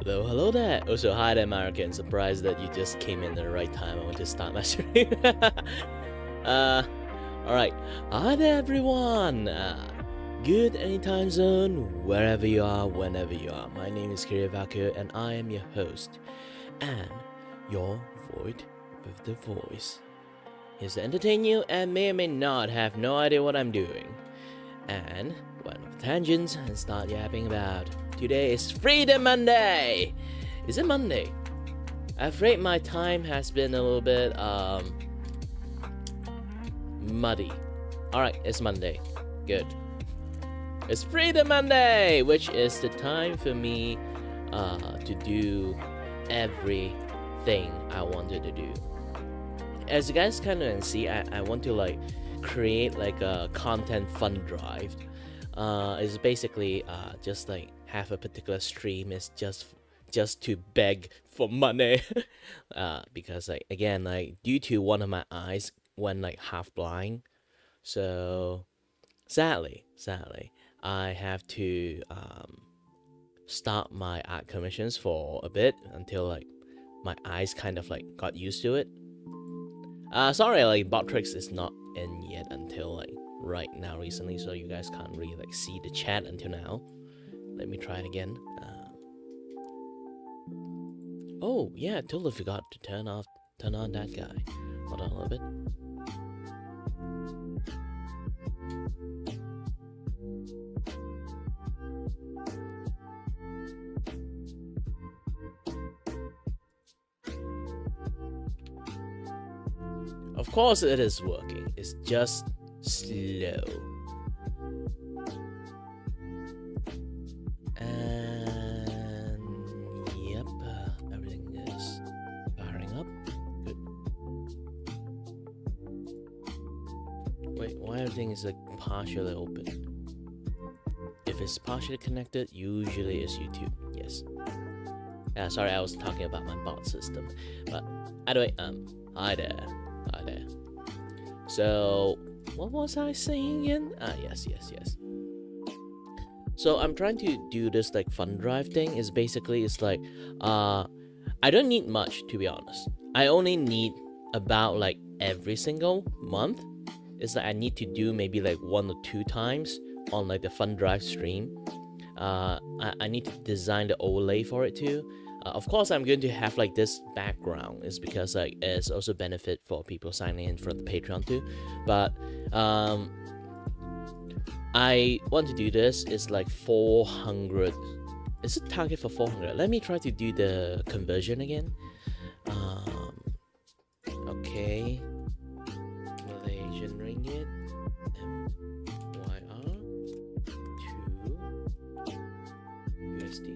Hello there. Also, hi there, American. Surprised that you just came in at the right time. I want to start my stream. Alright. Hi there, everyone. Good anytime zone, wherever you are, whenever you are. My name is Vaku, and I am your host, and your void with the voice. Here to entertain you, and may or may not have no idea what I'm doing. And went off tangents and start yapping about. Today is Freedom Monday! Is it Monday? I'm afraid my time has been a little bit muddy. Alright, it's Monday. Good. It's Freedom Monday, which is the time for me to do everything I wanted to do. As you guys kind of see, I want to like create like a content fund drive. It's basically just like have a particular stream is just to beg for money. Because like again, like due to one of my eyes went like half blind, so sadly I have to stop my art commissions for a bit until like my eyes kind of like got used to it. Sorry, like Botrix is not in yet until like right now recently, so you guys can't really like see the chat until now. Let me try it again. Oh yeah, I totally forgot to turn on that guy. Hold on a little bit. Of course it is working, it's just slow. And yep, everything is firing up. Good. Wait, why everything is like partially open? If it's partially connected, usually it's YouTube. Yes. Sorry, I was talking about my bot system. But anyway, hi there. So what was I saying again? Yes. So I'm trying to do this like fund drive thing. Is basically it's like I don't need much, to be honest. I only need about like every single month. It's like I need to do maybe like 1 or 2 times on like the fund drive stream. I need to design the overlay for it too. Of course, I'm going to have like this background is because like it's also benefit for people signing in for the Patreon too. But I want to do this. It's like 400. It's a target for 400. Let me try to do the conversion again. Okay, Malaysian ringgit MYR to USD.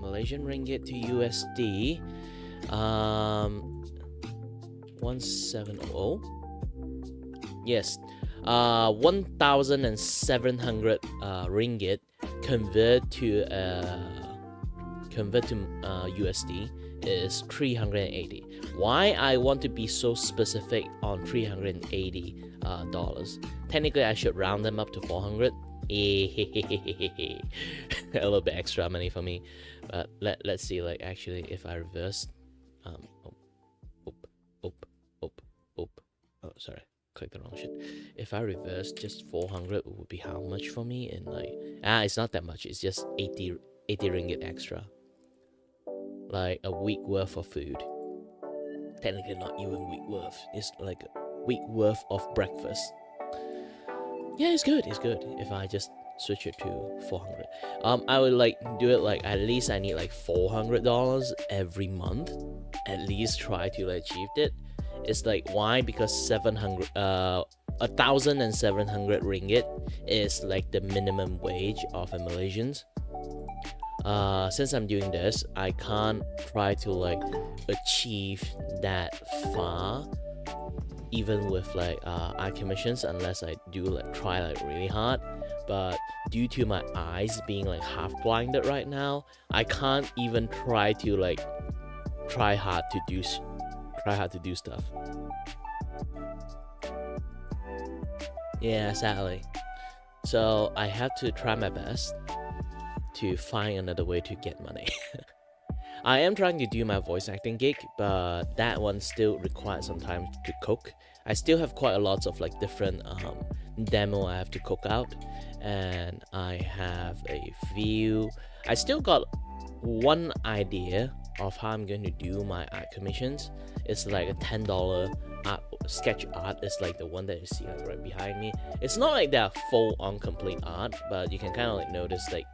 Malaysian ringgit to USD, 1700. Yes, 1,700 ringgit convert to USD is 380. Why I want to be so specific on $380? Technically, I should round them up to 400. A little bit extra money for me, but let's see. Like actually, if I reverse, oh sorry, click the wrong shit. If I reverse just 400, it would be how much for me? And like it's not that much. It's just 80 ringgit extra, like a week worth of food. Technically, not even week worth. It's like a week worth of breakfast. Yeah, it's good. If I just switch it to 400, I would like do it like at least I need like $400 every month. At least try to like achieve it. It's like why? Because 1,700 ringgit is like the minimum wage of a Malaysians. Since I'm doing this, I can't try to like achieve that far. Even with like eye commissions, unless I do like try like really hard. But due to my eyes being like half blinded right now, I can't even try to like try hard to do stuff. Yeah, sadly. So I have to try my best. to find another way to get money. I am trying to do my voice acting gig, but that one still requires some time to cook. I still have quite a lot of like different demo I have to cook out, and I have a few. I still got one idea of how I'm going to do my art commissions. It's like a $10 art sketch art. It's like the one that you see like right behind me. It's not like they're full on complete art, but you can kind of like notice like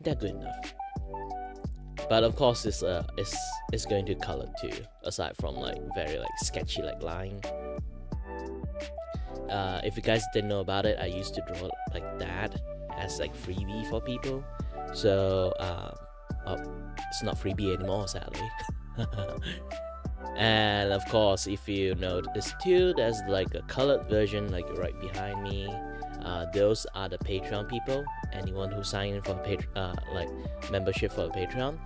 they're good enough. But of course, it's going to color too. Aside from like very like sketchy like line. If you guys didn't know about it, I used to draw like that as like freebie for people. So it's not freebie anymore, sadly. And of course, if you notice too, there's like a colored version like right behind me. Those are the Patreon people. Anyone who sign in for like membership for the Patreon,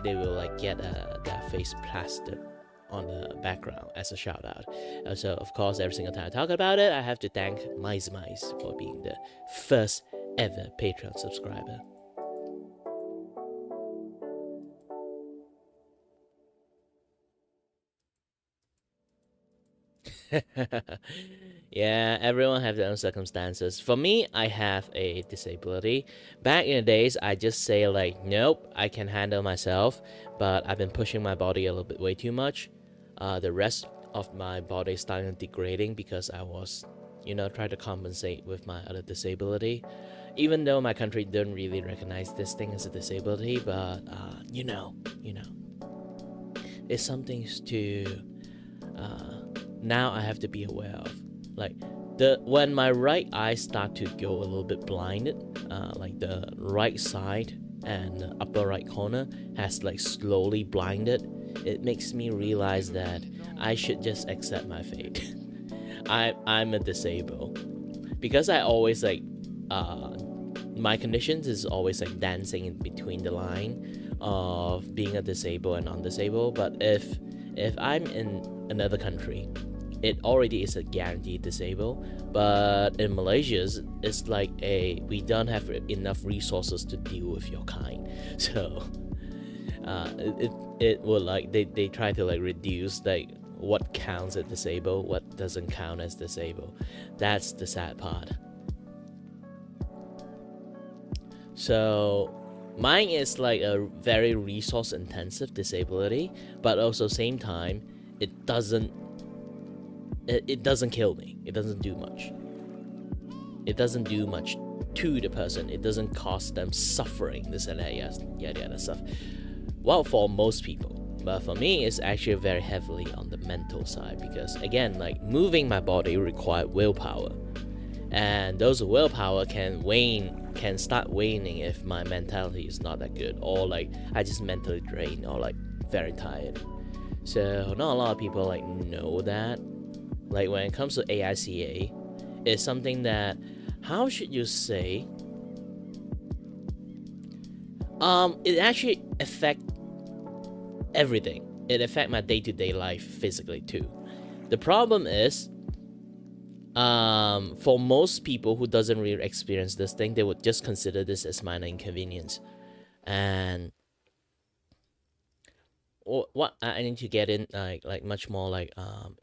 they will like get their face plastered on the background as a shout out. So of course, every single time I talk about it, I have to thank Mice for being the first ever Patreon subscriber. Yeah, everyone have their own circumstances. For me, I have a disability. Back in the days, I just say like, nope, I can handle myself, but I've been pushing my body a little bit way too much. The rest of my body started degrading because I was, trying to compensate with my other disability. Even though my country didn't really recognize this thing as a disability, but it's something to now I have to be aware of. Like when my right eye start to go a little bit blinded, like the right side and the upper right corner has like slowly blinded, it makes me realize that I should just accept my fate. I'm a disabled because I always like my conditions is always like dancing in between the line of being a disabled and non-disabled. But if I'm in another country, it already is a guaranteed disabled. But in Malaysia, it's like we don't have enough resources to deal with your kind. So it will like they try to like reduce like what counts as disabled, what doesn't count as disabled. That's the sad part. So mine is like a very resource intensive disability, but also same time it doesn't kill me. It doesn't do much. It doesn't do much to the person. It doesn't cause them suffering, this and that, yada stuff. Well, for most people. But for me, it's actually very heavily on the mental side because, again, like moving my body requires willpower. And those willpower can start waning if my mentality is not that good, or like I just mentally drained or like very tired. So not a lot of people like know that. Like when it comes to AICA, it's something that, how should you say, it actually affect everything. It affect my day-to-day life physically too. The problem is, for most people who doesn't really experience this thing, they would just consider this as minor inconvenience. And what I need to get in like much more like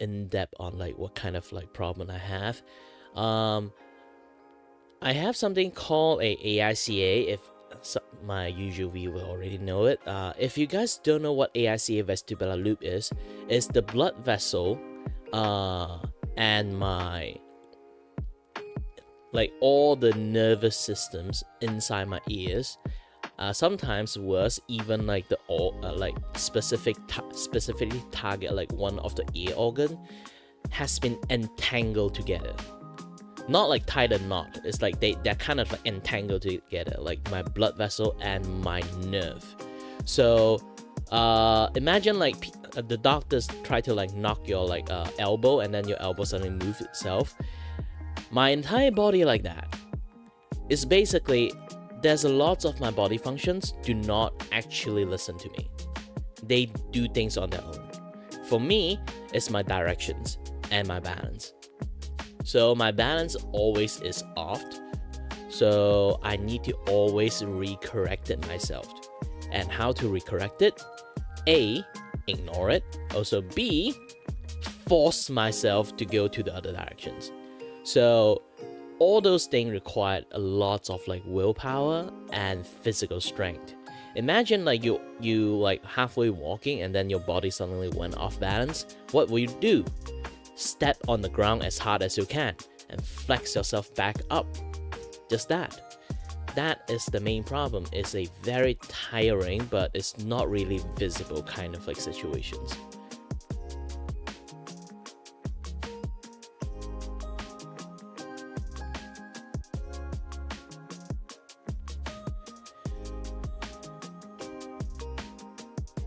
in depth on like what kind of like problem I have. I have something called a AICA. If my usual viewer already know it. If you guys don't know what AICA vestibular loop is, it's the blood vessel and my like all the nervous systems inside my ears. Sometimes worse, even like the like specifically target like one of the ear organ has been entangled together. Not like tied a knot. It's like they're kind of like entangled together, like my blood vessel and my nerve. So imagine like the doctors try to like knock your like elbow, and then your elbow suddenly moves itself. My entire body like that. It's basically, there's a lot of my body functions do not actually listen to me. They do things on their own. For me, it's my directions and my balance. So my balance always is off. So I need to always recorrect it myself. And how to recorrect it? A, ignore it. Also B, force myself to go to the other directions. So all those things require a lot of like willpower and physical strength. Imagine like you like halfway walking and then your body suddenly went off balance. What will you do? Step on the ground as hard as you can and flex yourself back up. Just that. That is the main problem. It's a very tiring, but it's not really visible kind of like situations.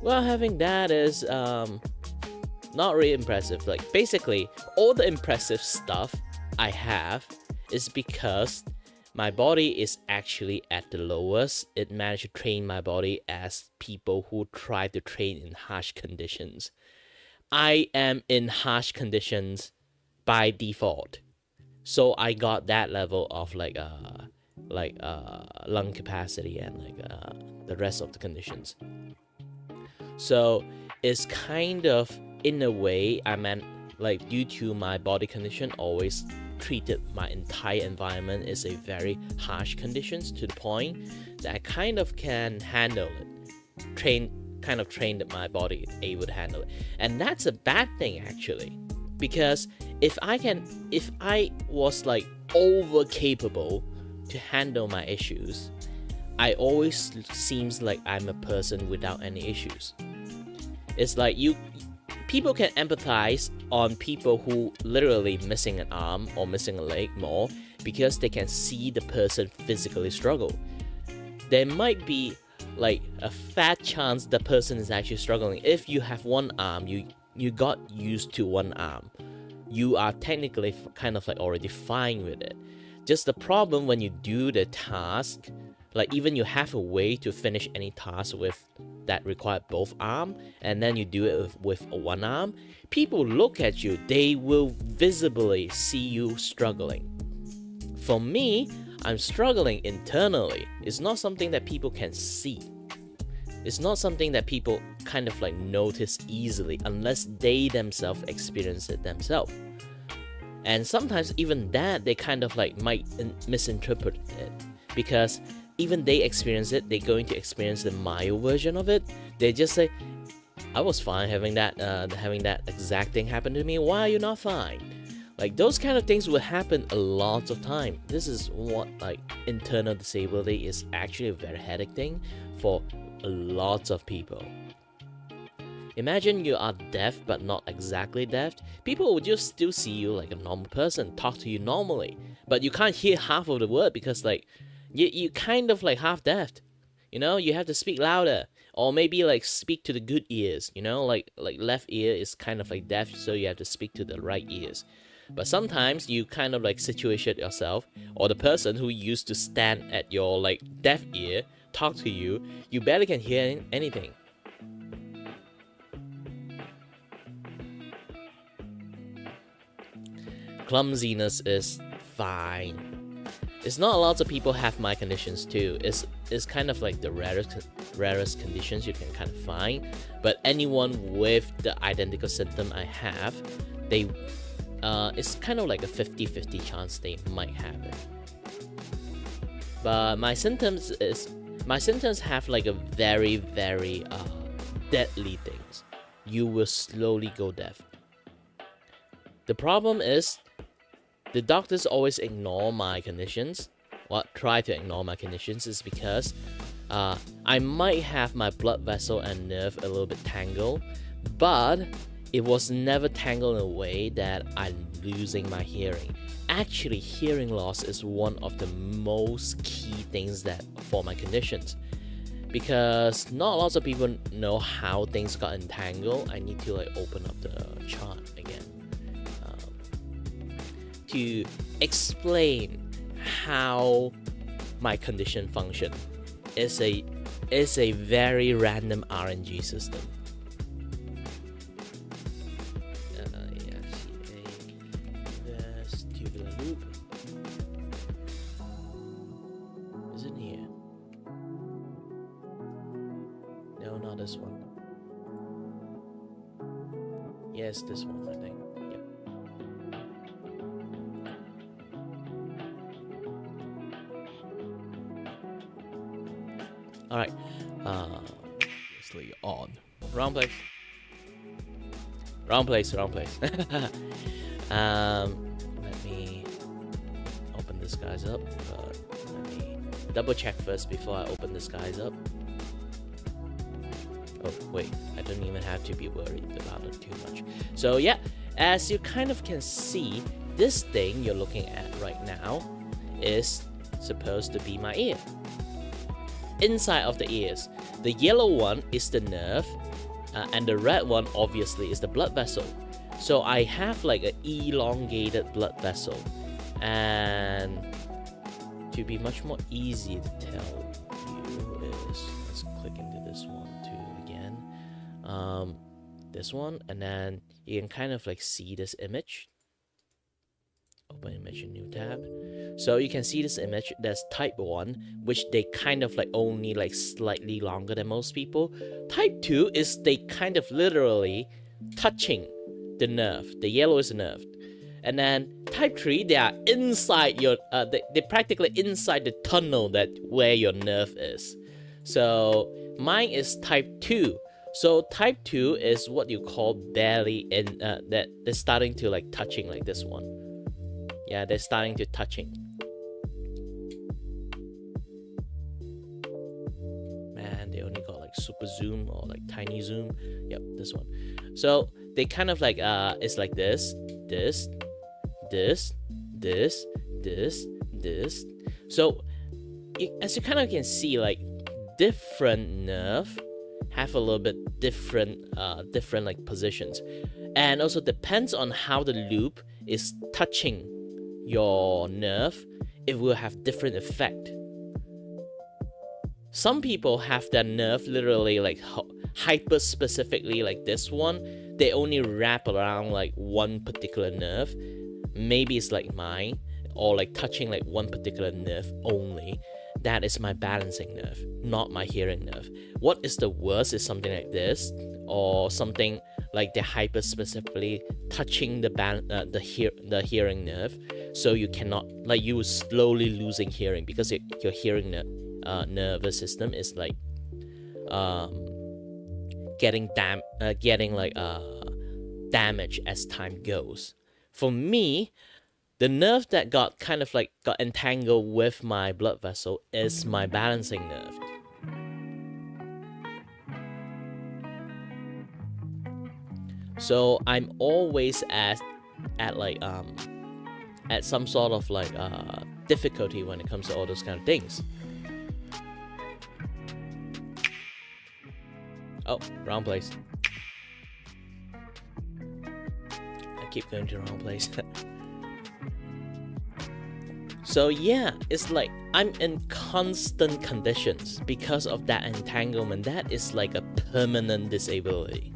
Well, having that is not really impressive. Like basically, all the impressive stuff I have is because my body is actually at the lowest. It managed to train my body as people who try to train in harsh conditions. I am in harsh conditions by default, so I got that level of like lung capacity and the rest of the conditions. So it's kind of, in a way, I meant like due to my body condition, always treated my entire environment as a very harsh conditions to the point that I kind of can handle it. Trained my body able to handle it. And that's a bad thing actually. Because if I was like over capable to handle my issues, I always seems like I'm a person without any issues. It's like people can empathize on people who literally missing an arm or missing a leg more because they can see the person physically struggle. There might be like a fat chance the person is actually struggling. If you have one arm, you got used to one arm, you are technically kind of like already fine with it. Just the problem when you do the task, like even you have a way to finish any task with that require both arm, and then you do it with one arm, people look at you, they will visibly see you struggling. For me, I'm struggling internally. It's not something that people can see. It's not something that people kind of like notice easily unless they themselves experience it themselves. And sometimes even that, they kind of like might misinterpret it, because even they experience it, they're going to experience the mild version of it. They just say, I was fine having that exact thing happen to me. Why are you not fine? Like those kind of things will happen a lot of time. This is what like internal disability is actually a very headache thing for a lot of people. Imagine you are deaf but not exactly deaf. People would just still see you like a normal person, talk to you normally, but you can't hear half of the word because like you kind of like half deaf. You know, you have to speak louder, or maybe like speak to the good ears. You know, like left ear is kind of like deaf, so you have to speak to the right ears. But sometimes you kind of like situation yourself, or the person who used to stand at your like deaf ear talk to you, you barely can hear anything. Clumsiness is fine. It's not a lot of people have my conditions too. It's kind of like the rarest conditions you can kind of find. But anyone with the identical symptom I have, they it's kind of like a 50-50 chance they might have it. But my symptoms have like a very deadly things. You will slowly go deaf. The problem is, the doctors always ignore my conditions. Try to ignore my conditions is because I might have my blood vessel and nerve a little bit tangled, but it was never tangled in a way that I'm losing my hearing. Actually, hearing loss is one of the most key things that for my conditions, because not lots of people know how things got entangled. I need to like open up the chart again to explain how my condition function. It's a very random RNG system. Vestibular loop. Yes, this one, I think. Yep. All right. Obviously on. Wrong place. Wrong place. Wrong place. Let me open this guys up. But let me double check first before I open this guys up. Oh wait, I don't even have to be worried about it too much. So yeah, as you kind of can see, this thing you're looking at right now is supposed to be my ear. Inside of the ears, the yellow one is the nerve, and the red one obviously is the blood vessel. So I have like an elongated blood vessel, and to be much more easy to tell you is, let's click into this one too again. This one, and then you can kind of like see this image. Open image in new tab. So you can see this image. There's type 1, which they kind of like only like slightly longer than most people. Type 2 is they kind of literally touching the nerve. The yellow is the nerve. And then type 3, they are inside your they're practically inside the tunnel that where your nerve is. So mine is type 2. So type 2 is what you call barely in that they're starting to like touching like this one. Yeah, they're starting to touching. Man, they only got like super zoom or like tiny zoom. Yep, this one. So they kind of like it's like this. So as you kind of can see, like different nerve have a little bit different like positions, and also depends on how the loop is touching your nerve, it will have different effect. Some people have their nerve literally like hyper specifically, like this one, they only wrap around like one particular nerve. Maybe it's like mine, or like touching like one particular nerve only. That is my balancing nerve, not my hearing nerve. What is the worst is something like this, or something like they're hyper specifically touching the hearing nerve, so you cannot, like, you slowly losing hearing because your hearing nervous system is like getting damaged as time goes. For me, the nerve that got entangled with my blood vessel is my balancing nerve. So I'm always at some sort of like difficulty when it comes to all those kind of things. Oh, wrong place. I keep going to the wrong place. So yeah, it's like I'm in constant conditions because of that entanglement. That is like a permanent disability.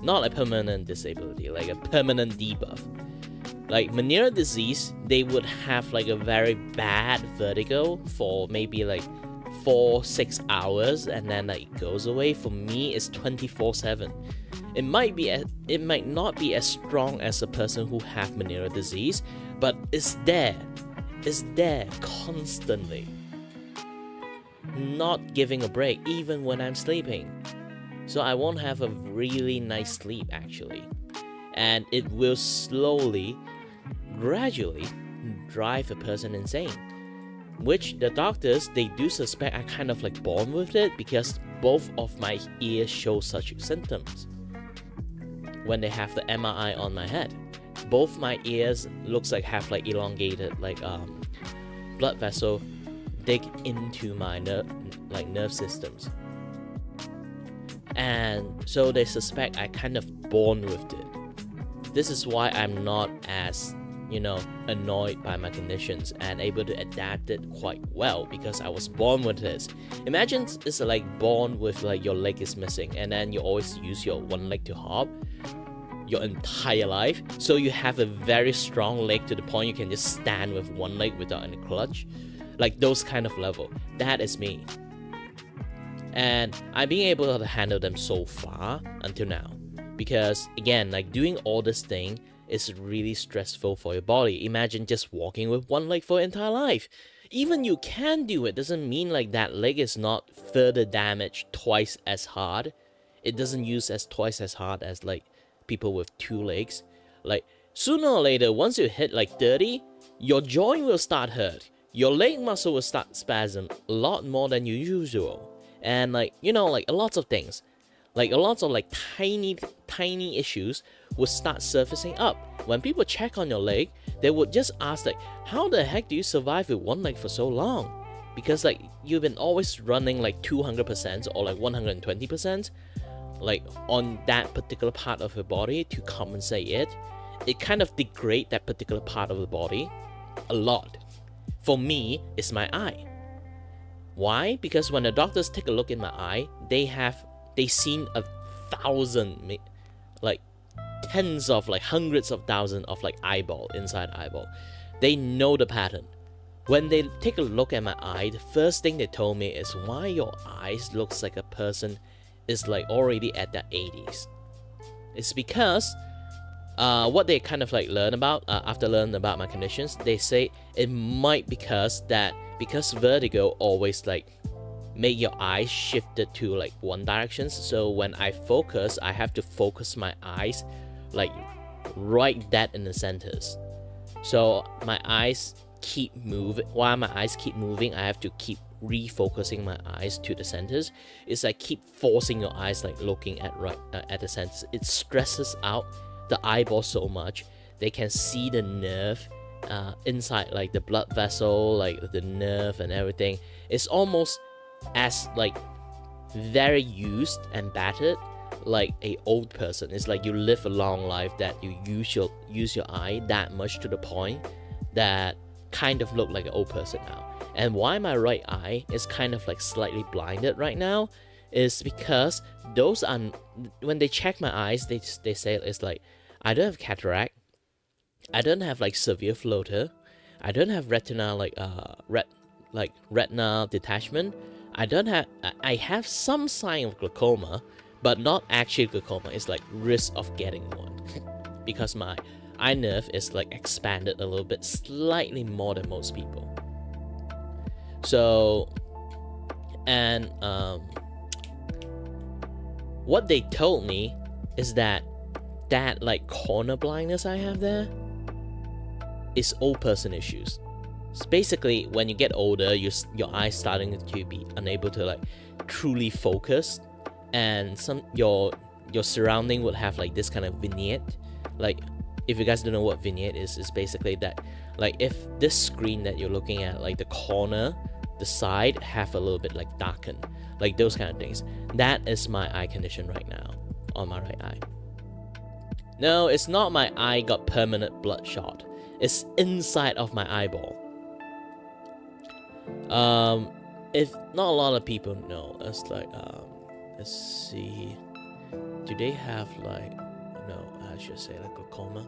Not a permanent disability, like a permanent debuff. Like Meniere's disease, they would have like a very bad vertigo for maybe like 4-6 hours, and then like it goes away. For me, it's 24/7. It might not be as strong as a person who have Meniere's disease, but it's there. It's there constantly. Not giving a break even when I'm sleeping. So I won't have a really nice sleep actually. And it will slowly, gradually drive a person insane. Which the doctors, they do suspect I kind of like born with it, because both of my ears show such symptoms. When they have the MRI on my head, both my ears looks like have like elongated like blood vessel dig into my nerve systems. And so they suspect I kind of born with it. This is why I'm not as, annoyed by my conditions and able to adapt it quite well, because I was born with this. Imagine it's like born with like your leg is missing, and then you always use your one leg to hop your entire life. So you have a very strong leg to the point you can just stand with one leg without any clutch. Like those kind of level. That is me. And I'm being able to handle them so far until now. because again, like doing all this thing is really stressful for your body. Imagine just walking with one leg for your entire life. Even you can do it doesn't mean like that leg is not further damaged twice as hard. It doesn't use as twice as hard as like people with two legs. Like sooner or later, once you hit like 30, your joint will start hurt. Your leg muscle will start spasm a lot more than usual. And like, you know, like a lot of things. Like a lot of like tiny issues would start surfacing up. When people check on your leg, they would just ask like, how the heck do you survive with one leg for so long? Because like you've been always running like 200% or like 120%, like on that particular part of your body to compensate it. It kind of degrades that particular part of the body a lot. For me, it's my eye. Why? Because when the doctors take a look in my eye, they seen 1,000, like tens of like hundreds of thousands of like eyeball inside eyeball. They know the pattern. When they take a look at my eye, the first thing they told me is why your eyes looks like a person is like already at their 80s. It's because what they kind of like learn about after learning about my conditions, they say it might because vertigo always like make your eyes shifted to like one direction. So when I focus, I have to focus my eyes like right dead in the centers. So my eyes keep moving. While my eyes keep moving, I have to keep refocusing my eyes to the centers. It's like keep forcing your eyes like looking at right at the centers. It stresses out the eyeball so much. They can see the nerve inside, like the blood vessel, like the nerve and everything. It's almost as like very used and battered like a old person. It's like you live a long life that you use your eye that much to the point that kind of look like an old person now. And why my right eye is kind of like slightly blinded right now is because those are, when they check my eyes, they say it's like I don't have cataract, I don't have like severe floater, I don't have retina like retina detachment, I have some sign of glaucoma, but not actually glaucoma. It's like risk of getting one because my eye nerve is like expanded a little bit, slightly more than most people. So, and what they told me is that like corner blindness I have there is old person issues. So basically, when you get older, your eyes starting to be unable to like truly focus, and your surrounding would have like this kind of vignette. Like, if you guys don't know what vignette is basically that, like if this screen that you're looking at, like the corner, the side have a little bit like darkened, like those kind of things. That is my eye condition right now on my right eye. No, it's not my eye got permanent bloodshot. It's inside of my eyeball. If not a lot of people know, it's like let's see, do they have like, no, I should say like glaucoma.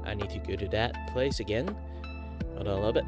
I need to go to that place again. Hold on a little bit.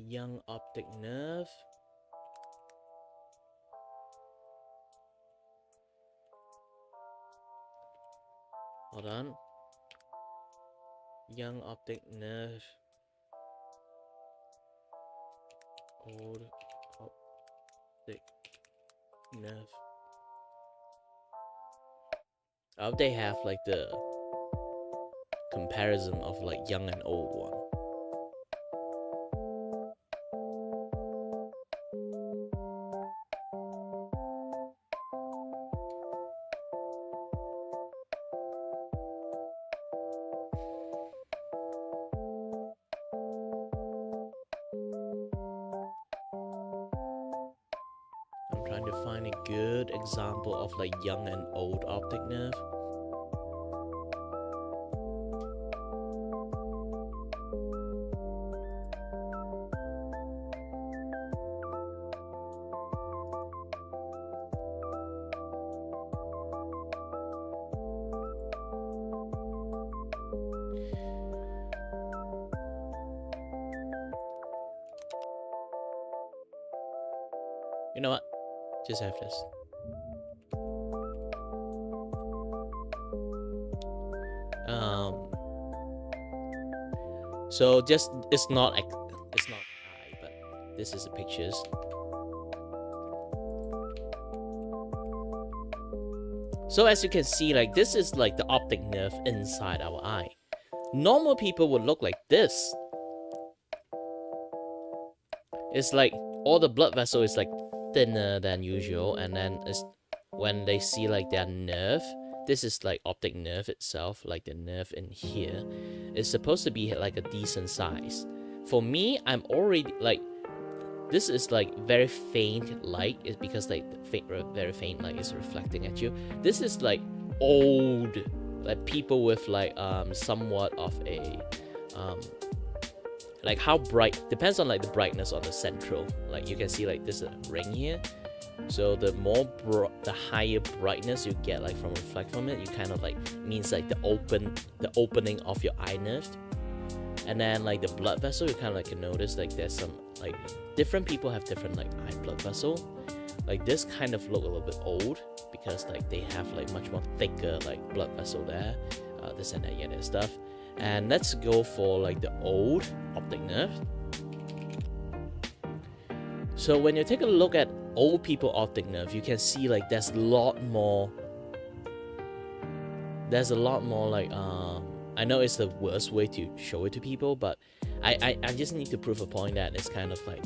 Young optic nerve. Hold on. Young optic nerve. Old optic nerve. Oh, they have like the comparison of like young and old one. trying to find a good example of like young and old optic nerve. You know what? Just have this. So just it's not eye, but this is the pictures. So as you can see, like this is like the optic nerve inside our eye. Normal people would look like this. It's like all the blood vessel is like thinner than usual, and then it's when they see like their nerve, this is like optic nerve itself, like the nerve in here is supposed to be like a decent size. For me, I'm already like, this is like very faint light, is because like very faint light is reflecting at you. This is like old, like people with like somewhat of a like how bright, depends on like the brightness on the central. Like you can see like this ring here. So the more the higher brightness you get like from reflect from it, you kind of like means like the opening of your eye nerve. And then like the blood vessel, you kind of like can notice like there's some like different people have different like eye blood vessel. Like this kind of look a little bit old because like they have like much more thicker like blood vessel there, this and that, yeah, that stuff. And let's go for like the old optic nerve. So when you take a look at old people optic nerve, you can see like there's a lot more like I know it's the worst way to show it to people, but I just need to prove a point that it's kind of like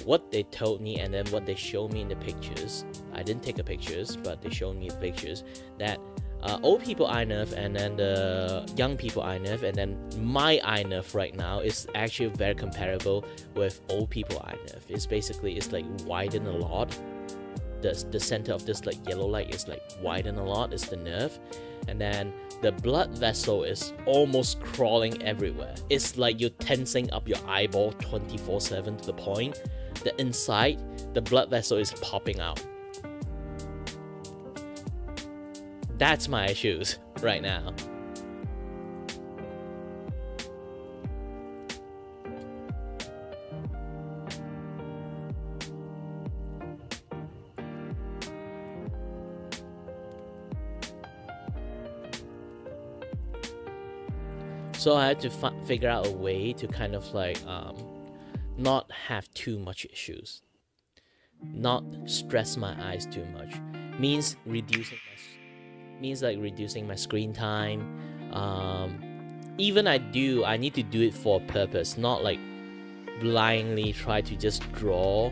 what they told me and then what they showed me in the pictures. I didn't take the pictures, but they showed me the pictures that old people eye nerve and then the young people eye nerve and then my eye nerve right now is actually very comparable with old people eye nerve. It's basically, it's like widened a lot. The center of this like yellow light is like widened a lot, is the nerve. And then the blood vessel is almost crawling everywhere. It's like you're tensing up your eyeball 24/7 to the point that inside the blood vessel is popping out. That's my issues right now. So I had to figure out a way to kind of like not have too much issues, not stress my eyes too much. Means reducing my screen time. Even I need to do it for a purpose, not like blindly try to just draw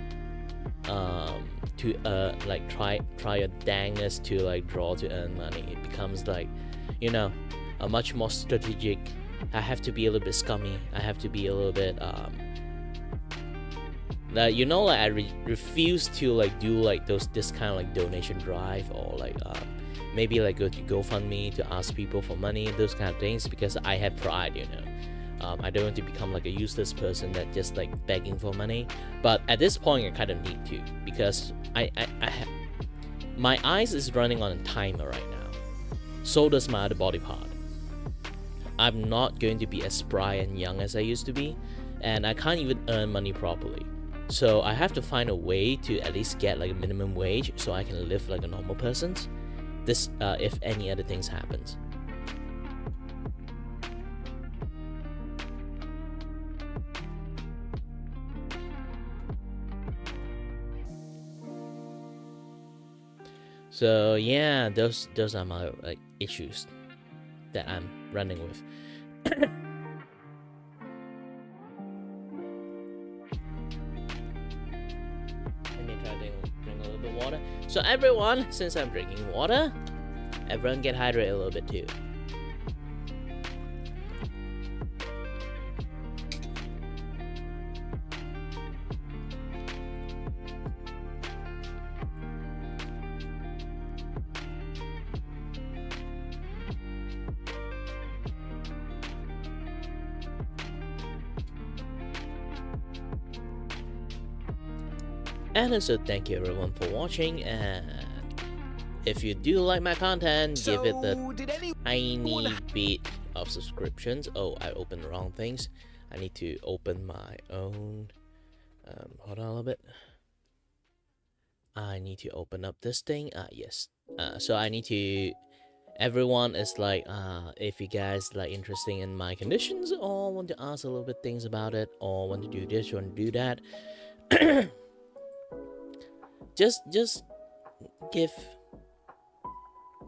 to like try your dangest to like draw to earn money. It becomes like, you know, a much more strategic. I have to be a little bit scummy. I have to be a little bit you know, like I refuse to like do like this kind of like donation drive, or like maybe like go to GoFundMe to ask people for money, those kind of things, because I have pride, you know. I don't want to become like a useless person that just like begging for money. But at this point I kind of need to, because my eyes is running on a timer right now. So does my other body part. I'm not going to be as spry and young as I used to be, and I can't even earn money properly. So I have to find a way to at least get like a minimum wage so I can live like a normal person. This if any other things happens. So yeah, those are my like issues that I'm running with. Let me try to drink a little bit of water. So everyone, since I'm drinking water, everyone get hydrated a little bit too. And also thank you everyone for watching, and if you do like my content, give it the tiny bit of subscriptions. Oh, I opened the wrong things. I need to open my own. Hold on a little bit. I need to open up this thing. Yes. So I need to. Everyone is like, if you guys like interested in my conditions, or want to ask a little bit things about it, or want to do this, want to do that, just give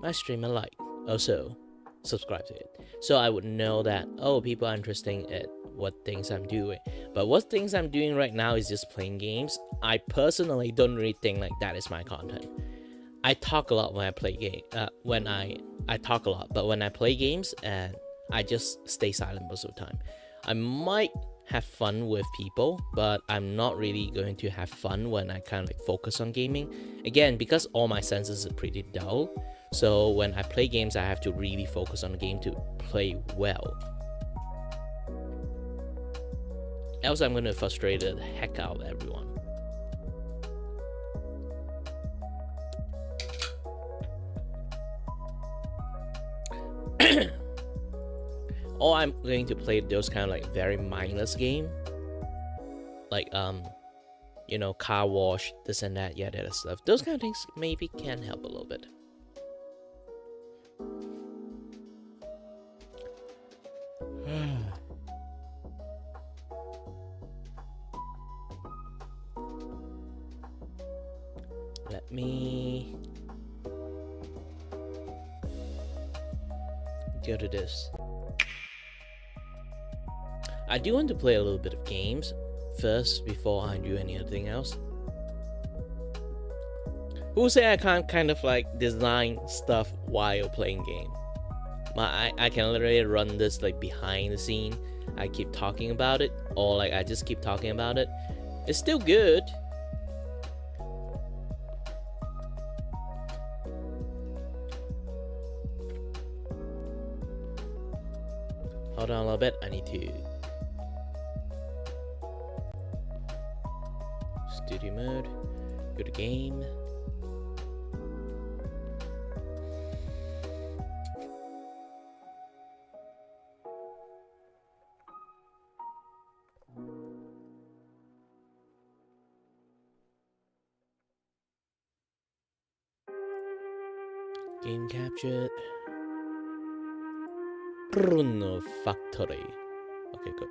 my stream a like. Also, subscribe to it, so I would know that, oh, people are interested in what things I'm doing. But what things I'm doing right now is just playing games. I personally don't really think like that is my content. I talk a lot when I play game. I talk a lot, but when I play games, and I just stay silent most of the time. I might have fun with people, but I'm not really going to have fun when I kind of like focus on gaming. Again, because all my senses are pretty dull, so when I play games, I have to really focus on the game to play well. Else I'm gonna frustrate the heck out of everyone. Or I'm going to play those kind of like very mindless game, like you know, car wash, this and that, yeah, that other stuff. Those kind of things maybe can help a little bit. Let me go to this. I do want to play a little bit of games first before I do anything else. Who say I can't kind of like design stuff while playing game? I can literally run this like behind the scene. I keep talking about it, or like I just keep talking about it. It's still good. Hold on a little bit. I need to studio mode, go to game. Game captured. Bruno Factory. Okay, good.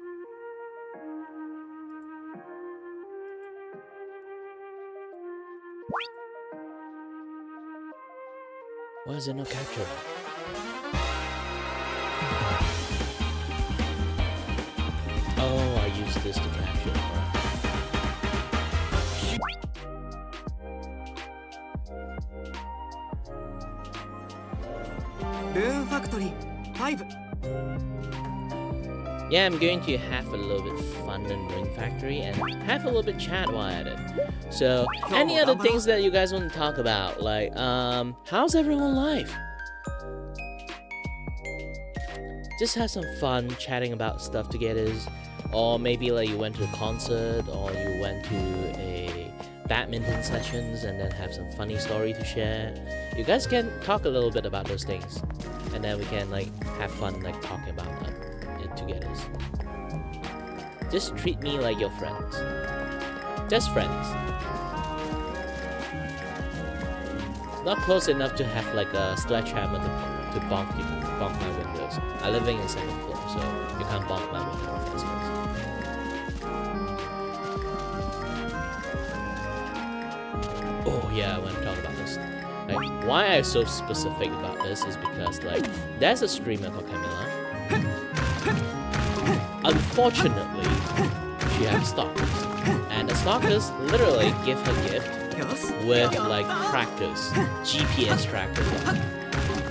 Why is it not captured? Oh, I used this to capture. Room Factory 5. Yeah, I'm going to have a little bit fun in Rune Factory and have a little bit chat while at it. So, any other things that you guys want to talk about? Like, how's everyone's life? Just have some fun chatting about stuff together. Or maybe like you went to a concert, or you went to a badminton sessions and then have some funny story to share. You guys can talk a little bit about those things. And then we can like have fun like talking about it together. Just treat me like your friends. Just friends. Not close enough to have like a sledgehammer to bonk my windows. I live in second floor, so you can't bonk my window in the first place. Oh yeah, I want to talk about this. Like, why I'm so specific about this is because like there's a streamer called Camilla. Unfortunately, she has stalkers, and the stalkers literally give her gift with like trackers, GPS trackers.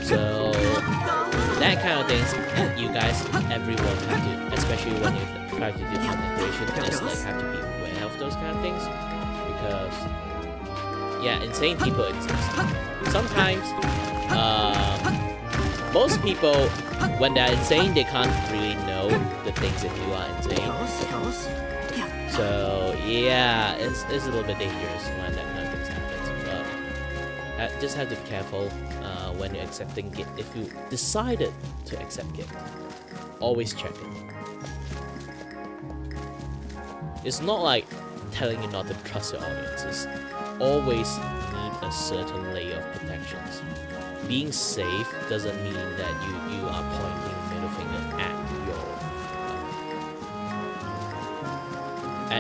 So that kind of things, you guys, everyone have to, especially when you try to do content creation, just like have to be aware of those kind of things, because yeah, insane people exist. Sometimes, most people, when they're insane, they can't really know the things they do are insane. So yeah, it's a little bit dangerous when that kind of things happens. But just have to be careful when you're accepting gift. If you decided to accept gift, always check it. It's not like telling you not to trust your audiences. Always need a certain layer of protections. Being safe doesn't mean that you are pointing middle finger at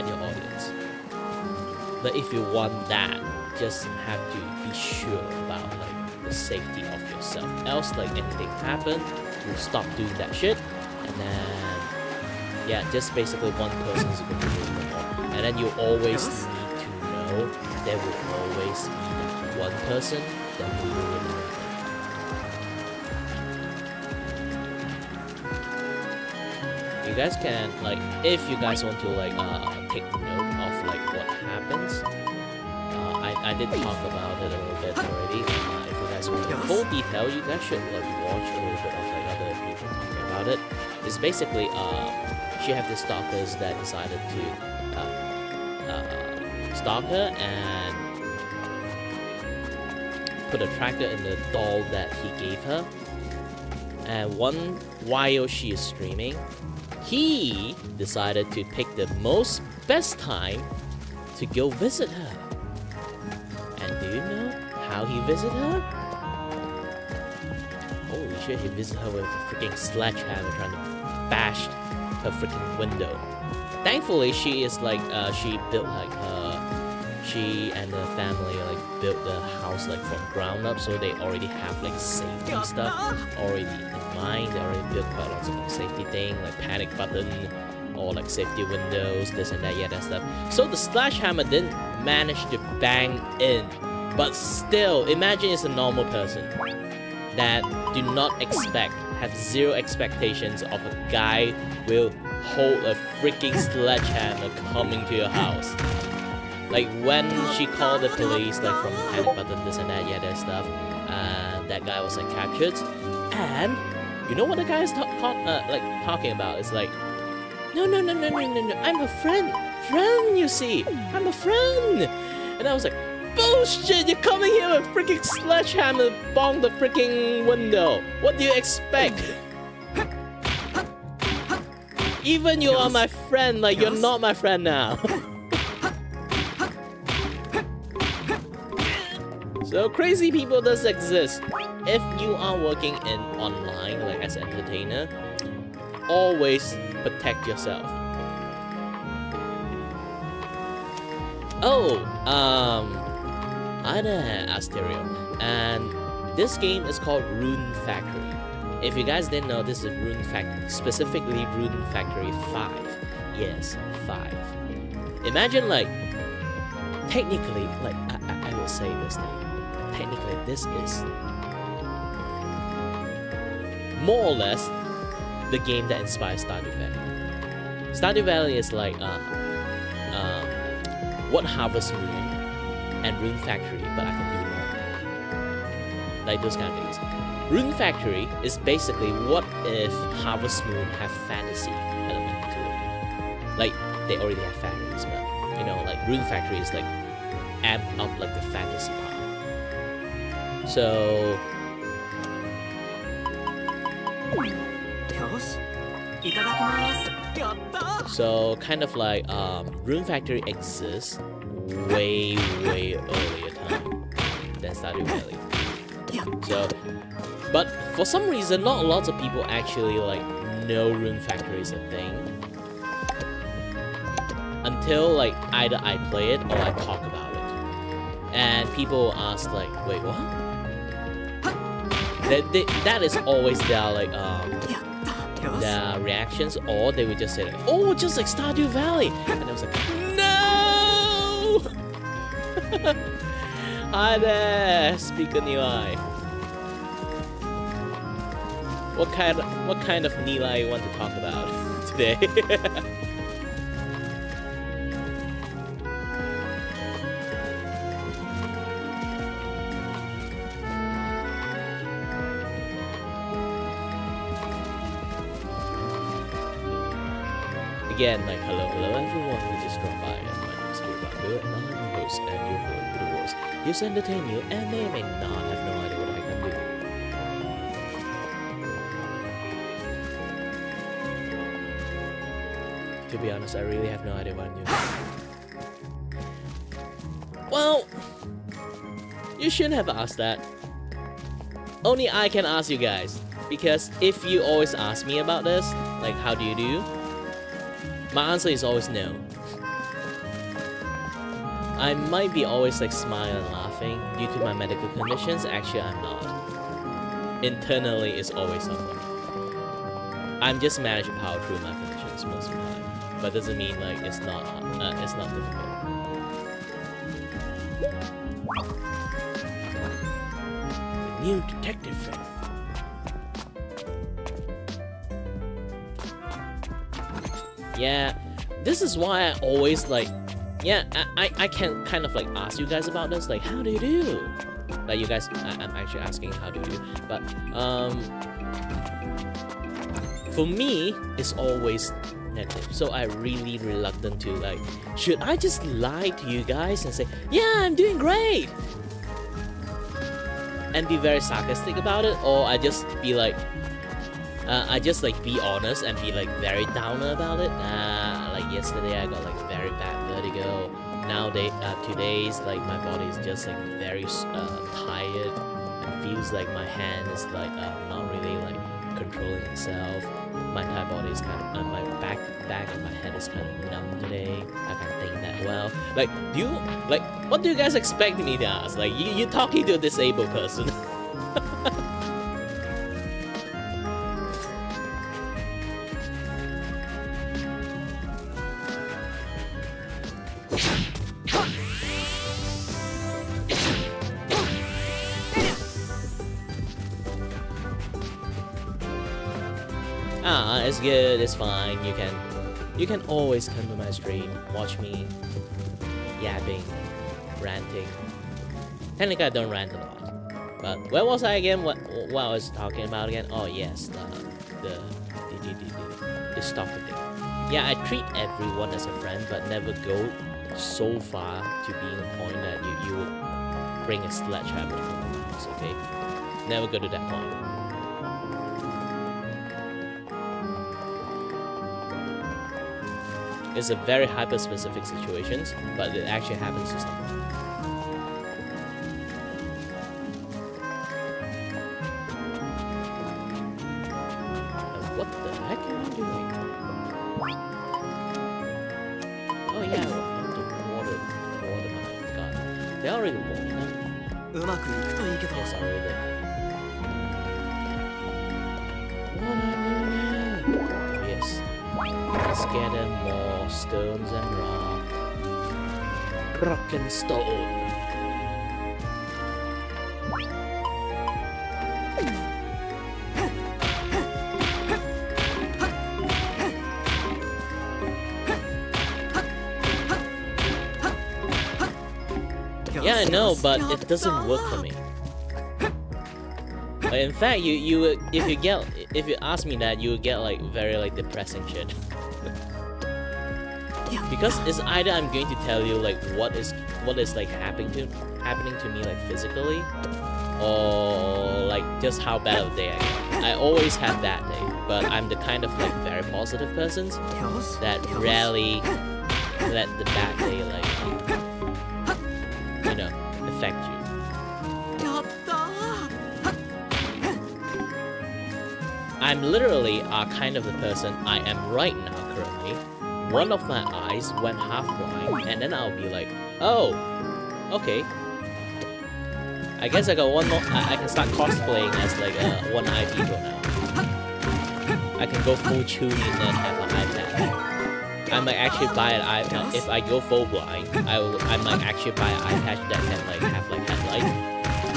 your audience. But if you want that, just have to be sure about like the safety of yourself. Else, like anything happen, you stop doing that shit, and then yeah, just basically one person is going to ruin them all. And then you always need to know there will always be that one person that will ruin them. You guys can, like, if you guys want to like take note of like what happens, I did talk about it a little bit already. If you guys want the full detail, you guys should like watch a little bit of like other people talking about it. It's basically she have the stalkers that decided to stalk her and put a tracker in the doll that he gave her. And while she is streaming, he decided to pick the best time to go visit her. And do you know how he visited her? Holy shit, he visited her with a freaking sledgehammer trying to bash her freaking window. Thankfully, she is like, she built like, she and the family like built the house like from ground up, so they already have like safety stuff already in mind. They already built quite lots of like safety thing, like panic button or like safety windows, this and that, yeah, that stuff. So the sledgehammer didn't manage to bang in, but still, imagine it's a normal person that do not expect, have zero expectations of a guy will hold a freaking sledgehammer coming to your house. Like when she called the police, like from the panic button, this and that, yeah, that stuff, that guy was like captured, and you know what the guy is talking about? It's like, no, I'm a friend, you see, I'm a friend, and I was like, bullshit, you're coming here with freaking sledgehammer, bong the freaking window. What do you expect? Even you are my friend, like you're not my friend now. So crazy people does exist. If you are working in online, like as an entertainer, always protect yourself. Oh, I had Asterio, and this game is called Rune Factory. If you guys didn't know, this is Rune Factory, specifically Rune Factory 5. Yes, 5. Imagine like, technically, like I will say this thing. Technically, this is more or less the game that inspires Stardew Valley. Stardew Valley is like what Harvest Moon and Rune Factory, but I can do more. Like those kind of things. Rune Factory is basically what if Harvest Moon have fantasy element to it. Like they already have fairies, but you know, like Rune Factory is like amp up like the fantasy part. So kind of like Rune Factory exists way earlier time than Stardew Valley. So, but for some reason, not lots of people actually like know Rune Factory is a thing until like either I play it or I talk about it, and people ask like, "Wait, what?" That is always their like their reactions, or they would just say like, "Oh, just like Stardew Valley," and I was like, "No!" Hi there, Speaker Nilai. What kind of Nilai you want to talk about today? Again, like hello everyone who just dropped by and went. Tyler, and I'm your host and your voice with a voice. Yes, entertain you, and may or may not have no idea what I can do. To be honest, I really have no idea what I'm doing. Well, you shouldn't have asked that. Only I can ask you guys. Because if you always ask me about this, like how do you do? My answer is always no. I might be always like smiling and laughing due to my medical conditions. Actually, I'm not. Internally, it's always suffering. I'm just managed to power through my conditions most of the time, but doesn't mean like it's not difficult. The new detective film. Yeah, this is why I always like. Yeah, I can kind of like ask you guys about this, like how do you do? Like you guys, I'm actually asking how do you do, but for me, it's always negative. So I really reluctant to like, should I just lie to you guys and say, yeah, I'm doing great, and be very sarcastic about it, or I just be like, I just like be honest and be like very downer about it. Like yesterday I got like very bad vertigo. Now today's like my body is just like very tired and feels like my hand is like not really like controlling itself. My entire body is kind of my back and my head is kind of numb today. I can't think that well. Like do you like what do you guys expect me to ask? Like you talking to a disabled person. It's good, it's fine. You can always come to my stream, watch me yapping, ranting. Technically I don't rant a lot. But where was I again? What I was talking about again? Oh yes, the stalker thing. Yeah, I treat everyone as a friend, but never go so far to being a point that you would bring a sledgehammer to my house, okay? Never go to that point. It's a very hyper-specific situations, but it actually happens to someone. What the heck am I doing? Oh yeah, the water my god. They already won, huh? Yes, already. What do I do now? Oh yes. Let's gather more stones and rock and stone. Yeah, I know, but it doesn't work for me. In fact, if you ask me that, you would get like very like depressing shit. Because it's either I'm going to tell you like what is like happening to me like physically, or like just how bad of a day I get. I always have that day, but I'm the kind of like very positive person that rarely let the bad day like affect you. I'm literally kind of the person I am right now currently. One of my eyes went half blind, and then I'll be like, oh, okay. I guess I got one more. I can start cosplaying as like a one-eyed people now. I can go full tuning and have an eye patch. I might actually buy an eye patch. If I go full blind, I might actually buy an eye patch that can like have like headlight.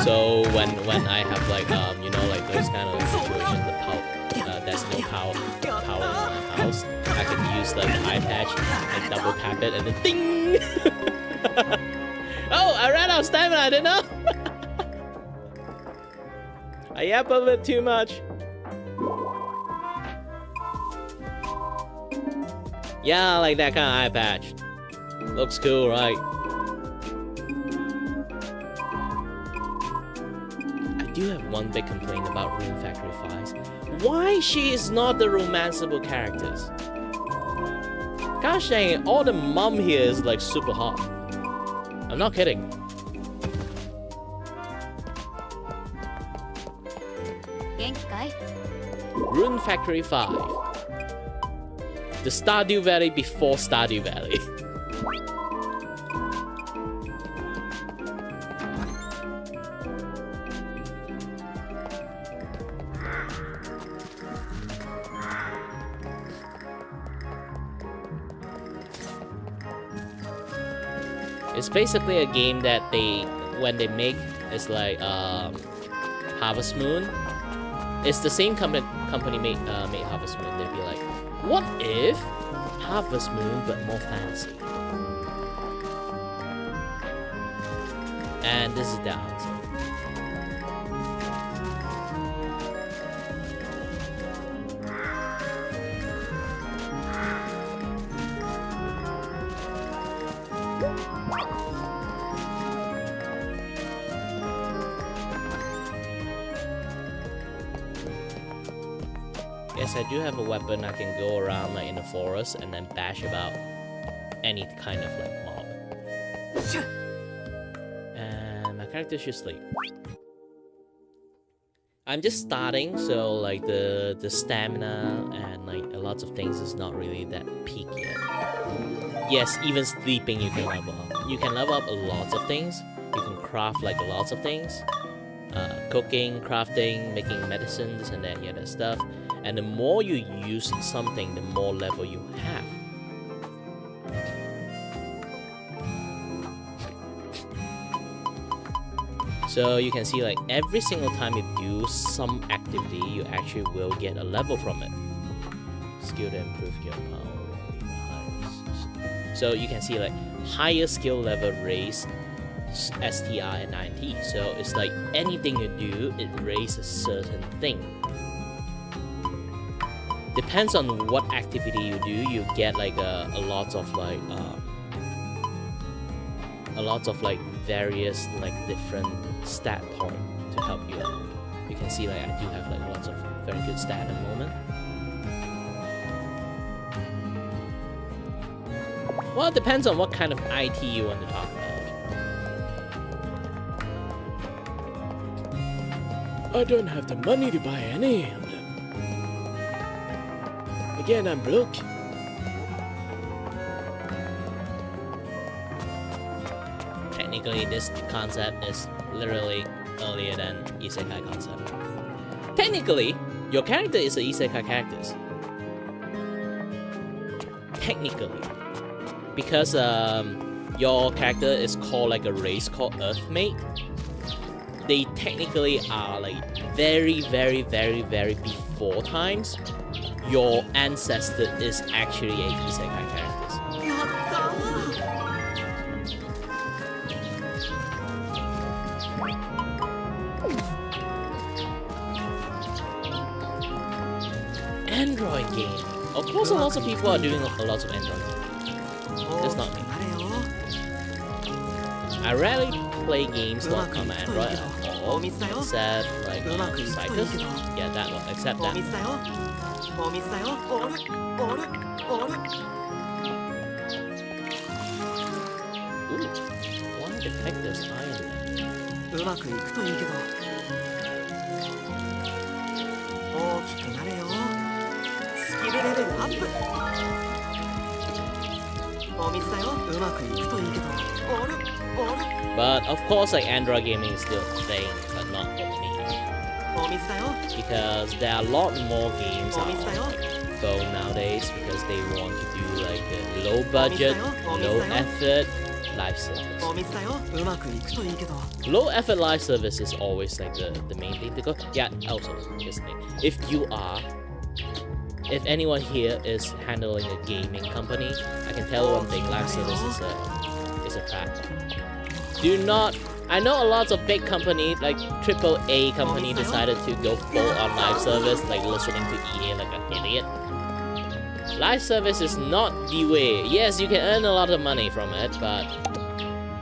So when I have like like those kind of situations, the power there's no power in my house, I can use like the eye patch and double tap it and then ding. Oh, I ran out of stamina. I didn't know. I yap a bit too much. Yeah, like that kind of eye patch. Looks cool, right? do have one big complaint about Rune Factory 5. Why she is not the romanceable characters? Gosh dang it, all the mom here is like super hot. I'm not kidding. Rune Factory 5. The Stardew Valley before Stardew Valley. It's basically a game that when they make, it's like Harvest Moon. It's the same company made Harvest Moon. They'd be like, what if Harvest Moon but more fancy? And this is the answer. Yes, I do have a weapon. I can go around like in the forest and then bash about any kind of like mob. And my character should sleep. I'm just starting, so like the stamina and like lots of things is not really that peak yet. Yes, even sleeping you can level up. You can level up lots of things. You can craft like lots of things. Cooking, crafting, making medicines and that other stuff. And the more you use something, the more level you have. So you can see like every single time you do some activity, you actually will get a level from it. Skill to improve your power. So you can see like higher skill level raise STR and 90. So it's like anything you do, it raises a certain thing. Depends on what activity you do, you get like a lot of various like different stat point to help you out. You can see like I do have like lots of very good stat at the moment. Well, it depends on what kind of IT you want to talk about. I don't have the money to buy any of them. Again, I'm broke. Technically, this concept is literally earlier than Isekai concept. Technically, your character is an Isekai character. Technically. Because your character is called like a race called Earthmate. They technically are like very before times. Your ancestor is actually a Isekai character. Android game. Of course, a lot of people are doing a lot of Android games. That's not me. I rarely play games that come on Android at all, except like Cycus. Yeah, that one. Except that. Ooh, why detectives Iron But of course, like Android gaming is still a thing, but not for me. Because there are a lot more games on phone nowadays because they want to do like the low budget, low effort live service. Low effort live service is always like the main thing to go. Yeah, also this thing. If anyone here is handling a gaming company, I can tell one thing: live service is a trap. Do not. I know a lot of big company like AAA company decided to go full on live service, like listening to EA like an idiot. Live service is not the way. Yes, you can earn a lot of money from it, but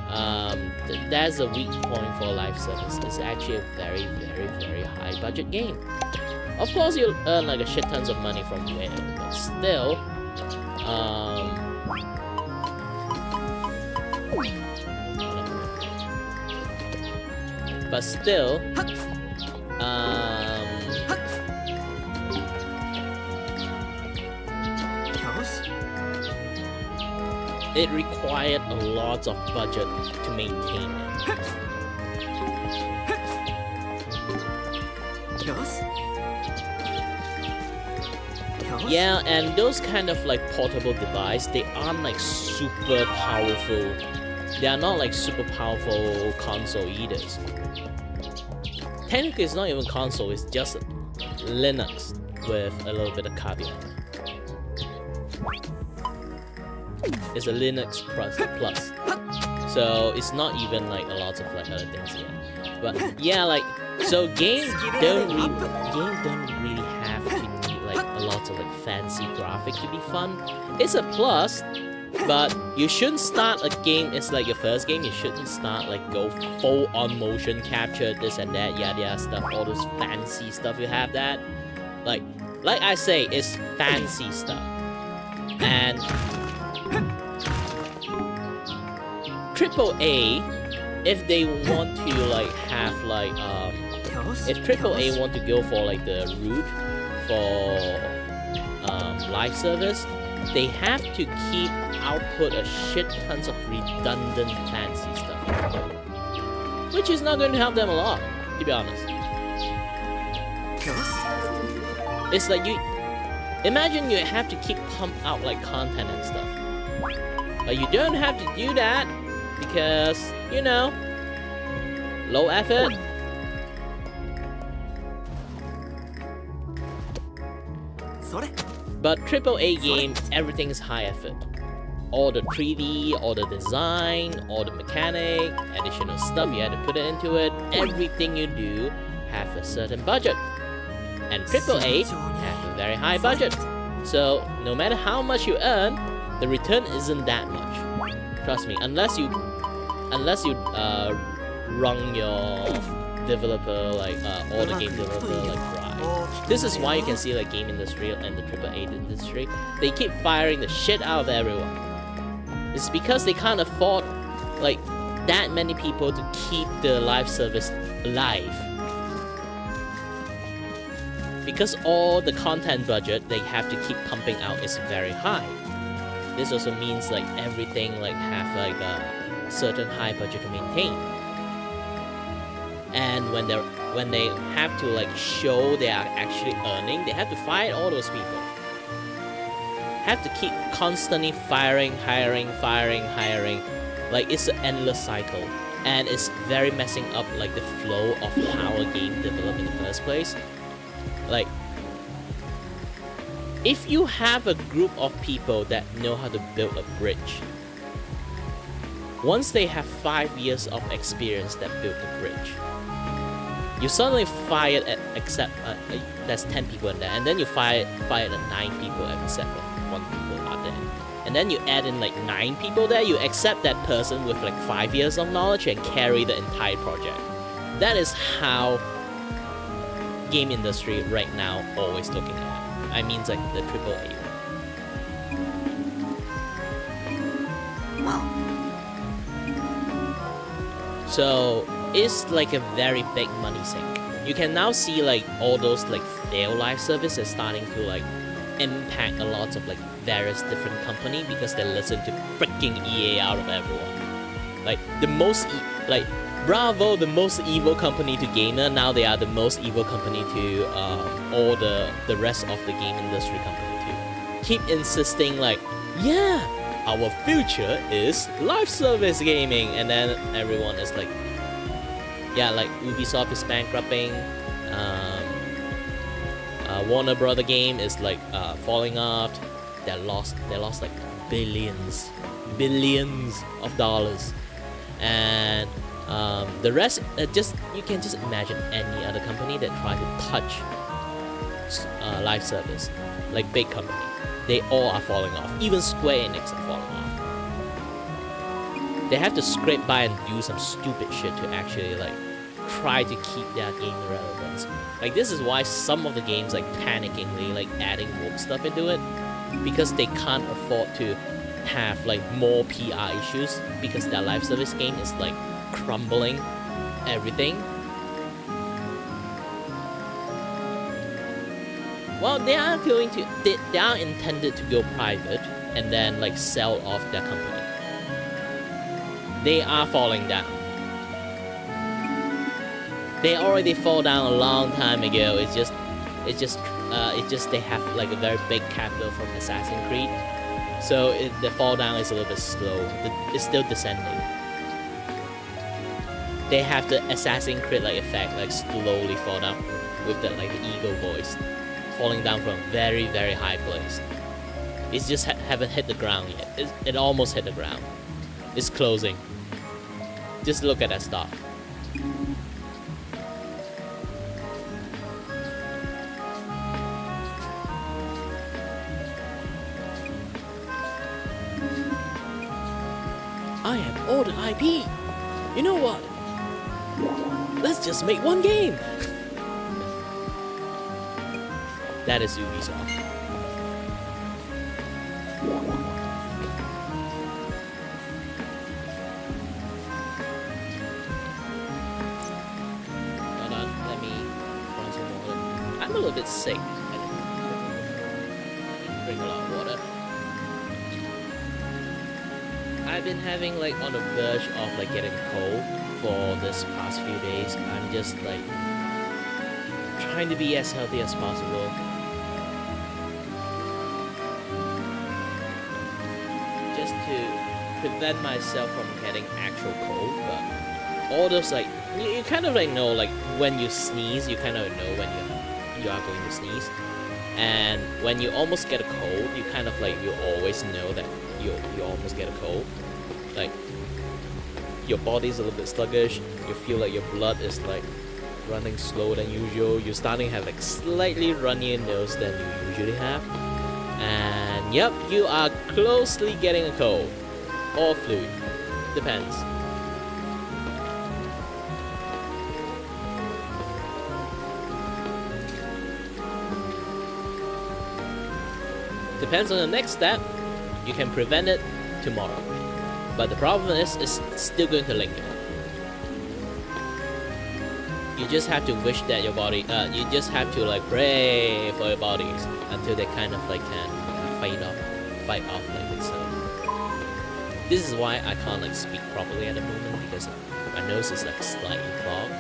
That's a weak point for live service. It's actually a very, very, very high budget game. Of course, you'll earn like a shit tons of money from whale, but still, but still, it required a lot of budget to maintain it. Yeah, and those kind of like portable device, they aren't like super powerful. They are not like super powerful console eaters. Technically, it's not even console, it's just Linux with a little bit of caveat. It's a Linux plus. So it's not even like a lot of like other things yet. But yeah, like so games don't really have to need like a lot of like fancy graphic to be fun. It's a plus, but you shouldn't start a game. It's like your first game. You shouldn't start like go full on motion capture, this and that, yada stuff, all those fancy stuff. You have that, like I say, it's fancy stuff. And AAA, if they want to like have like if AAA want to go for like the route for live service, they have to keep output a shit tons of redundant fancy stuff, which is not going to help them a lot, to be honest. It's like you imagine you have to keep pump out like content and stuff, but you don't have to do that because, you know, low effort. But AAA game, everything is high effort. All the 3D, all the design, all the mechanic, additional stuff you had to put it into it. Everything you do have a certain budget. And AAA have a very high budget. So no matter how much you earn, the return isn't that much. Trust me, unless you run your developer like or the game developer like right. This is why you can see like game industry and the AAA industry, they keep firing the shit out of everyone. It's because they can't afford like that many people to keep the live service alive. Because all the content budget they have to keep pumping out is very high. This also means like everything like have like a certain high budget to maintain. And when they have to like show they are actually earning, they have to fire all those people. Have to keep constantly firing. Like it's an endless cycle. And it's very messing up like the flow of how a game developed in the first place. Like, if you have a group of people that know how to build a bridge, once they have 5 years of experience that built the bridge, you suddenly fired at except there's 10 people in there, and then you fired at 9 people except 1 people are there, and then you add in like 9 people there, you accept that person with like 5 years of knowledge and carry the entire project. That is how game industry right now always looking at it. I mean like the AAA. So it's like a very big money sink. You can now see like all those like fail live services starting to like impact a lot of like various different company because they listen to freaking EA out of everyone. Like the most like Bravo, the most evil company to gamer, now they are the most evil company to all the rest of the game industry company too. Keep insisting like, yeah, our future is live service gaming, and then everyone is like, yeah, like Ubisoft is bankrupting, Warner Brother game is like falling off. They lost like billions of dollars, and the rest, you can just imagine any other company that try to touch live service, like big company, they all are falling off. Even Square Enix are falling off. They have to scrape by and do some stupid shit to actually like try to keep that game relevance. Like this is why some of the games like panickingly like adding more stuff into it, because they can't afford to have like more PR issues, because their live service game is like crumbling everything. Well, they are intended to go private and then like sell off their company. They are falling down. They already fall down a long time ago. It's just they have like a very big capital from Assassin's Creed, so the fall down is a little bit slow. It's still descending. They have the Assassin's Creed like effect, like slowly fall down with the like the eagle voice, falling down from a very very high place. It's just haven't hit the ground yet. It almost hit the ground. It's closing. Just look at that stock. I have all the IP. You know what? Let's just make one game. That is Ubisoft. Hold on, let me find some water. I'm a little bit sick. Drink a lot of water. I've been having like on the verge of like getting cold for this past few days. I'm just like trying to be as healthy as possible. Just to prevent myself from getting actual cold, but all those like you kind of like know like when you sneeze, you kind of know when you are going to sneeze, and when you almost get a cold, you kind of like you always know that you almost get a cold. Like your body's a little bit sluggish, you feel like your blood is like running slower than usual, you're starting to have like slightly runnier nose than you usually have, and yep, you are closely getting a cold or flu, depends. Depends on the next step. You can prevent it tomorrow, but the problem is it's still going to linger. You just have to wish that your body, you just have to like pray for your bodies until they kind of like can fight off like itself. This is why I can't like speak properly at the moment, because my nose is like slightly clogged.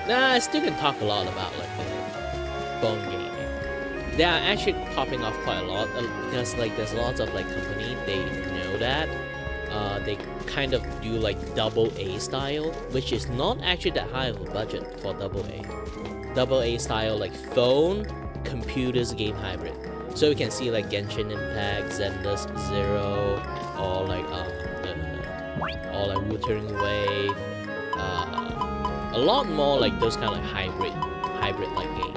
Nah, I still can talk a lot about like phone gaming. They are actually popping off quite a lot, because like there's lots of like company, they know that they kind of do like AA style, which is not actually that high of a budget for AA style, like phone computers game hybrid. So you can see like Genshin Impact, Zenless Zero, or like Wuthering Wave, a lot more like those kind of like hybrid like game.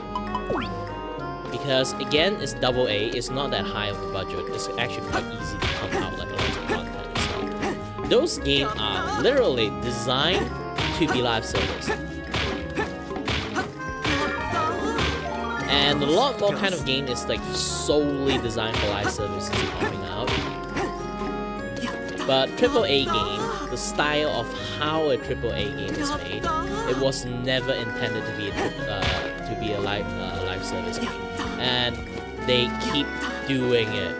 Because again, it's AA, it's not that high of a budget, it's actually quite easy to pump out like lots of content and stuff. Those games are literally designed to be live service. And a lot more kind of game is like solely designed for live services popping out. But AAA game, the style of how a AAA game is made, it was never intended to be a live service game, and they keep doing it.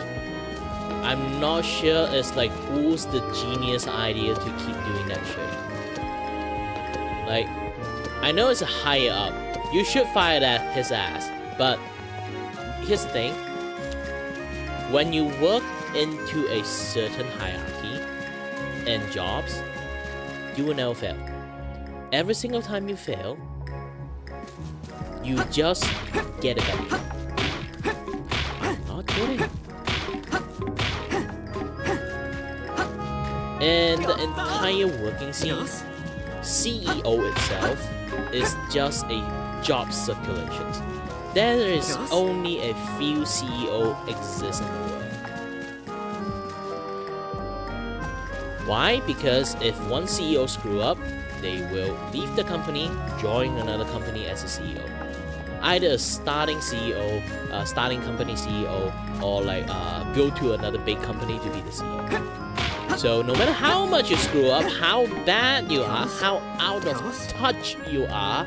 I'm not sure it's like who's the genius idea to keep doing that shit. Like, I know it's a higher up, you should fire that his ass, but here's the thing: when you work into a certain hierarchy in jobs, you will never fail. Every single time you fail, you just get a better job. I'm not kidding. In the entire working scene, CEO itself is just a job circulation. There is only a few CEO exist in the world. Why? Because if one CEO screw up, they will leave the company, join another company as a CEO. Either a starting CEO, starting company CEO, or like go to another big company to be the CEO. So no matter how much you screw up, how bad you are, how out of touch you are,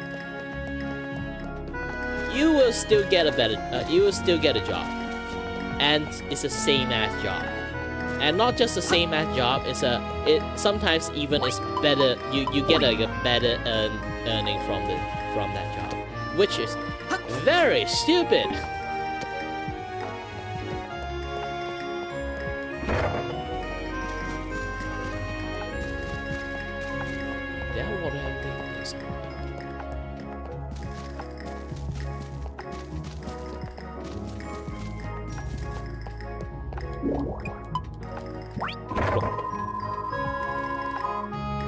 you will still get a job, and it's the same as job. And not just the same as job, it sometimes even is better. You get like a better earning from that job, which is very stupid. That what I think is.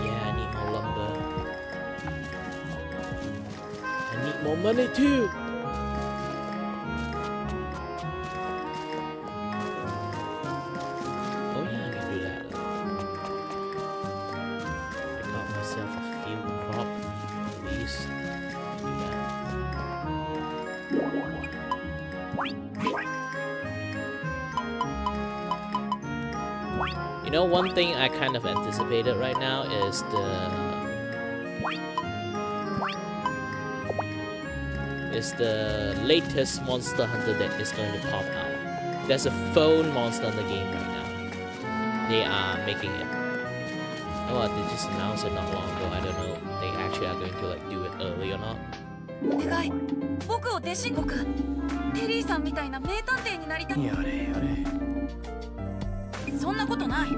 Yeah, I need more lumber. I need more money too. Oh yeah, I can do that. I got myself a few crop at least. Do that. You know, one thing I kind of anticipated right now is the latest Monster Hunter that is going to pop out. There's a phone monster in the game right now. They are making it. Oh, well, they just announced it not long ago. I don't know. They actually are going to like do it early or not. お願い、僕を弟子に僕、テリーさんみたいな名探偵になりたい。やれやれ。そんなことない。と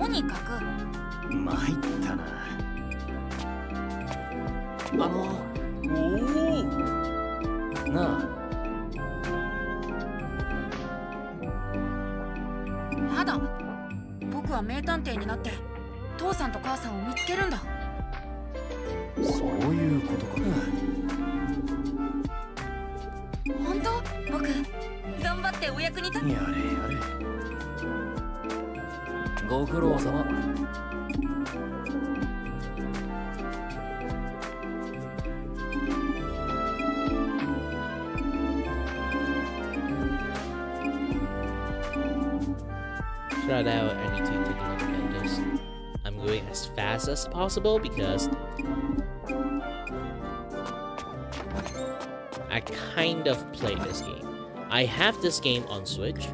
にかく。参ったな。おお。なあ。やだ。僕は名探偵になって父さんと母さんを見つけるんだ。そういうことか。本当？僕頑張ってお役に立て。やれやれ。ご苦労様。Right now, I need to take a look at this. I'm going as fast as possible because I kind of play this game. I have this game on Switch,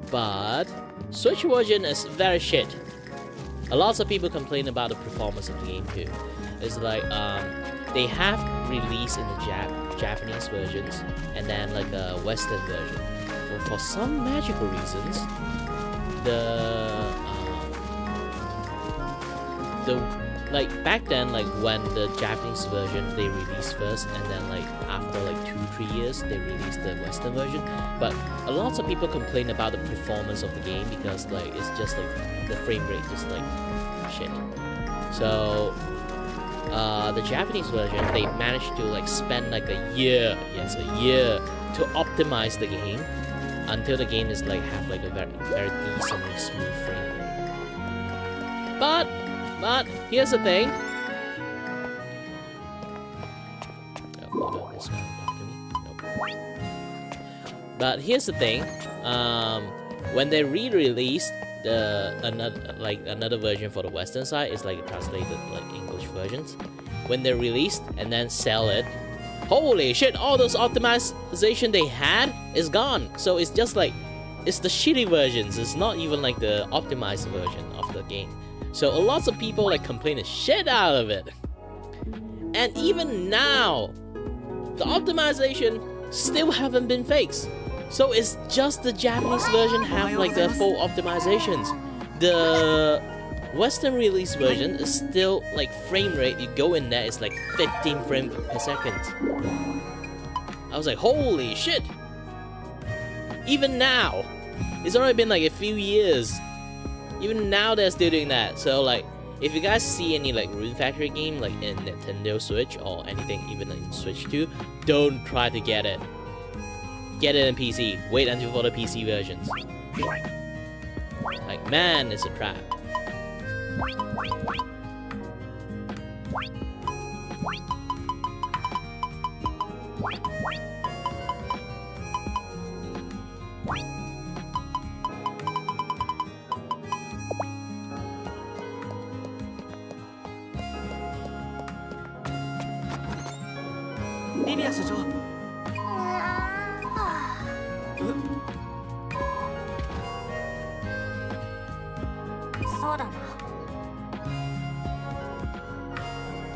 but Switch version is very shit. A lot of people complain about the performance of the game too. It's like they have released in the Japanese versions and then like a Western version. But for some magical reasons, like back then, like when the Japanese version they released first, and then like after like 2-3 years they released the Western version. But a lot of people complain about the performance of the game because like it's just like the frame rate just like shit. So the Japanese version they managed to like spend like a year to optimize the game until the game is like have like a very decently smooth frame rate. But here's the thing. But here's the thing. When they re-released another version for the Western side, it's like translated like English versions. When they released and then sell it, holy shit! All those optimization they had is gone. So it's just like it's the shitty versions. It's not even like the optimized version of the game. So a lot of people like complain the shit out of it. And even now, the optimization still haven't been fixed. So it's just the Japanese version have like the full optimizations. The Western release version is still like frame rate. You go in there, it's like 15 frames per second. I was like, holy shit! Even now, It's already been like a few years. Even now they're still doing that. So like, if you guys see any like Rune Factory game like in Nintendo Switch or anything even in Switch 2, don't try to get it. Get it in PC. Wait until for the PC versions. Like, man, it's a trap. Livia 社長。そうだな。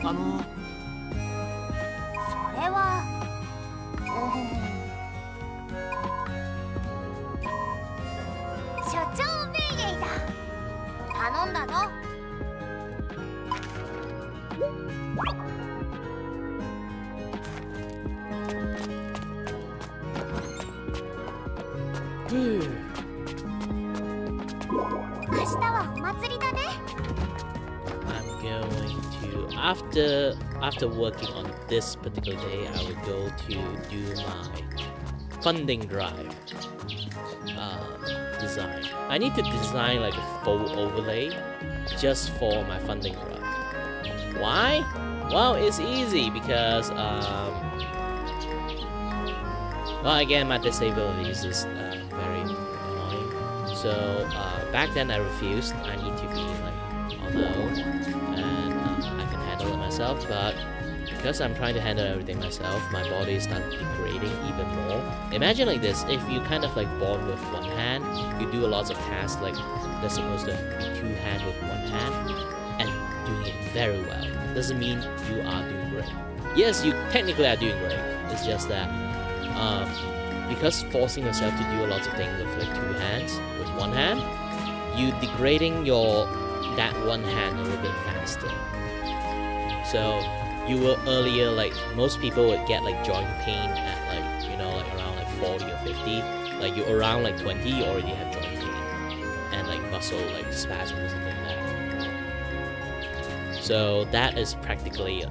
あのそれは所長命令だ。頼んだの。明日はお祭りだね。I'm going to after working on this particular day, I will go to do my funding drive design. I need to design like a full overlay just for my funding drive. Why? Well, it's easy because well, again, my disability is just very annoying. So back then I refused. I need to be like on my own, and I can handle it myself. But because I'm trying to handle everything myself, my body started degrading even more. Imagine like this: if you kind of like born with one hand, you do a lot of tasks like they're supposed to be two hands with one hand, and doing it very well. Doesn't mean you are doing great. Yes, you technically are doing great. It's just that because forcing yourself to do a lot of things with like two hands, with one hand, you degrading that one hand a little bit faster. So you will earlier, like most people would get like joint pain at like, you know, like around like 40 or 50. Like you're around like 20, you already have joint pain and like muscle like spasms and something like that. So that is practically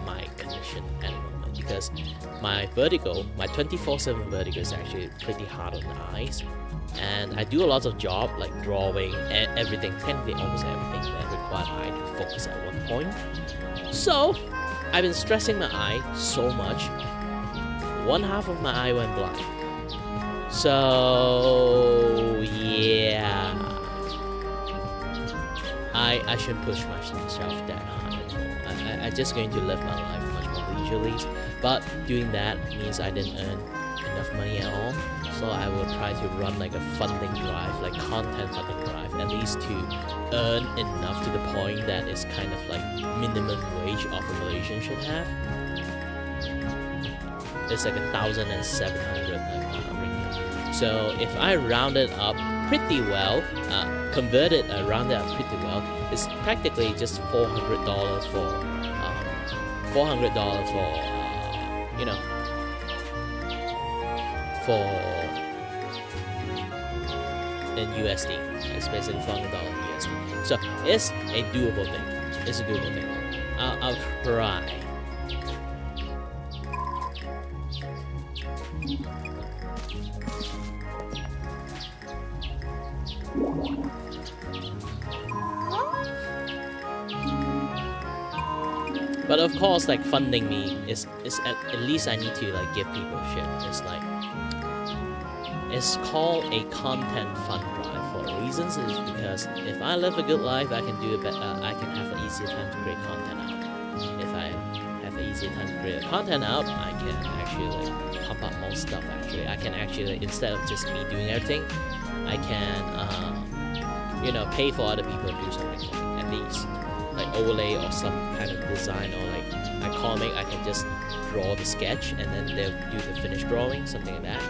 my condition at the moment, because my vertigo, my 24/7 vertigo is actually pretty hard on the eyes, and I do a lot of job like drawing and everything, technically almost everything that require eye to focus at one point. So I've been stressing my eye so much, one half of my eye went blind. So yeah, I shouldn't push myself that hard anymore. I'm just going to live my life much more leisurely. But doing that means I didn't earn enough money at all. So I will try to run like a funding drive, like content funding drive, at least to earn enough to the point that it's kind of like minimum wage of a Malaysian should have. It's like 1,700 ringgit. So if I round it up pretty well, convert it, round it up pretty well, it's practically just $400 for you know, for in USD, it's basically $400 USD. So it's a doable thing. It's a doable thing. I'll try. But of course, like funding me is at least I need to like give people shit. It's like, it's called a content fund drive for reasons. Is because if I live a good life, I can do it better. I can have an easier time to create content out. If I have an easier time to create content out, I can actually like pump up more stuff. Actually, I can actually like, instead of just me doing everything, I can you know, pay for other people to do something for me, at least. Like overlay or some kind of design, or like a comic, I can just draw the sketch and then they'll do the finished drawing, something like that.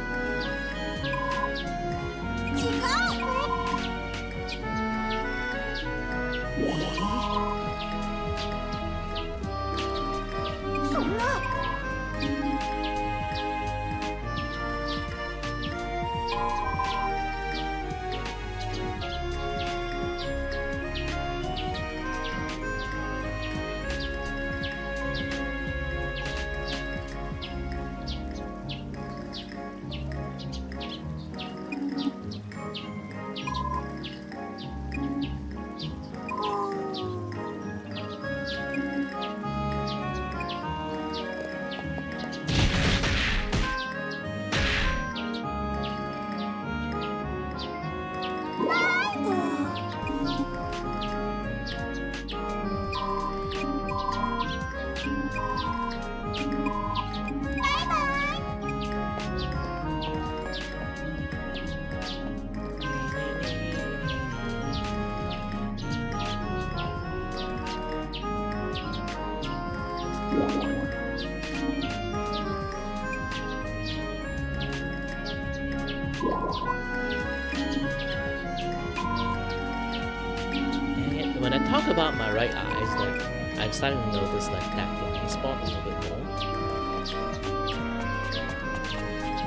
And when I talk about my right eye, it's like I'm starting to notice like that blind spot a little bit more.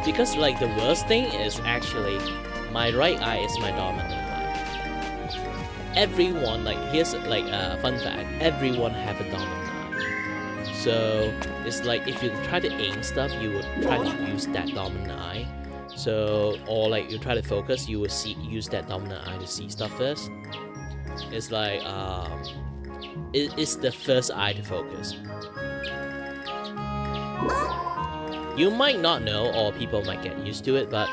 Because like the worst thing is actually my right eye is my dominant eye. Everyone, like, here's like a fun fact, everyone have a dominant eye. So it's like if you try to aim stuff, you would try to use that dominant eye. So, or like you try to focus, you will use that dominant eye to see stuff first. It's like it's the first eye to focus. You might not know, or people might get used to it, but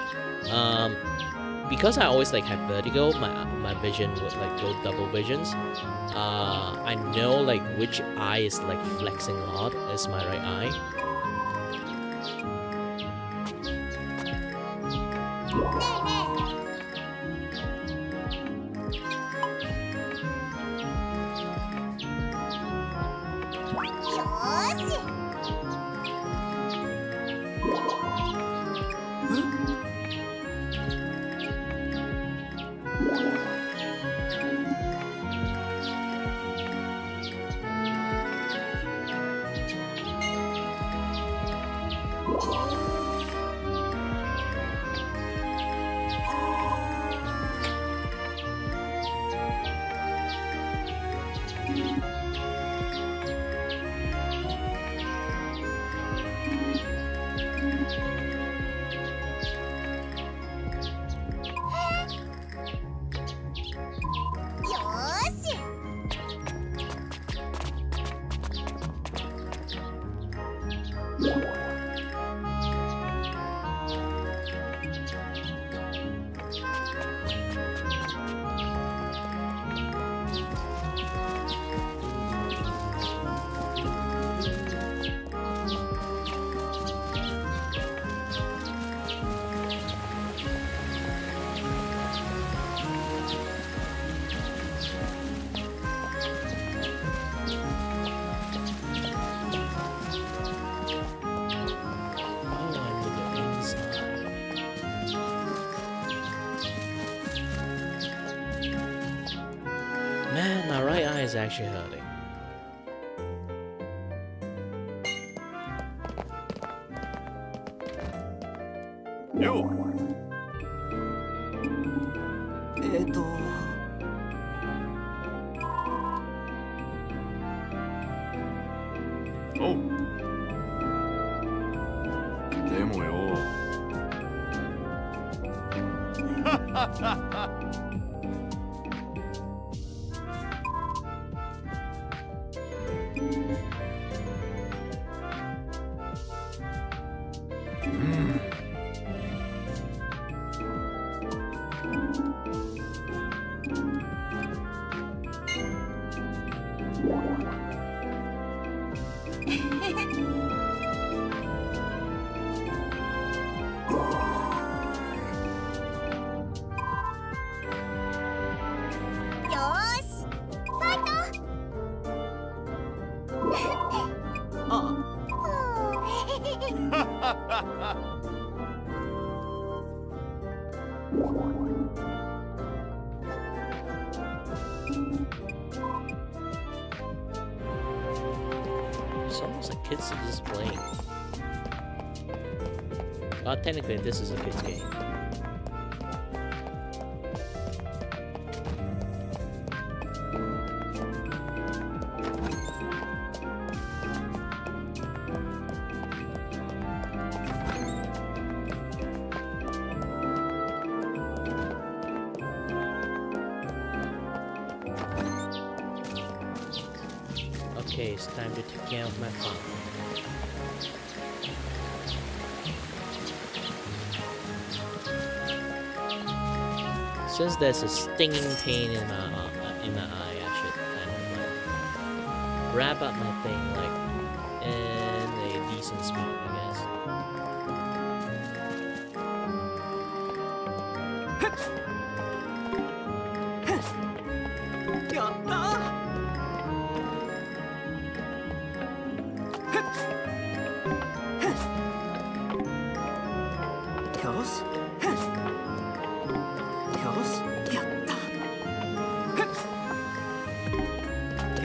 because I always like have vertigo, my vision would like go double visions. I know like which eye is like flexing a lot is my right eye. Man, my right eye is actually hurting. Yo. おう。でもよ。It's almost like kids are just playing. Technically, this is a kid's game. Okay, it's time to take care of my phone. Since there's a stinging pain in my eye, I should kind of like wrap up my thing like in a decent speed, I guess.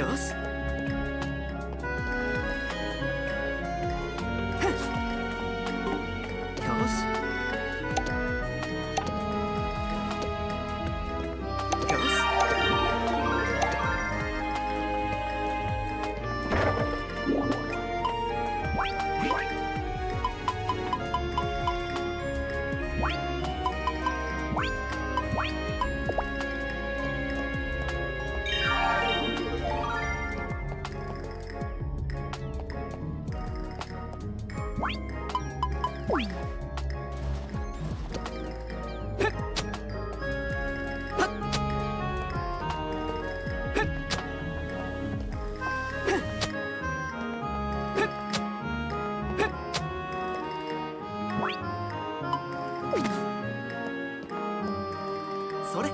よし。よし。よし。それ。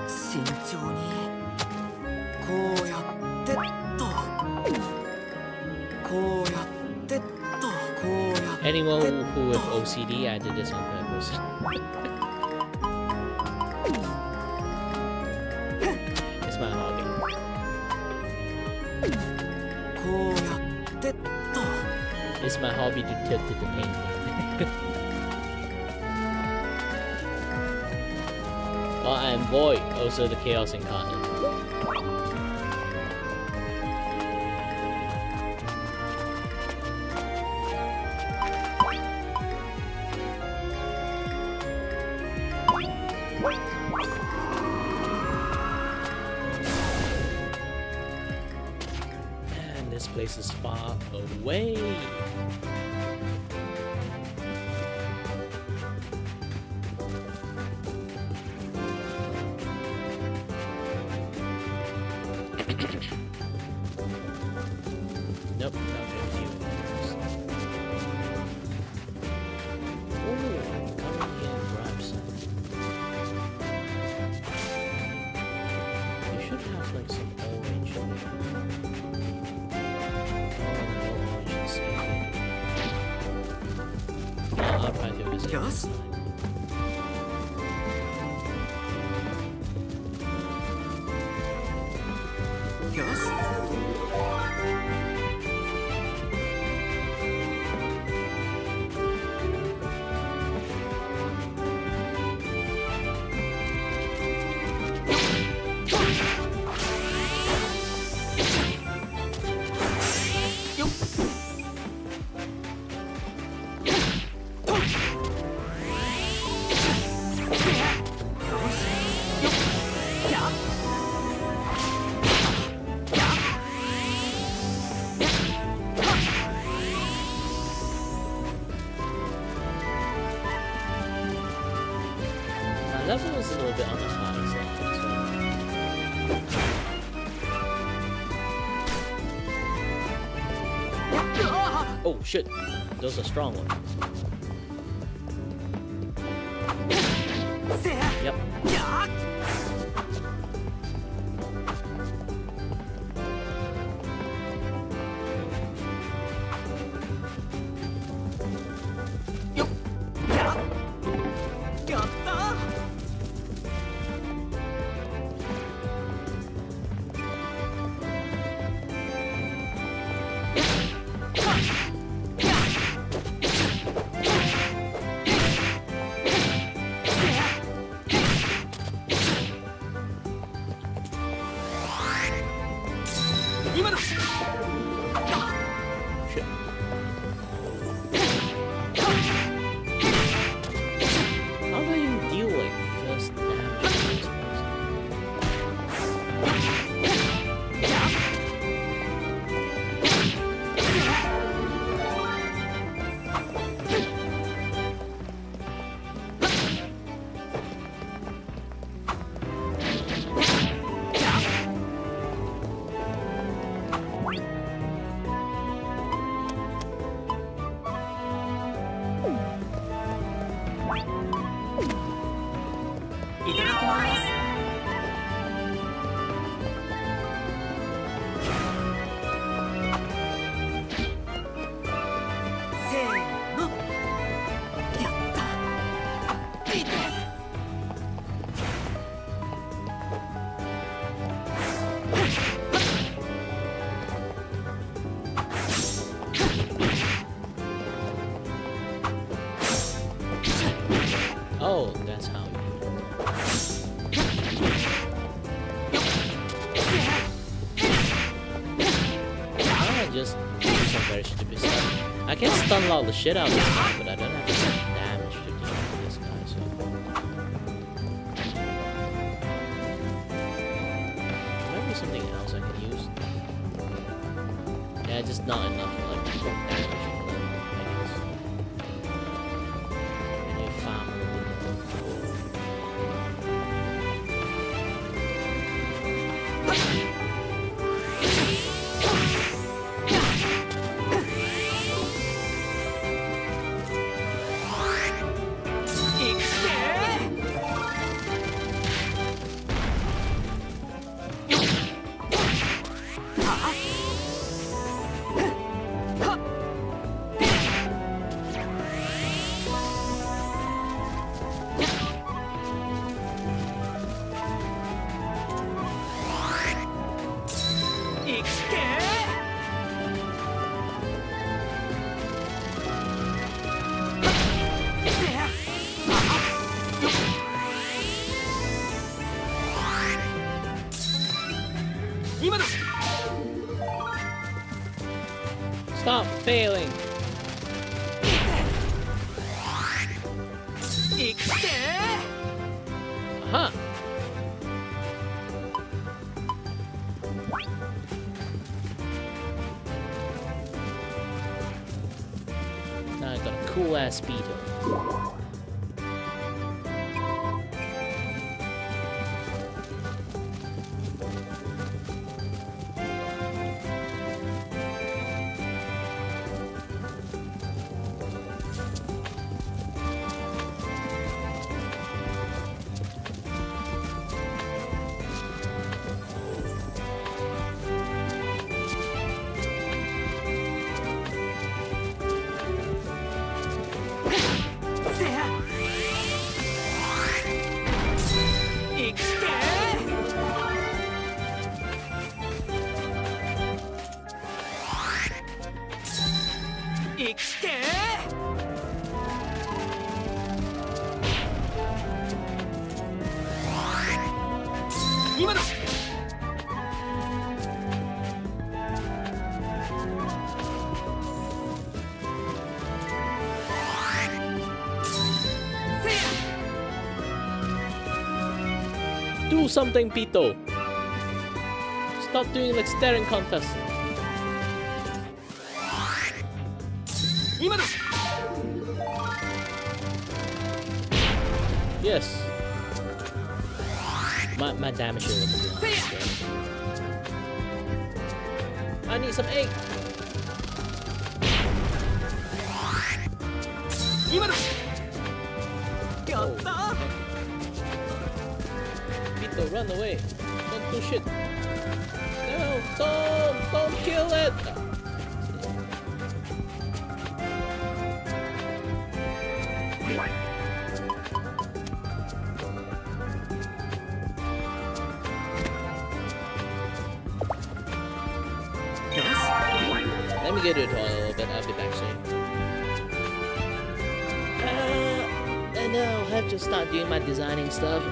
慎重にこうやってっと、こうやってっと、こうやって。 Anyone who with OCD, I did this on purpose. It's my hobby. こうやってっと。 It's my hobby to tilt to the painting. Well, and Void, also the Chaos Incarnate. Man, this place is far away. Nope, not gonna do it. Ooh, come in here and grab some. You should have like some orange in there. Oh, no orange is here. I'll try to visit Yes? this side. Yes? My level is a little bit on the high side, so. Oh shit, those are strong ones. Yep. Shit. How do you deal like first damage to this person? very stupid stuff. I can stun lock the shit out of this guy, but I don't have enough damage to deal with this guy, so... Might be something else I can use. Yeah, just not enough, like, damage, I guess. I need to farm a little bit more. Stop failing! Aha! Now I got a cool ass speeder. Do something, Pito! Stop doing like staring contest. Yes. My damage is a little bit high. I need some egg. Oh. Pito, run away. Don't do shit. No, don't kill it. Let me get to the toilet a little bit, I'll be back soon. And now I have to start doing my designing stuff.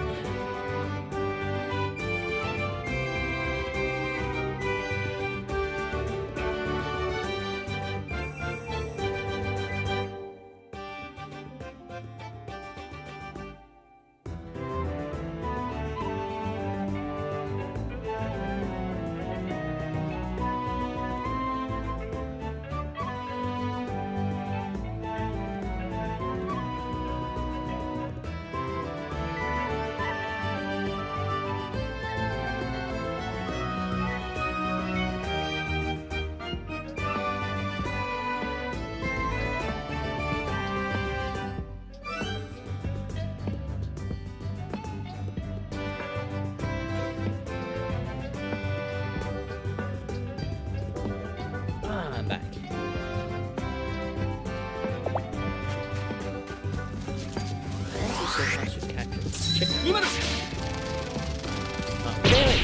I'm back. Also so much to capture chicken. Oh, really?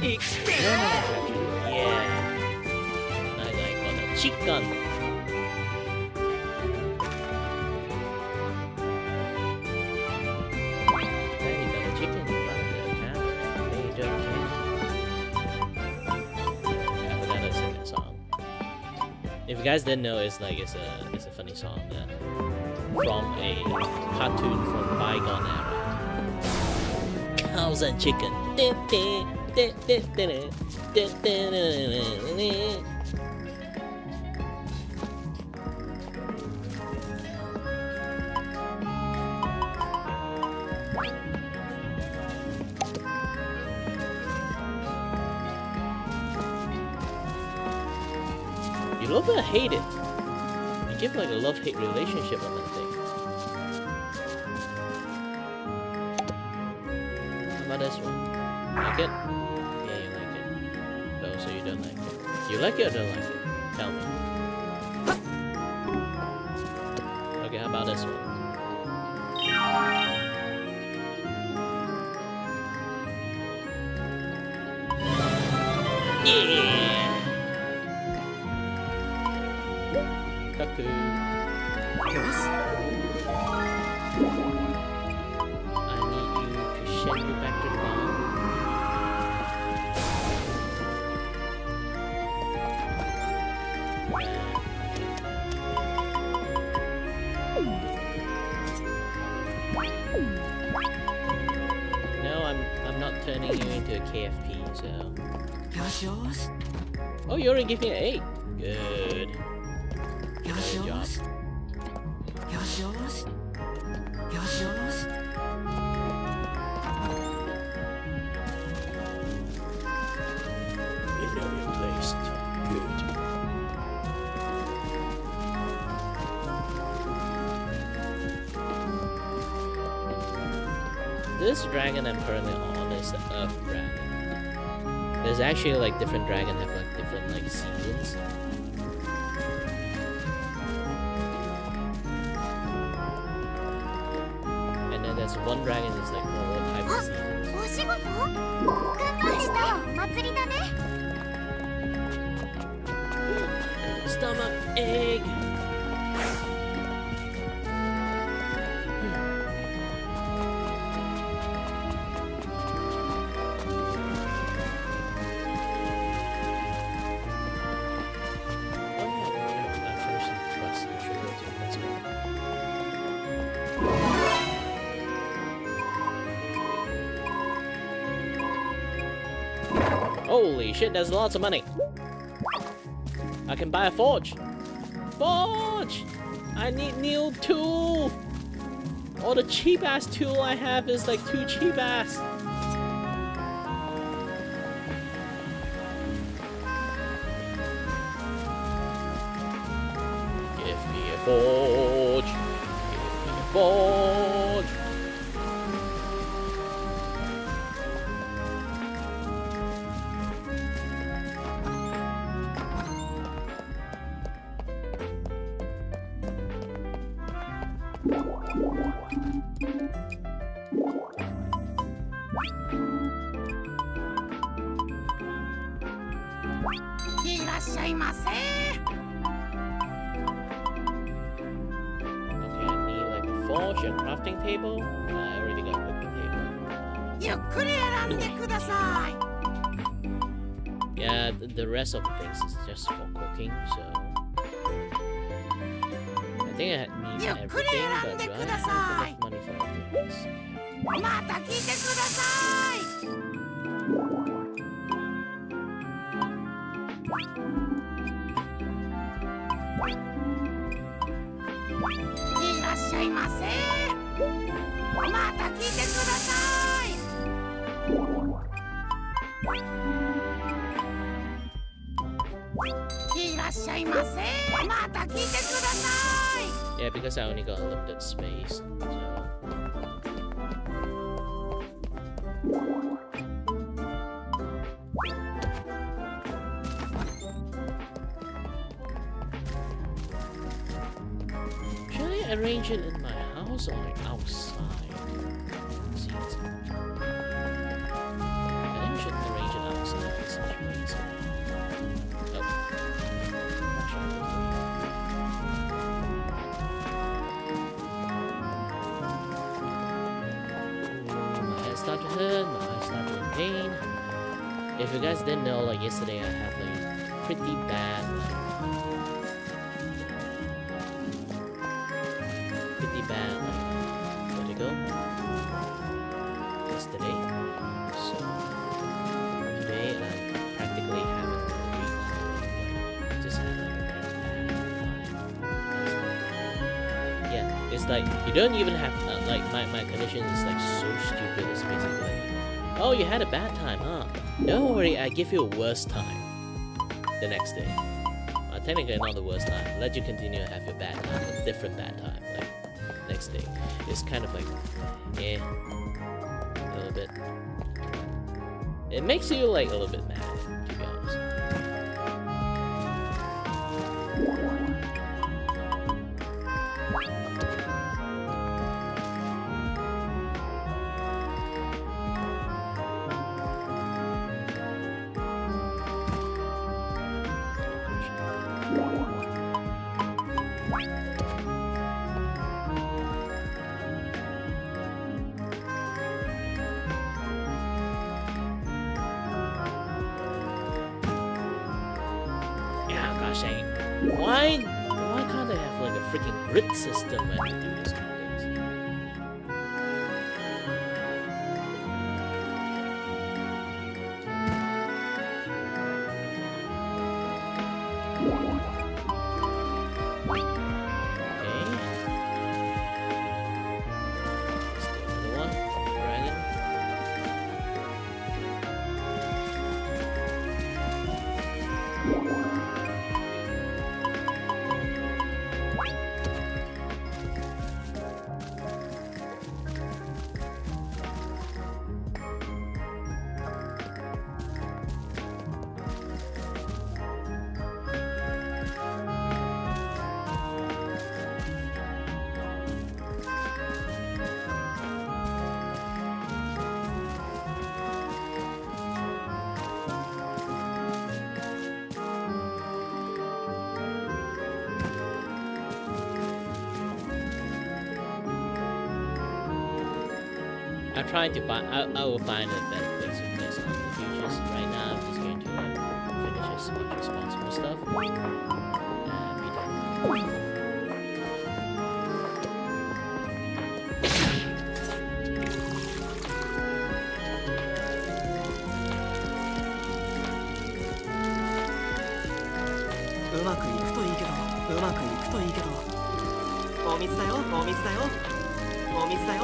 Yeah. I got a cheat gun. Hey, he got a chicken. Hey, don't I forgot to sing that song. If you guys didn't know, it's a funny song from a cartoon from bygone era. Cows and chicken. You love it or hate it? You give like a love-hate relationship on that thing. How about this one? Like it? Yeah, you like it. Oh, so you don't like it. You like it or don't like it? Tell me. Okay, how about this one? Yeah! Cuckoo. I need you to send you back to the barn. No, I'm not turning you into a KFP, so. Oh, you already gave me an 8. Good. Good job. You know your place. Good. This dragon I'm currently on is the Earth Dragon. There's actually like different dragons have like different like seasons. And then there's one dragon that's like all type of seasons. Stomach egg. Holy shit, there's lots of money. I can buy a forge. Forge! I need new tool. All the cheap ass tool I have is like too cheap ass. Give me a forge. Give me a forge. Forge and crafting table? I already got cooking table. Yeah, the rest of the things is just for cooking, so I think I need everything, but do I have enough money for everything? Yeah, because I only got a limited space. So. Should I arrange it in my house or like outside? I think I should arrange it outside. start to hurt, my eyes start to in pain. If you guys didn't know, like yesterday I had like pretty bad vertigo yesterday. So today I'm practically having a week like just had like a very bad time. Yeah, it's like you don't even have like my condition is like so stupid. It's basically like, oh, you had a bad time, huh? Don't worry, I give you a worse time the next day. Technically not the worst time. Let you continue to have your bad time, a different bad time. Like next day, it's kind of like, a little bit. It makes you like a little bit mad, to be honest. Why can't they have like a freaking grid system when you do this kind of things? Okay. Let's do another one. Dragon. I'm trying to find. I will find a better place to place on the futures. Right now, I'm just going to finish as much as possible stuff and be done. うまくいくといいけど、うまくいくといいけど。お水だよ、お水だよ、お水だよ。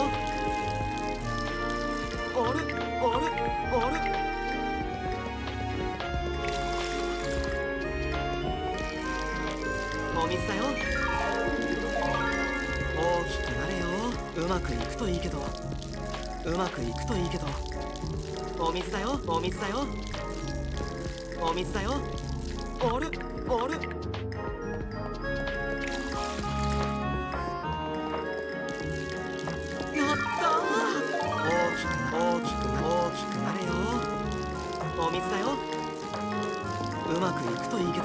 あれ、あれ、あれ。お水だよ。大きくなれよ。うまくいくといいけど、うまくいくといいけど。お水だよ、お水だよ、お水だよ。あれ、あれ。やったー。大きくなれよ。お水だよ。うまくいくといいけど。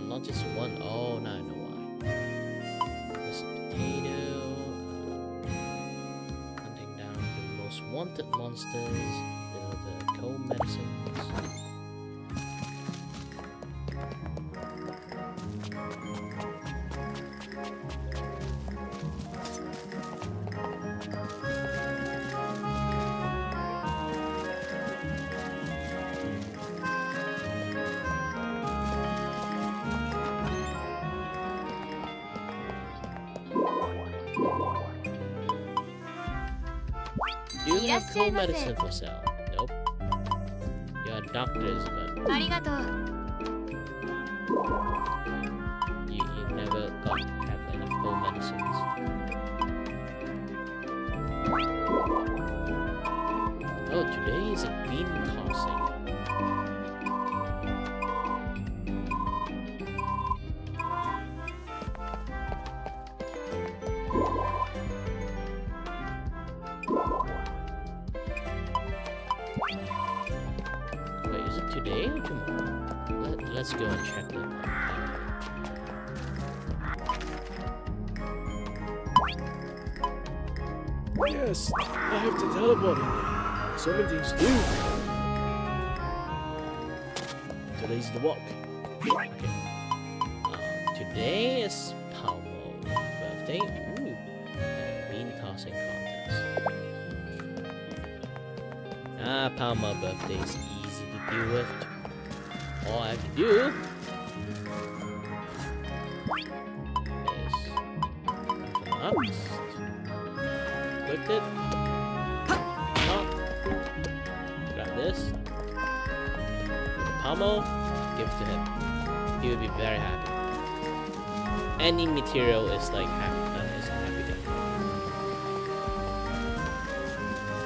Not just one. Oh, now I know why. There's a potato. Hunting down the most wanted monsters. The cold medicines. Do you have cold medicine for sale? Nope. You're doctors, but ありがとう。 you never have any cold medicines. Oh, today is a bean tossing. Wait, is it today or tomorrow? Let's go and check the calendar. Yes, I have to teleport in there. So many things to do. Today's the walk. Okay. Today is Palmo's birthday. Ooh, bean tossing contest. Palma birthday is easy to deal with. All I have to do is come up, click it, up, grab this, Palmo, give it to him. He will be very happy. Any material is like happy. Is a happy day.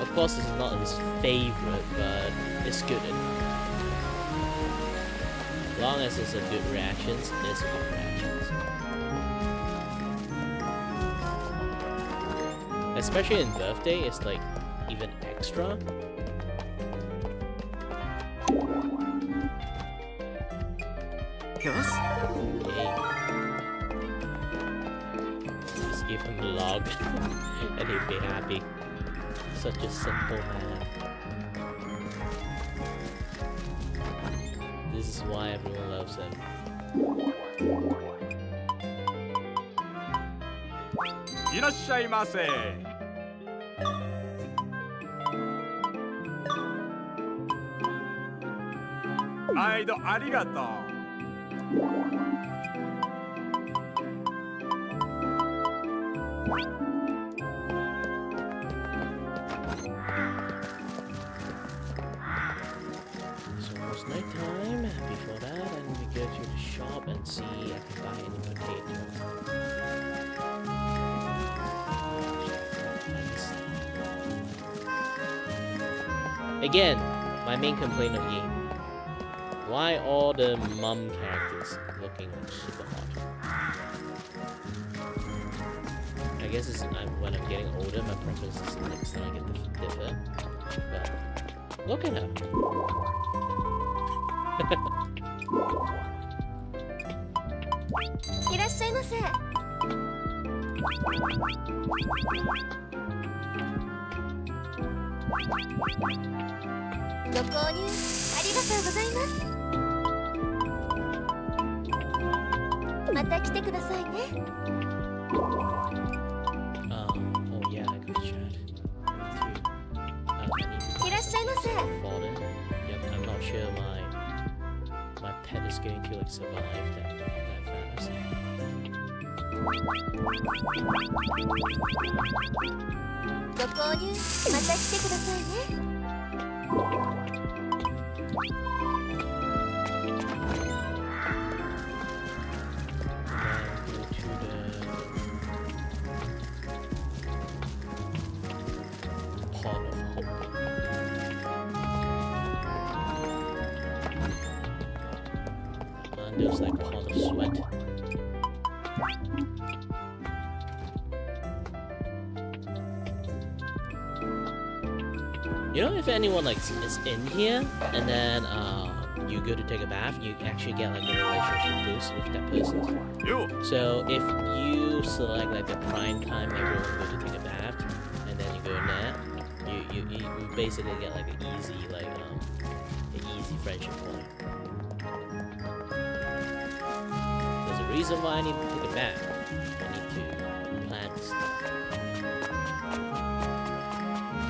Of course, it's not his favorite, but it's good enough. As long as it's a good reactions, it's good reactions. Especially in birthday, it's like even extra. Yes. Yay. Just give him a log and he'd be happy. Such a simple man. This is why everyone loves him. いらっしゃいませ。毎度ありがとう。It's almost nighttime. Before that, and we go to the shop and see if I can buy any potato. Again, my main complaint of the game. Why all the mum characters looking super hot? I guess it's when I'm getting older, my preferences next time I get differ. But look at her. Oh yeah, I got chat. I need to fall in. Yep, I'm not sure my pet is going to like survive that fast. Pond of Hope. And there's like Pond of Sweat. You know, if anyone like is in here and then you go to take a bath, you actually get like a relationship boost with that person. よ So if you select like the prime time everyone go to take a bath, and then you go in there, you basically get like an easy friendship point. There's a reason why I need to take a bath. I need to plan stuff.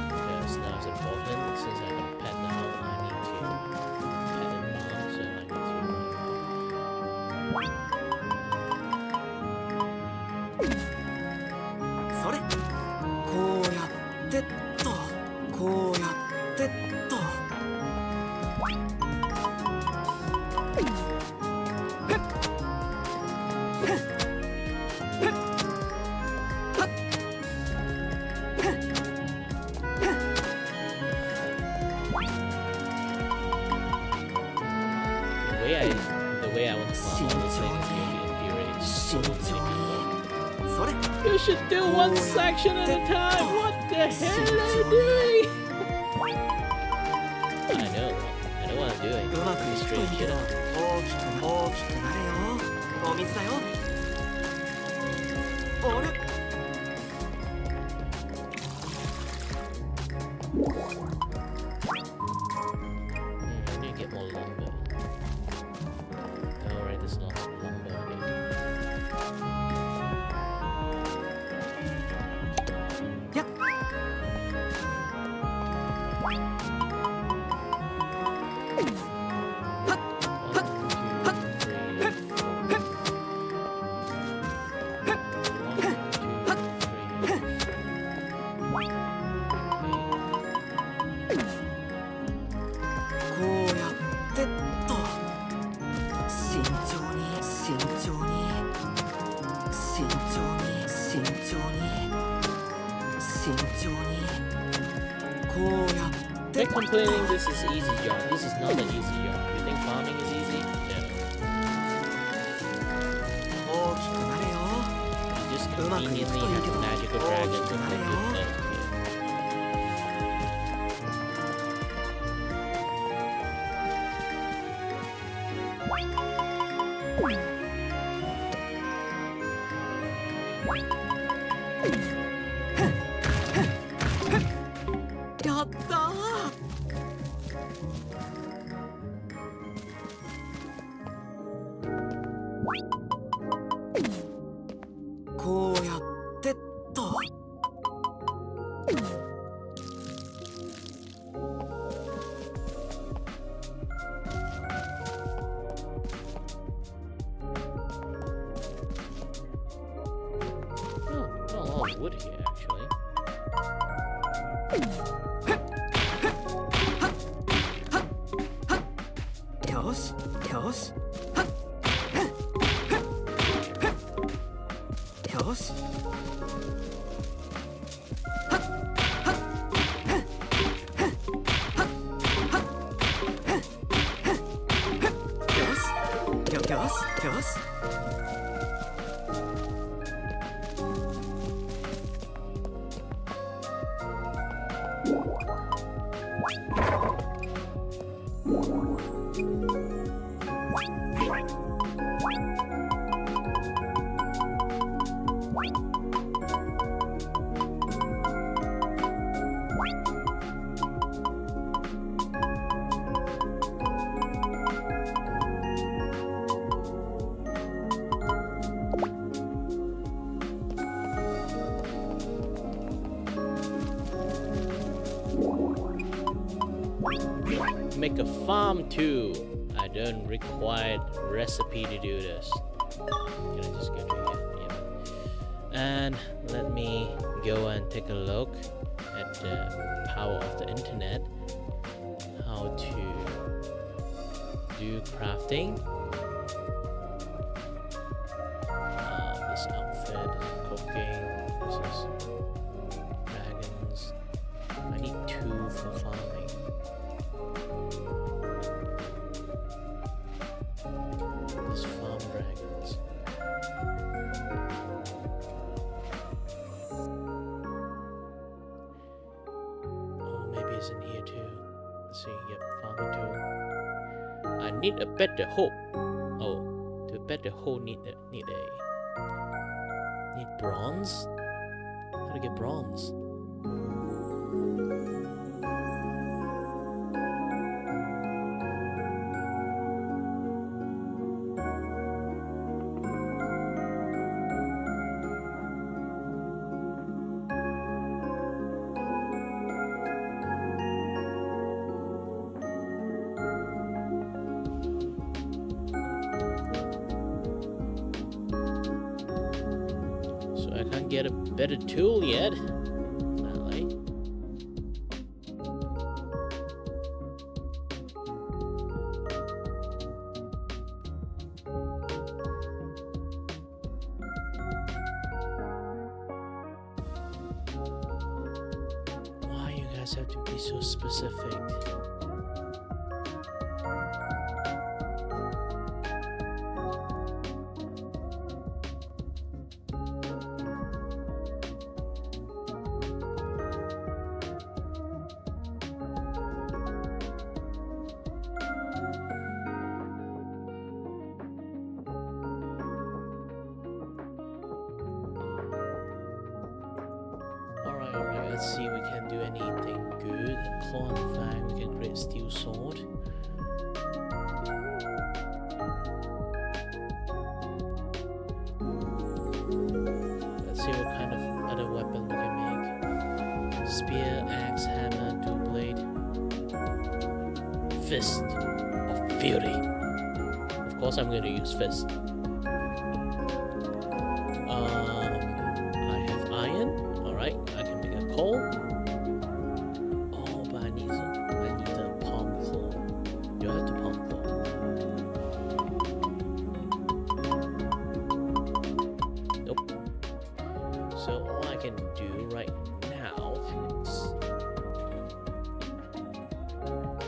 Because now it's important since I have a pet now. I need to pet him on, so I need to. それこうやってっとこうやってっと。The way I want to farm all these things is going to infuriate so many people. それ。 You should do one section at a time. What the hell are you doing? I know what I'm doing. うまくいくといいけど、大きくなれよ。お水だよ。あれ。I need to get more lumber. Alright, there's not lumber here. やっ。 They're complaining this is easy job. This is not an easy job. You think farming is easy? No. You just conveniently have magical dragons and good things. Wood here, actually. Yosh, yosh. Yosh. Yosh, yosh. 'Make a farm too. I don't require recipe to do this. Can I just go to here? Yeah. And let me go and take a look at the power of the internet. How to do crafting. This outfit, cooking. This is dragons. I need 2 for farming. Let's farm dragons. Oh, maybe it's in here too. Let's see. Yep, farming too. I need a better hoe. Oh, to better hoe need bronze? How to get bronze? Get a better tool yet. Not like. guys have to be so specific? Alright, let's see if we can do anything good. Claw and fang, we can create steel sword. Let's see what kind of other weapon we can make. Spear, axe, hammer, two blade. Fist of fury. Of course I'm going to use fist. I have iron. Alright, I can make a coal. Oh, but I need a palm claw. You have to palm claw. Nope. So all I can do right now is I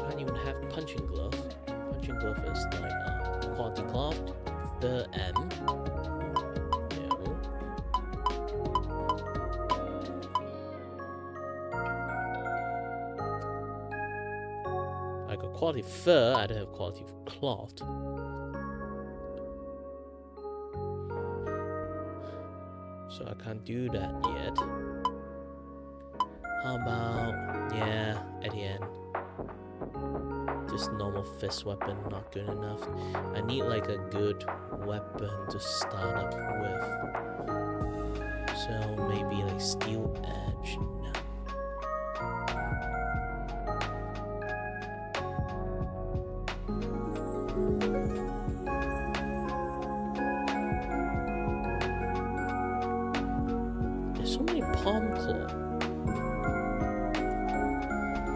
don't even have punching glove. Punching glove is like quality cloth. The M. I got quality fur, I don't have quality cloth. So I can't do that yet. How about, yeah, at the end. Just normal fist weapon, not good enough. I need like a good weapon to start up with. So maybe like steel edge. No. There's so many palm claw.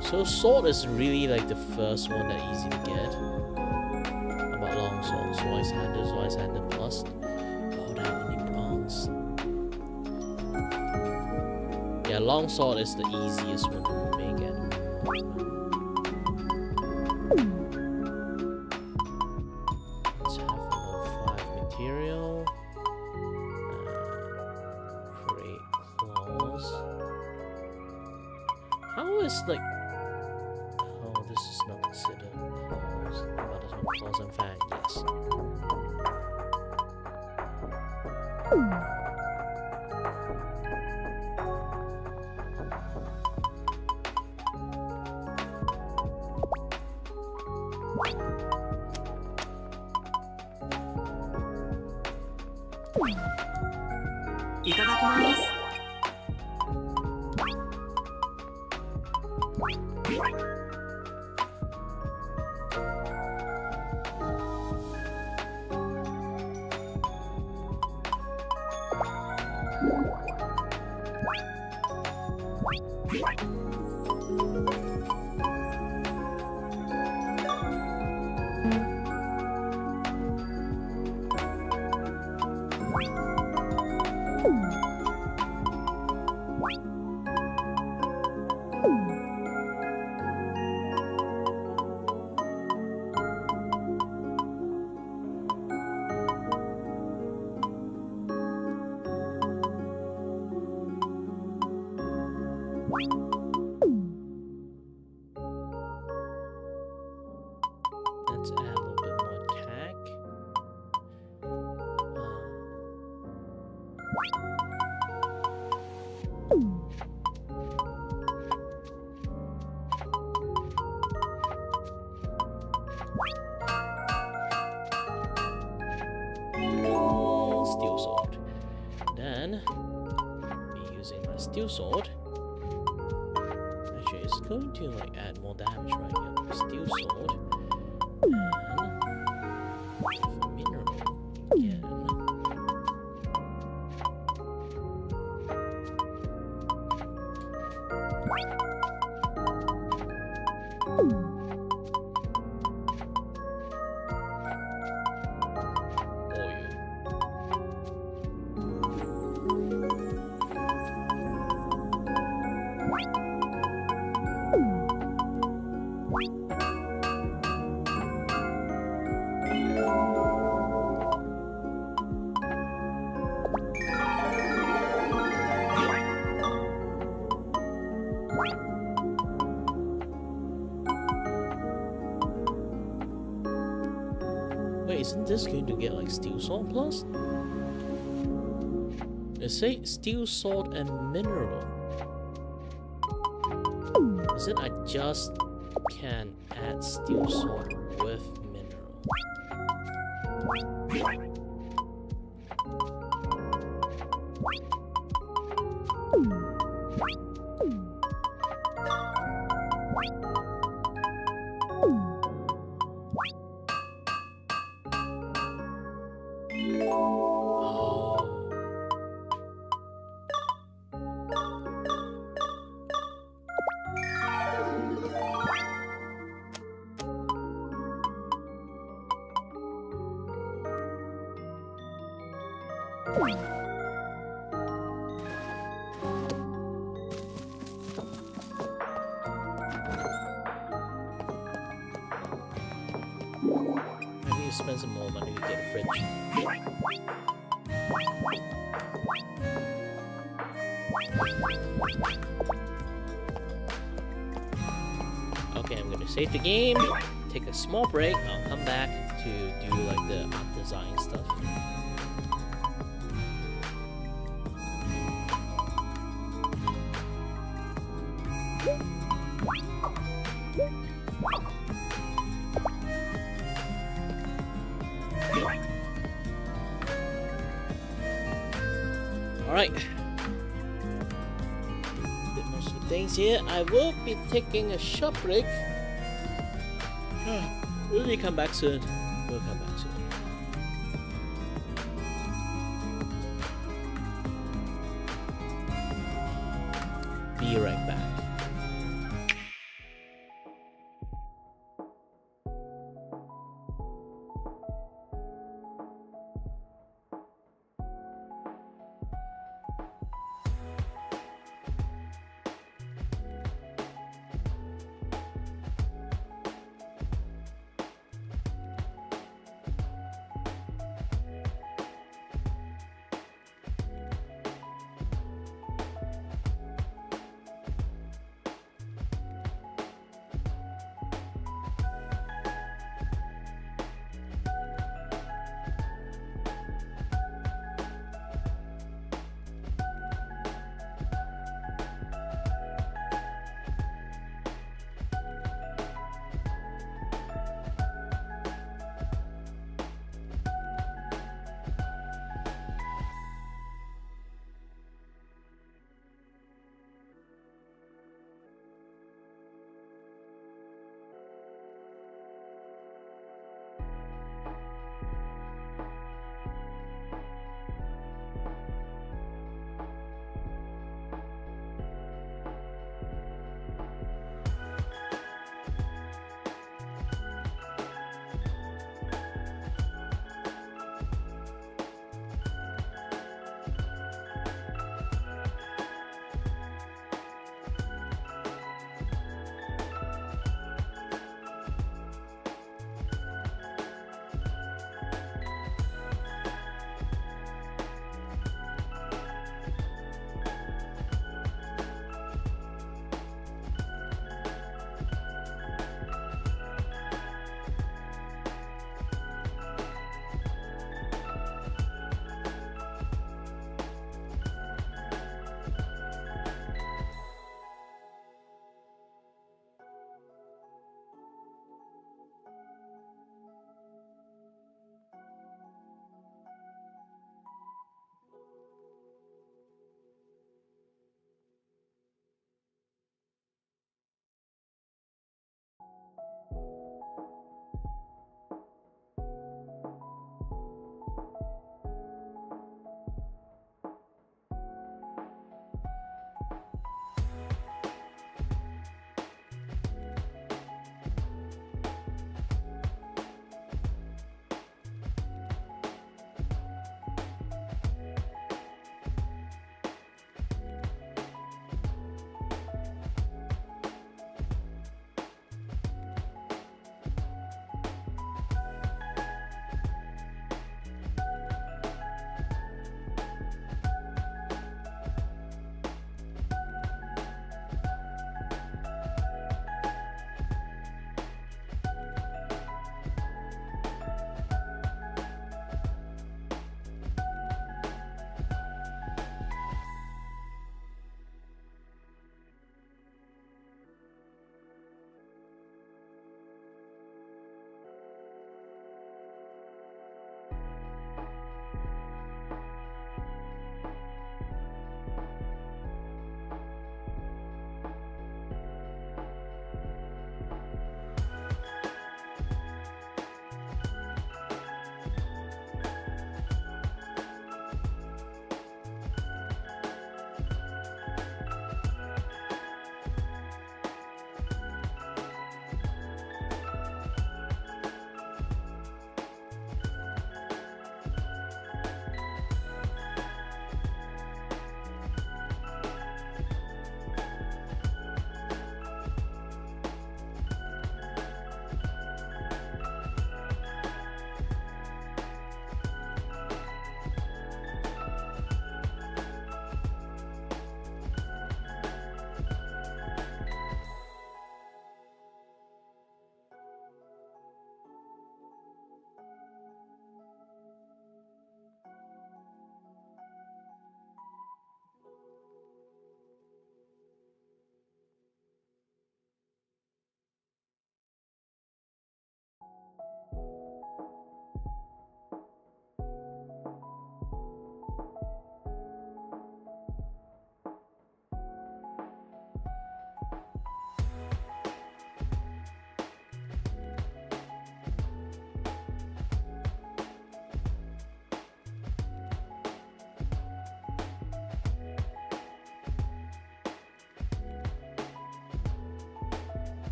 So sword is really like the first one that easy to get. How about long sword? Slice handed plus. Oh, that one need bronze. Yeah, long sword is the easiest one to make it. Let's have level 5 material. Create claws. How is like... Oh, this is not considered claws. But it's on claws and fang, yes. Let's add a little bit more attack. Steel sword. Then, be using my steel sword. Actually, it's going to like add more damage right here. Steel sword. And mineral again. Wait, isn't this going to get like steel salt plus? It say steel salt and mineral. Is it I just can add steel salt with mineral? I need to spend some more money to get a fridge. Okay, I'm gonna save the game, take a small break, I'll come back to do like the art design stuff. Alright. Did most of the things here. I will be taking a short break. We'll come back soon. We'll come back soon. Be right back.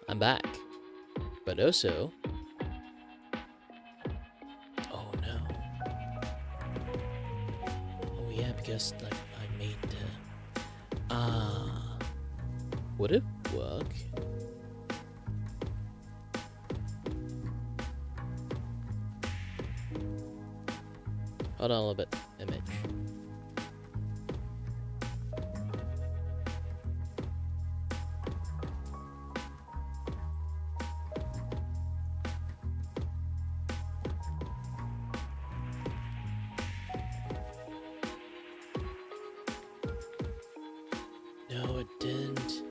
I'm back. But also, oh no. Oh yeah, because like I made the would it work? Hold on a little bit, image. No, it didn't.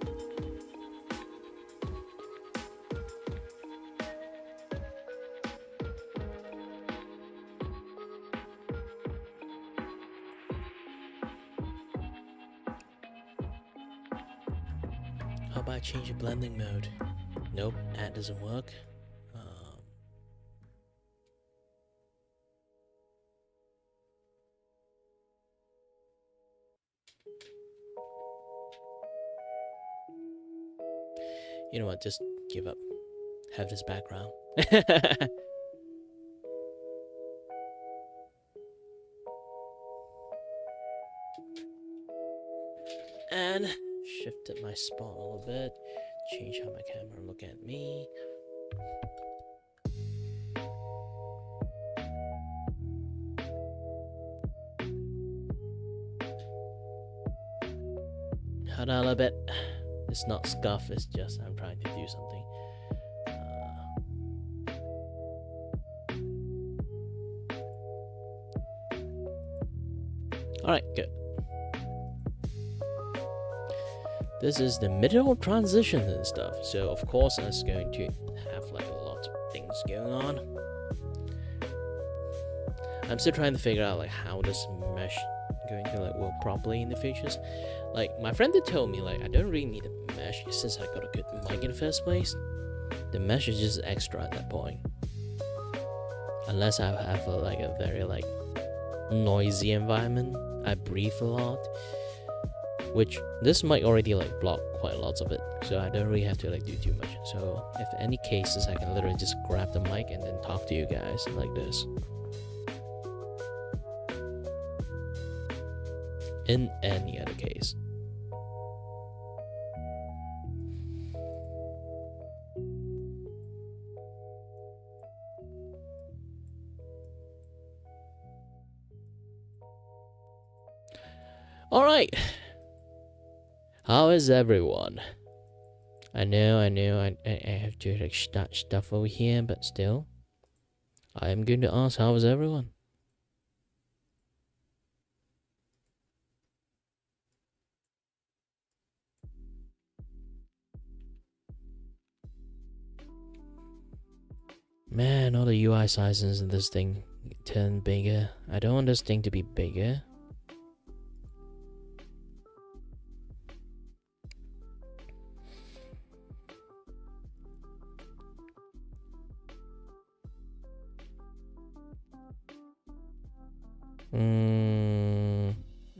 How about I change the blending mode? Nope, that doesn't work. You know what, just give up. Have this background. And shifted my spot a little bit. Change how my camera look at me. Hold on a little bit. It's not scuff, it's just I'm trying to do something. Alright, good. This is the middle transition and stuff, so of course it's going to have like a lot of things going on. I'm still trying to figure out like how this mesh going to like work properly in the features. Like my friend did tell me like I don't really need a mesh since I got a good mic in the first place. The mesh is just extra at that point. Unless I have like a very like noisy environment, I breathe a lot, which this mic already like block quite lots of it, so I don't really have to like do too much. So if any cases, I can literally just grab the mic and then talk to you guys like this. In any other case. Alright. How is everyone? I know I have to like start stuff over here, but still. I am going to ask how is everyone? Man, all the UI sizes in this thing turn bigger. I don't want this thing to be bigger.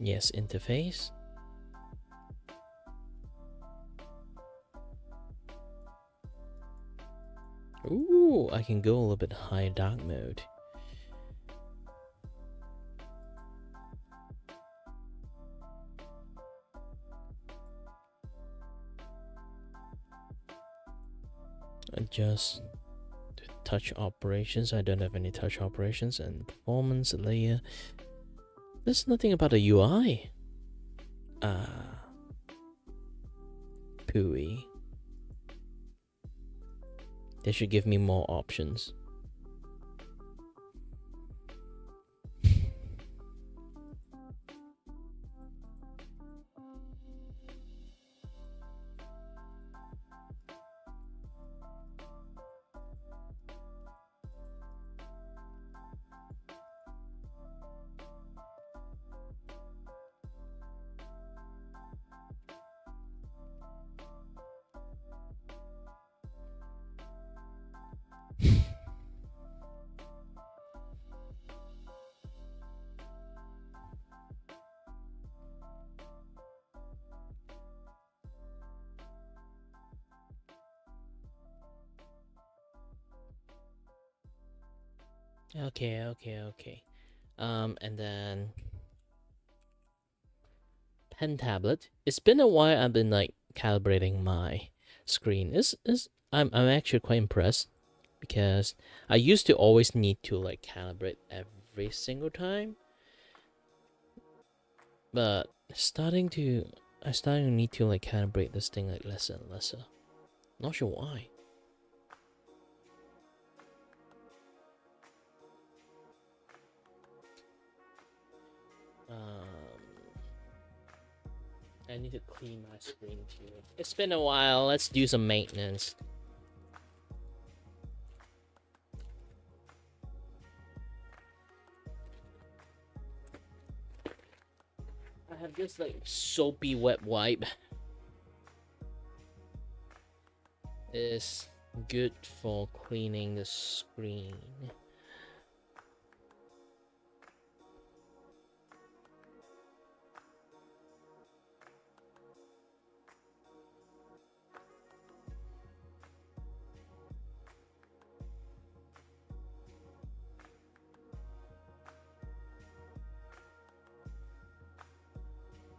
Yes, interface. Ooh, I can go a little bit high dark mode. Adjust touch operations. I don't have any touch operations. And performance layer. There's nothing about the UI. Pooey. They should give me more options. Okay. And then pen tablet. It's been a while. I've been like calibrating my screen. I'm actually quite impressed because I used to always need to like calibrate every single time, but I starting to need to like calibrate this thing like lesser and lesser. Not sure why. I need to clean my screen too. It's been a while. Let's do some maintenance. I have this like soapy wet wipe. It's good for cleaning the screen.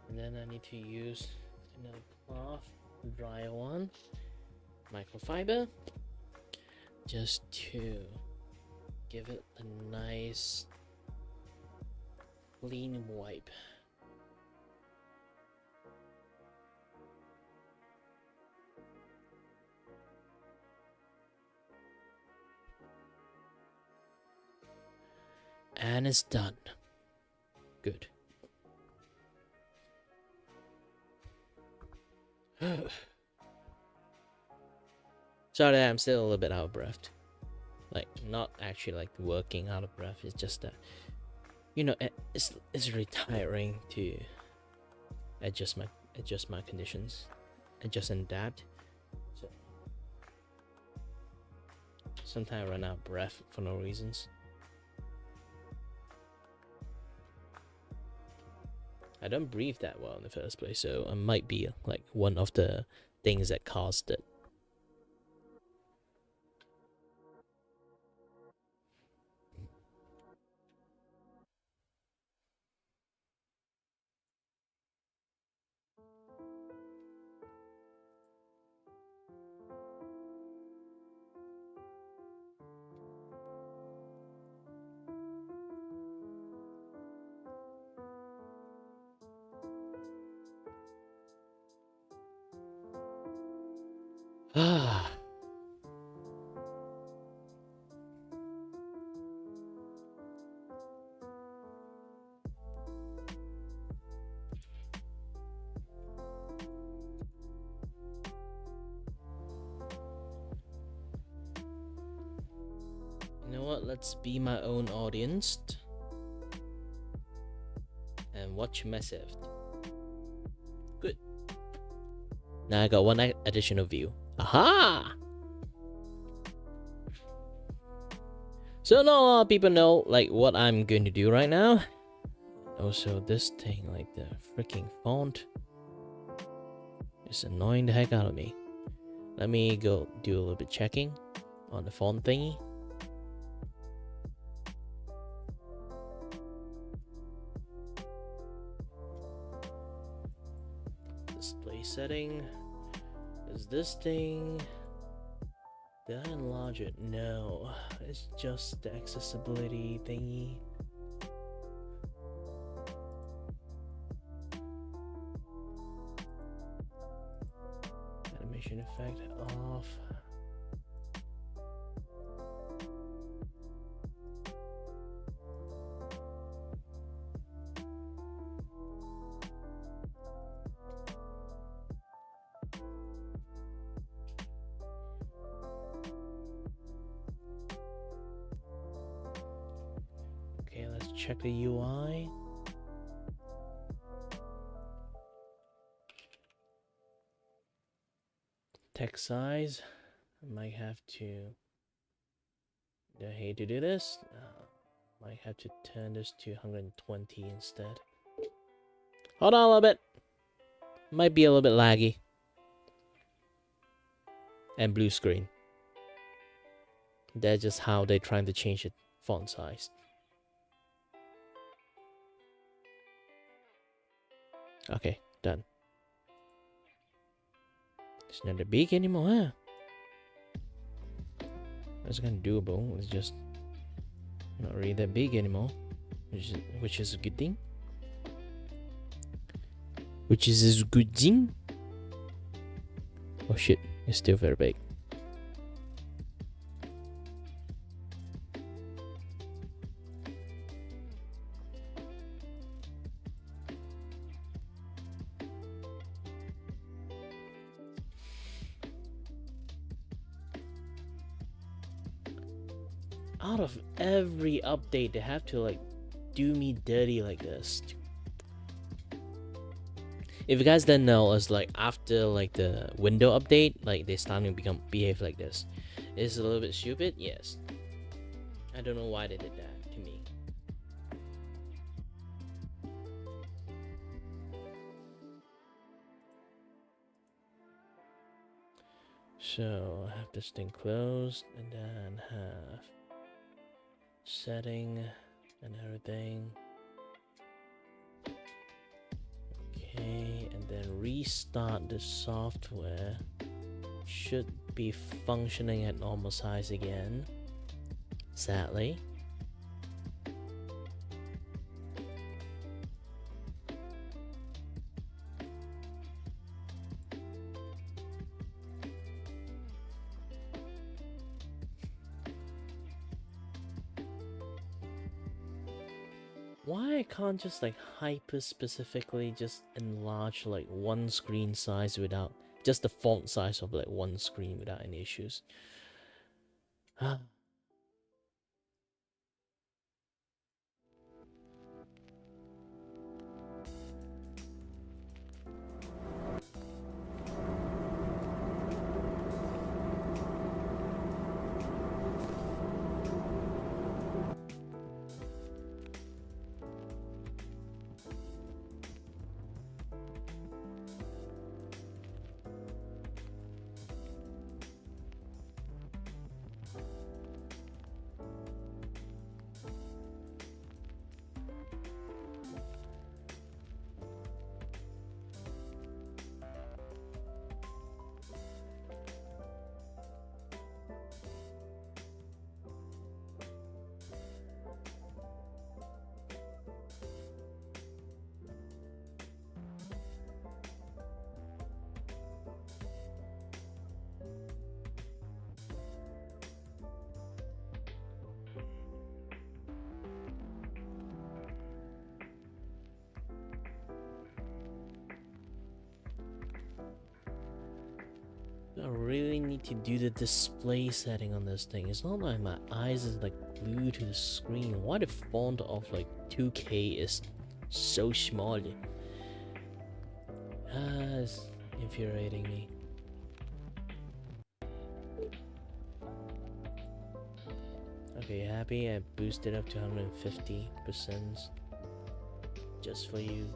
And then I need to use another cloth, dry one, microfiber, just to give it a nice clean wipe. And it's done. Good. Sorry, I'm still a little bit out of breath. Like, not actually like working out of breath. It's just that, you know, it's really tiring to adjust my conditions, adjust and adapt. So sometimes I run out of breath for no reasons. I don't breathe that well in the first place, so it might be like one of the things that caused it. Ah. You know what? Let's be my own audience and watch myself. Good. Now I got one additional view. Aha! So not a lot of people know like what I'm going to do right now. Also, this thing, like the freaking font, is annoying the heck out of me. Let me go do a little bit checking on the font thingy. Display setting. Is this thing... Did I enlarge it? No. It's just the accessibility thingy. Animation effect off. Okay, let's check the UI. Text size. I might have to. I hate to do this. Might have to turn this to 120 instead. Hold on a little bit. Might be a little bit laggy. And blue screen. That's just how they're trying to change it font size. Okay, done. It's not that big anymore, huh? It's kind of doable. It's just not really that big anymore, which is a good thing. Which is a good thing. Oh shit, it's still very big. Out of every update, they have to like do me dirty like this. If you guys didn't know, it's like after like the window update, like they starting to behave like this. It's a little bit stupid, yes. I don't know why they did that to me. So I have this thing closed and then have setting and everything. Okay, and then restart the software. Should be functioning at normal size again, sadly. Why I can't just like hyper specifically just enlarge like one screen size without just the font size of like one screen without any issues? I really need to do the display setting on this thing. It's not like my eyes is like glued to the screen. Why the font of like 2K is so small? It's infuriating me. Okay, happy? I boosted up to 150% just for you.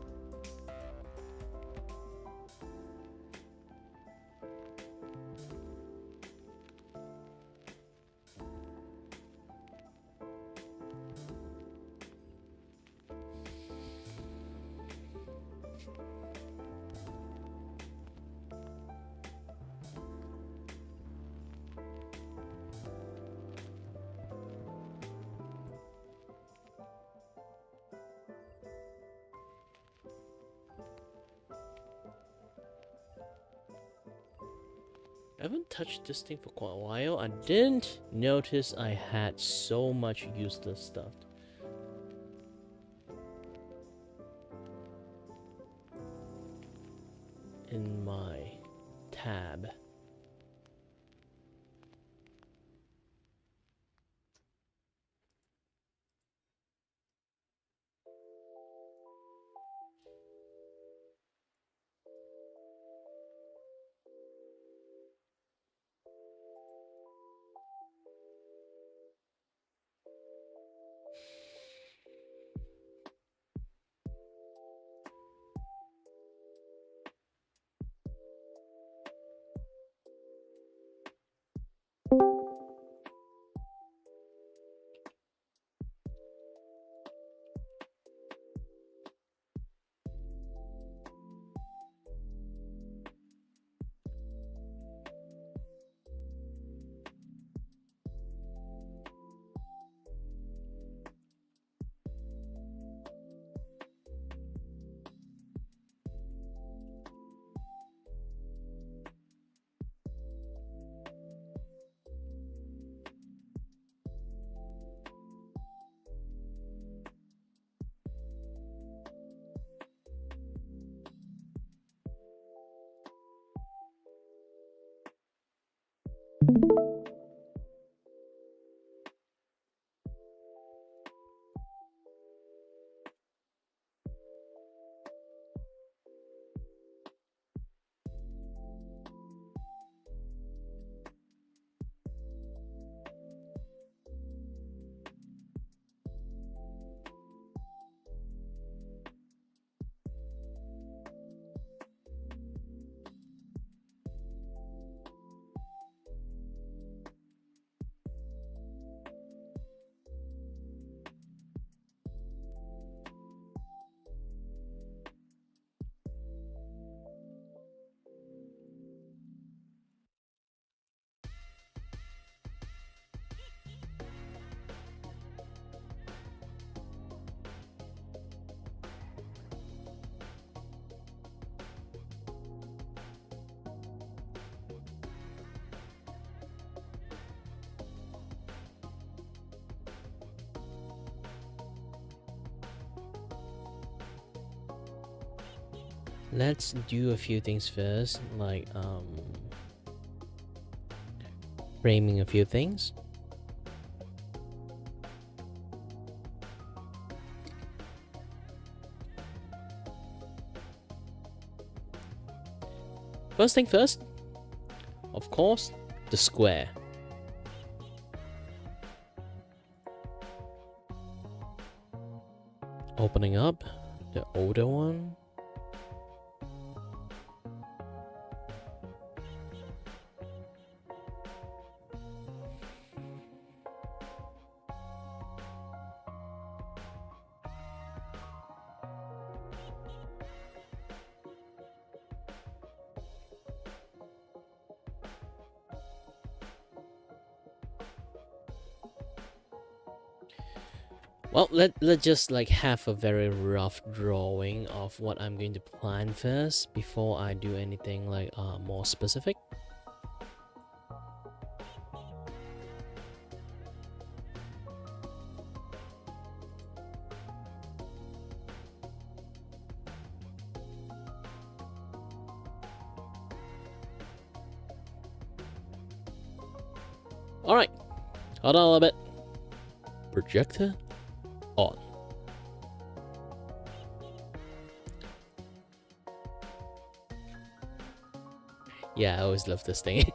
I haven't touched this thing for quite a while. I didn't notice I had so much useless stuff. In my tab. Let's do a few things first, like framing a few things. First thing first, of course, the square. Opening up the older one. Well, let's just like have a very rough drawing of what I'm going to plan first before I do anything like more specific. All right, hold on a little bit. Projector on. Yeah, I always love this thing.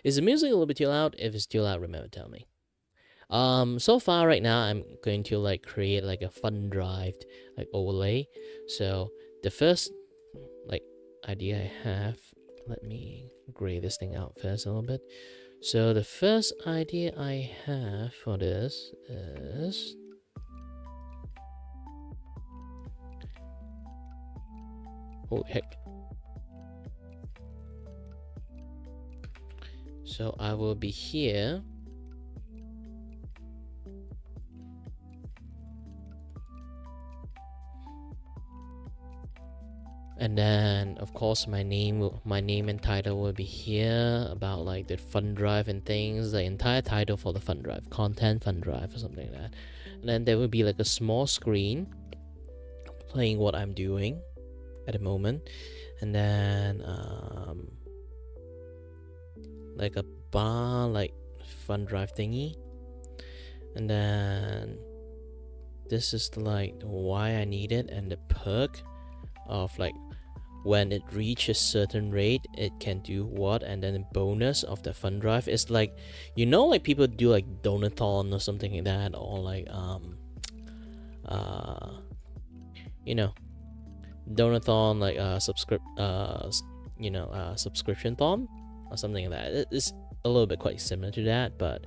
Is the music a little bit too loud? If it's too loud, remember, tell me. So far right now, I'm going to like create like a fun drive like overlay. So the first like idea I have, let me gray this thing out first a little bit. So the first idea I have for this is holy heck. So I will be here. And then of course my name and title will be here, about like the fun drive and things, the entire title for the fun drive, content fun drive or something like that. And then there will be like a small screen playing what I'm doing at the moment, and then like a bar like fun drive thingy, and then this is like why I need it, and the perk of like when it reaches certain rate it can do what, and then the bonus of the fun drive is like, you know, like people do like donathon or something like that, or like you know, donathon, like subscription thon or something like that. It's a little bit quite similar to that, but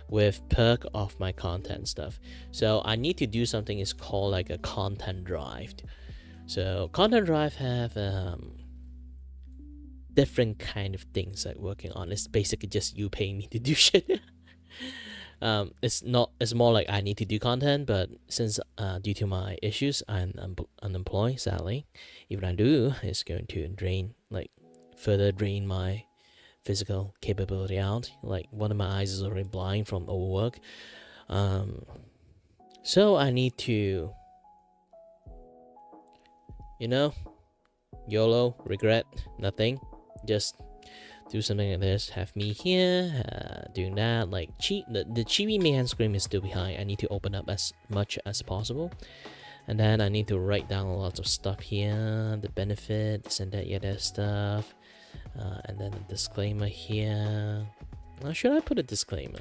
with perk of my content stuff. So I need to do something is called like a content drive. So content drive have different kind of things like working on. It's basically just you paying me to do shit. It's more like I need to do content, but since due to my issues I'm unemployed, sadly, even I do, it's going to further drain my physical capability out. Like one of my eyes is already blind from overwork. So I need to You know, YOLO, regret, nothing. Just do something like this. Have me here, doing that. Like the chibi man screen is still behind. I need to open up as much as possible, and then I need to write down lots of stuff here, the benefits and that other stuff, and then a disclaimer here. Should I put a disclaimer?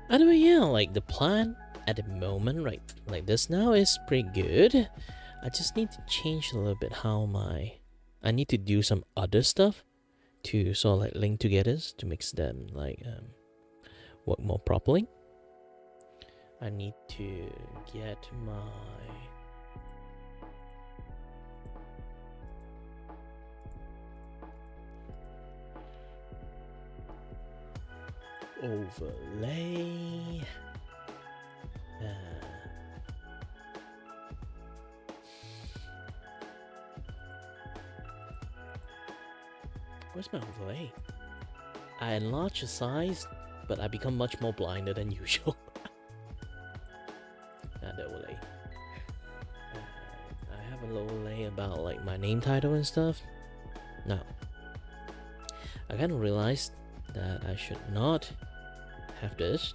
Anyway, yeah, like the plan at the moment, right, like this now is pretty good. I just need to change a little bit how I need to do some other stuff to sort of like link together to make them like work more properly. I need to get my overlay. Where's my overlay? I enlarge the size, but I become much more blinder than usual. The overlay. I have a overlay about like my name title and stuff. Now, I kind of realized that I should not have this.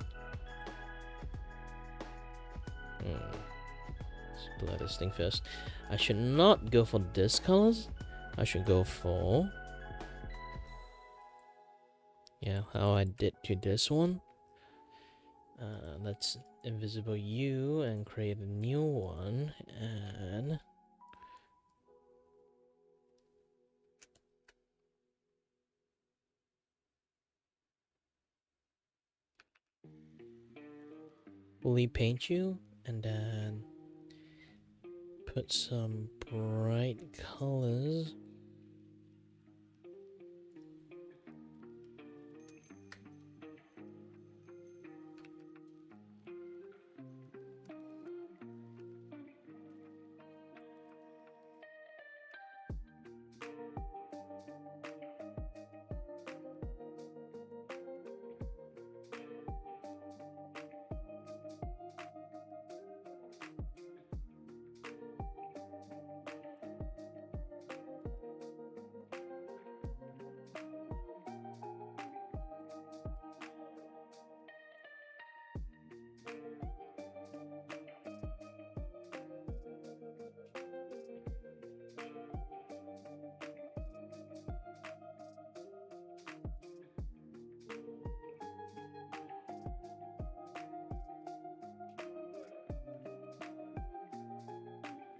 Let's blur this thing first. I should not go for this colors. I should go for, yeah, how I did to this one. Let's invisible U and create a new one, and fully paint you, and then put some bright colors.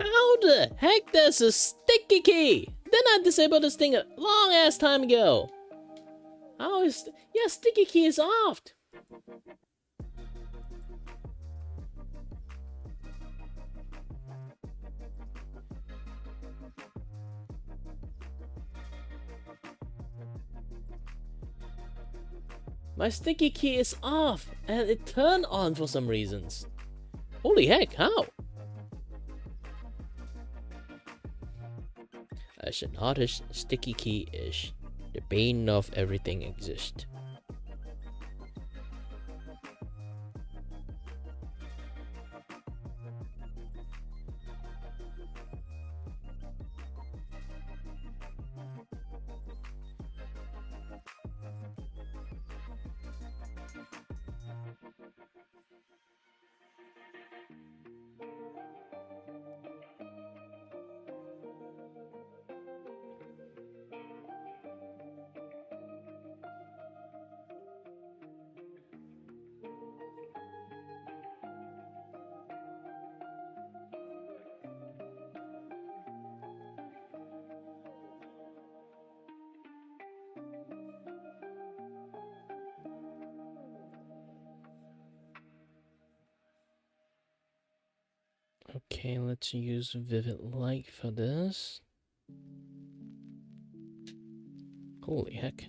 How the heck there's a sticky key? Then I disabled this thing a long ass time ago. How is yeah, sticky key is off. My sticky key is off and it turned on for some reasons. Holy heck, how? As an artist, sticky key is the bane of everything exists. Okay, let's use vivid light for this. Holy heck.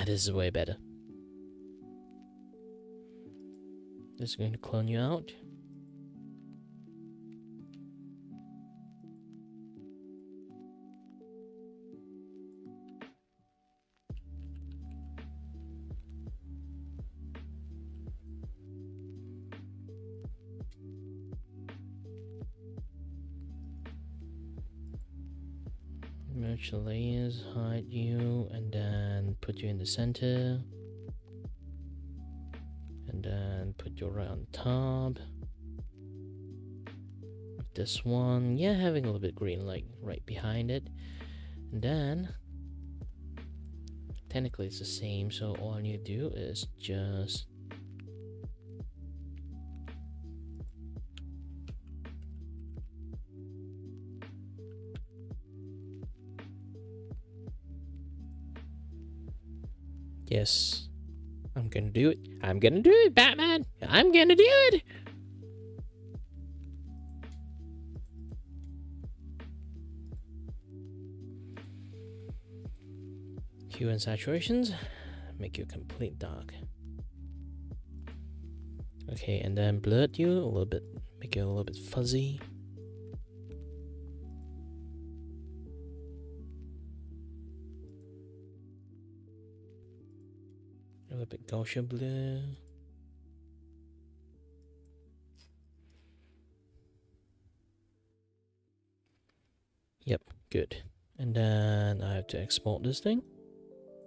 This is way better. Just going to clone you out. Merge the layers, hide you, and then put you in the center. And then put you right on top. This one, yeah, having a little bit green like right behind it. And then technically it's the same, so all I need to do is just yes, I'm gonna do it. I'm gonna do it, Batman. I'm gonna do it. Hue and saturations, make you complete dark. Okay, and then blur you a little bit, make it a little bit fuzzy. A little bit Gaussian blue. Yep, good. And then I have to export this thing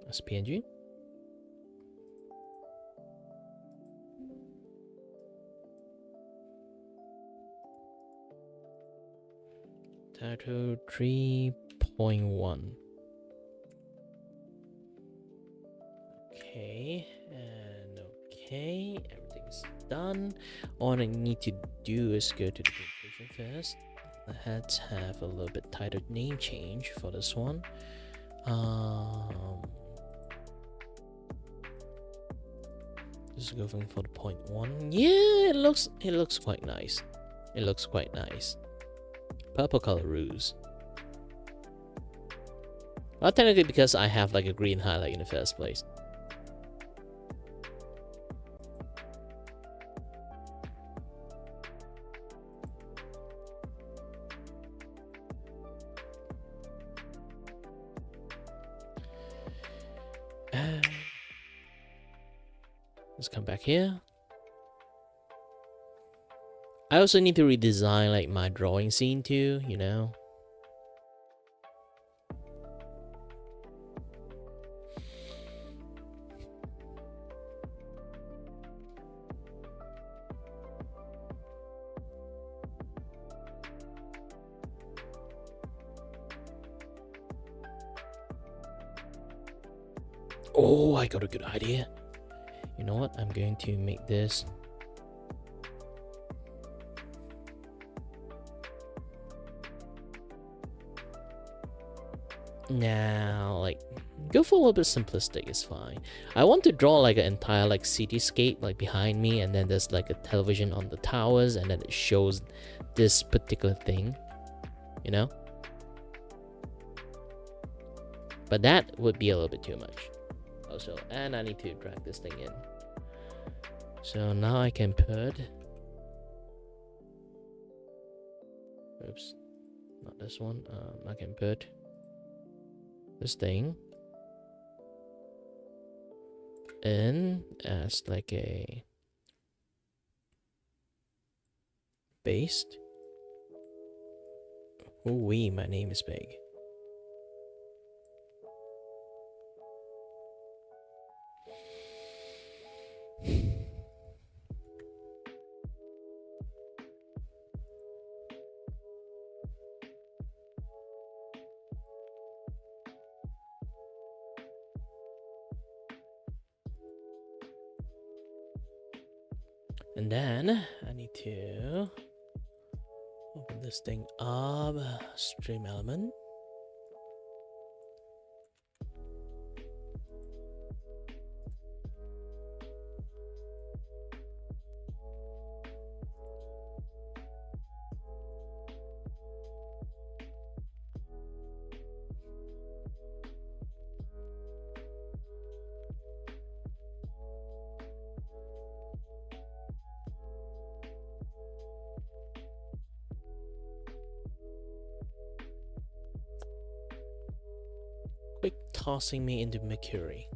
as PNG. Title 3.1. Okay, and okay, everything's done. All I need to do is go to the presentation first. Let's have a little bit tighter name change for this one. Just going for the 0.1. Yeah, it looks quite nice. It looks quite nice. Purple color ruse. Well, technically because I have like a green highlight in the first place. Let's come back here. I also need to redesign like my drawing scene too, you know. Oh, I got a good idea. You know what? I'm going to make this now, like, go for a little bit simplistic is fine. I want to draw like an entire like cityscape like behind me, and then there's like a television on the towers, and then it shows this particular thing, you know. But that would be a little bit too much also, and I need to drag this thing in. So now I can put, oops, not this one. I can put this thing in as like a base. Ooh wee, my name is big. And then I need to open this thing up, stream element. tossing me into Mercury.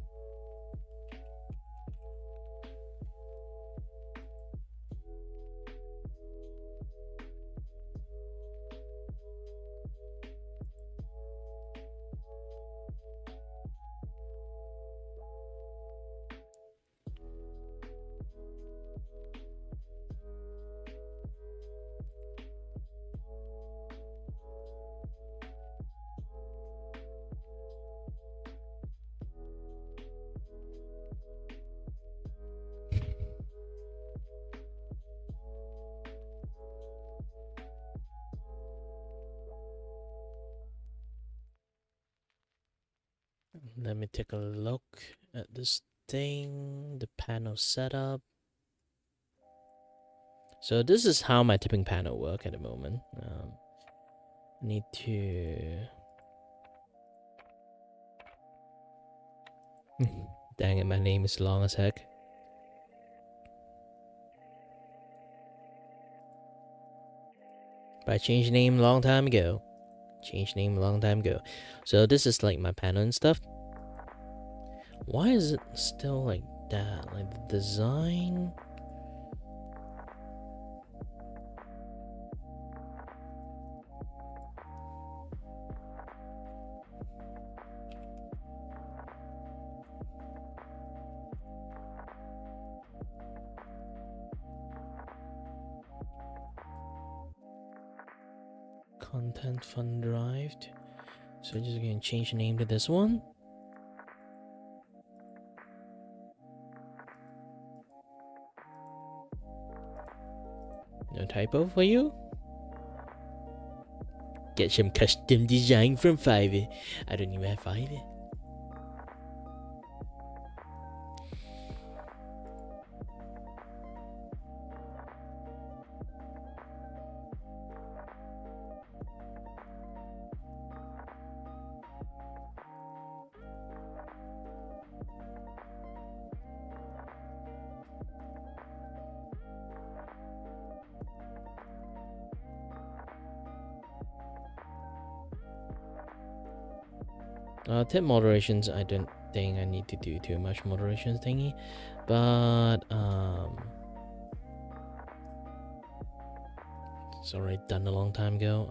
Let me take a look at this thing, the panel setup. So this is how my tipping panel work at the moment. Need to... Dang it, my name is long as heck. But I changed name long time ago. So this is like my panel and stuff. Why is it still like that? Like the design? Content fund drive. So I'm just gonna change the name to this one. No typo for you? Get some custom design from Fiverr. I don't even have Fiverr. Tip moderations, I don't think I need to do too much moderation thingy, but it's already done a long time ago.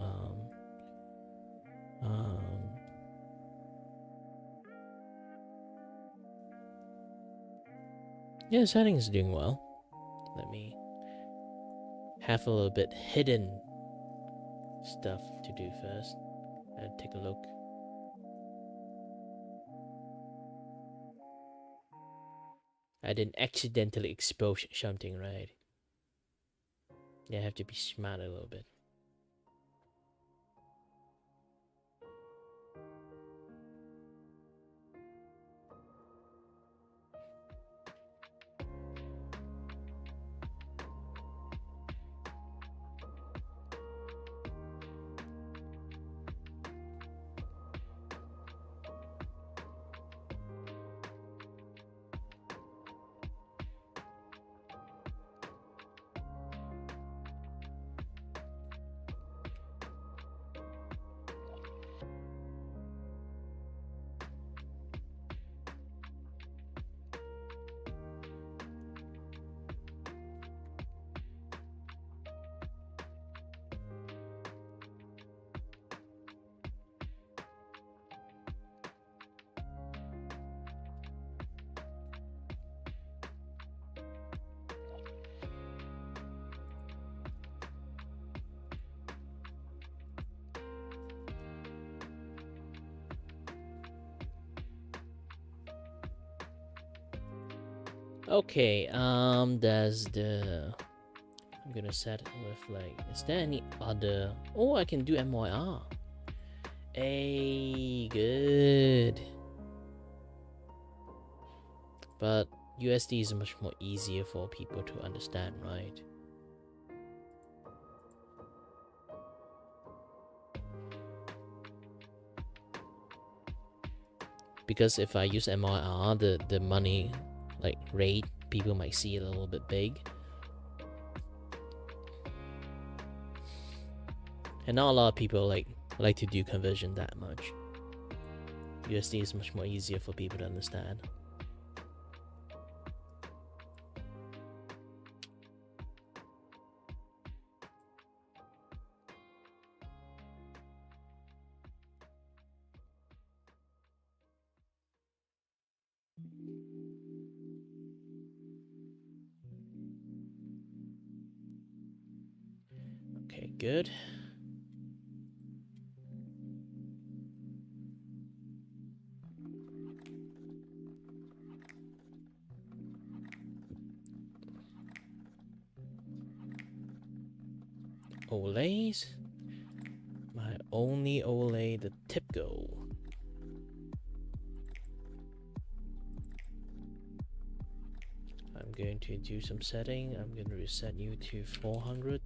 Yeah, settings is doing well. Let me have a little bit hidden stuff to do first. Take a look. I didn't accidentally expose something, right? Yeah, I have to be smart a little bit. Okay, there's the... I'm gonna set it with like... Is there any other... Oh, I can do MYR. Hey, good. But USD is much more easier for people to understand, right? Because if I use MYR, the money like rate, people might see it a little bit big. And not a lot of people like to do conversion that much. USD is much more easier for people to understand. Okay, good. Olays. My only Olay, the tip go. I'm going to do some setting. I'm going to reset you to 400.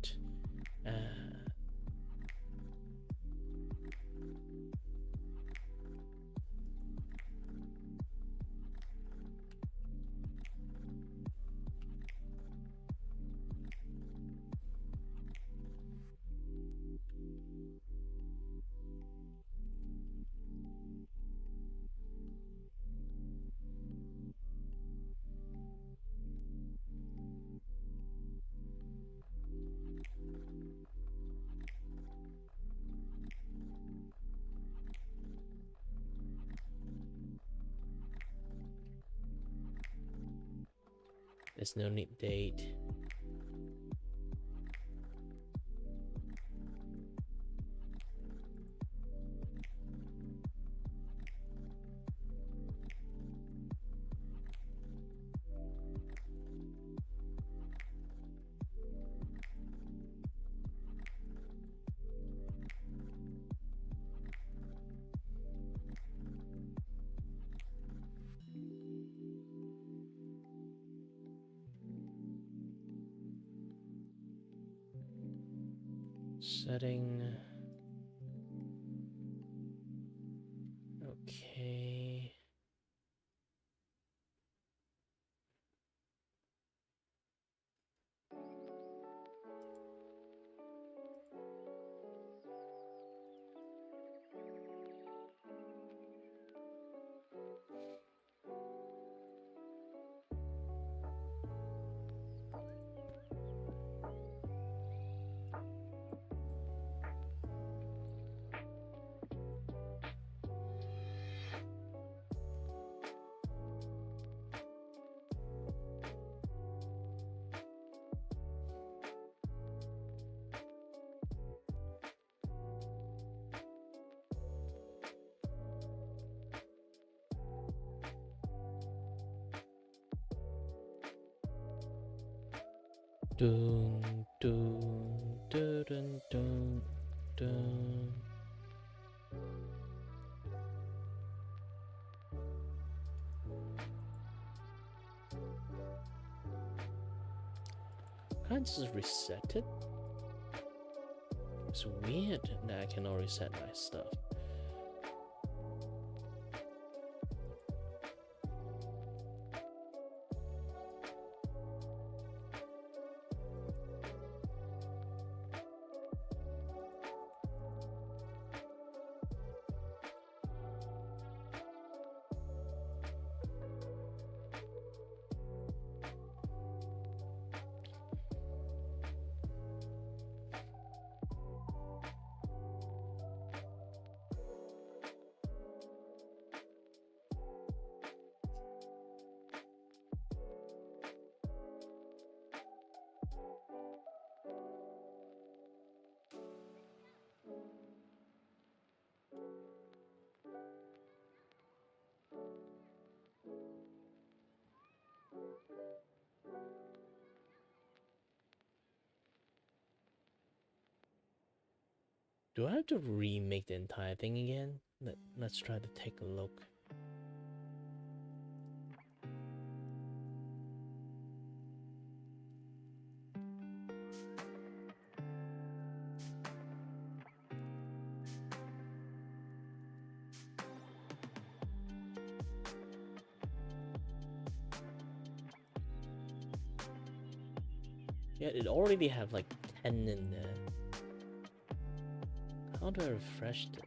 There's no need date. Setting. Okay. Dun, dun, dun, dun, dun, dun. Can't I just reset it? It's weird that I cannot reset my stuff. Do I have to remake the entire thing again? Let's try to take a look. Yeah, it already have like 10 in there. How do I refresh it?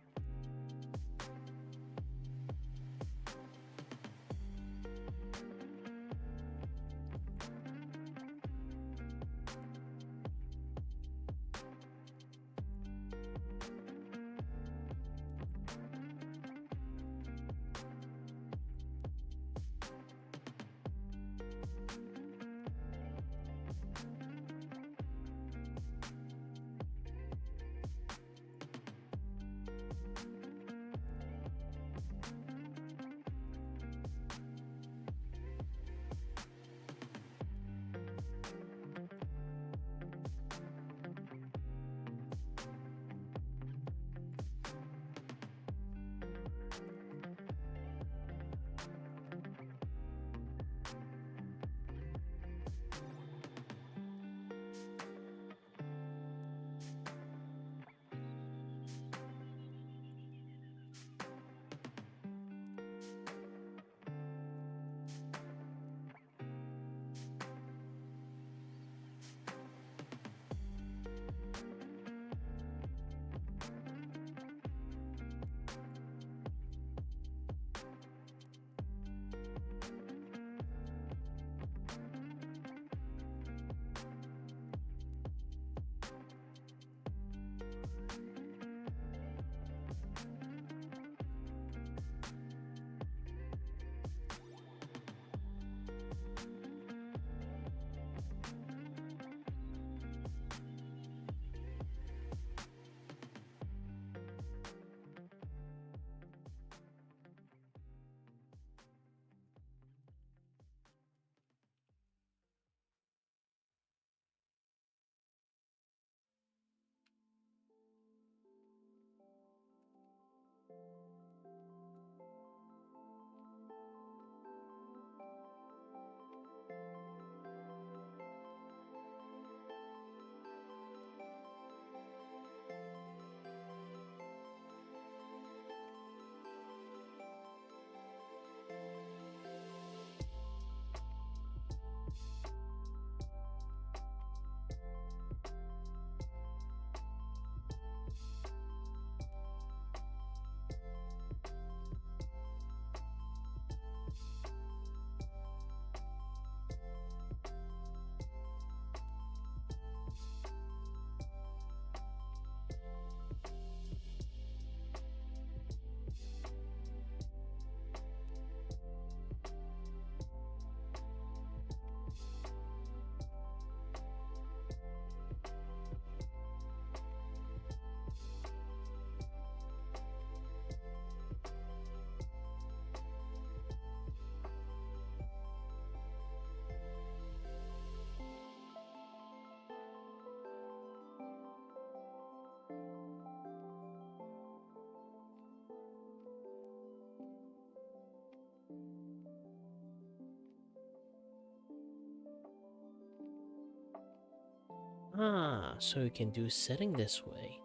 Ah, so you can do setting this way.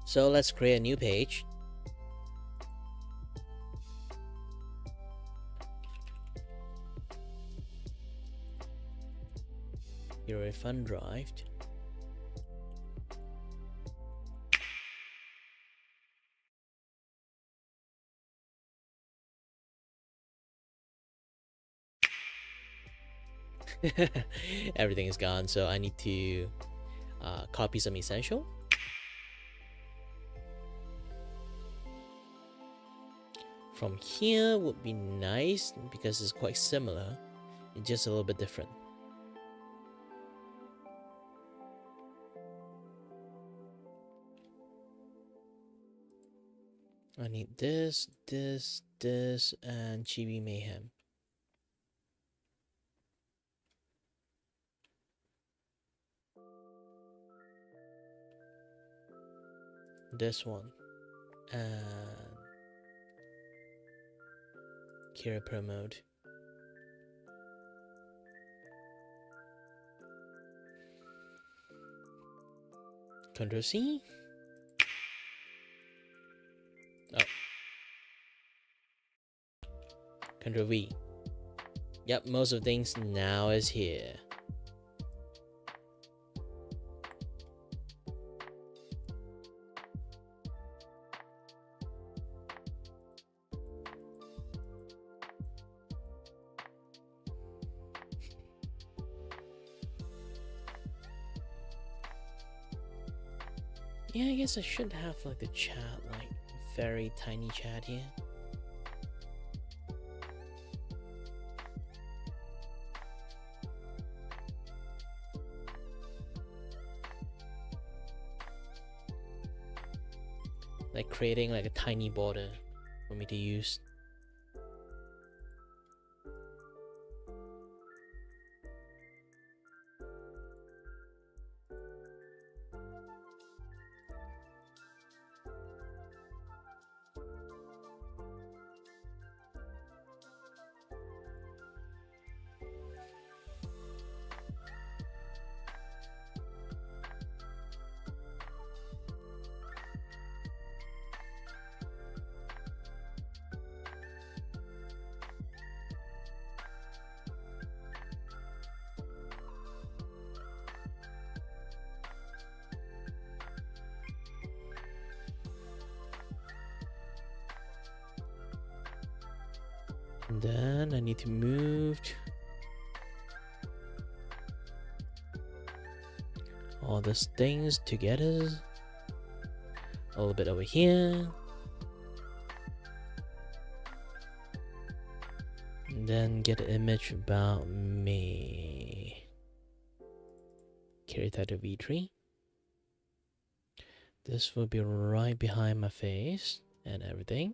So let's create a new page. Your fun drive. Everything is gone, so I need to copy some essential. From here would be nice because it's quite similar, it's just a little bit different. I need this, and Chibi Mayhem. This one. And Kira Promote. Control C. Oh. Control V. Yep, most of things now is here. Yeah, I guess I should have like the chat, like very tiny chat here. Like creating like a tiny border for me to use. And then I need to move all these things together. A little bit over here. And then get an image about me. Carry that to V3. This will be right behind my face and everything.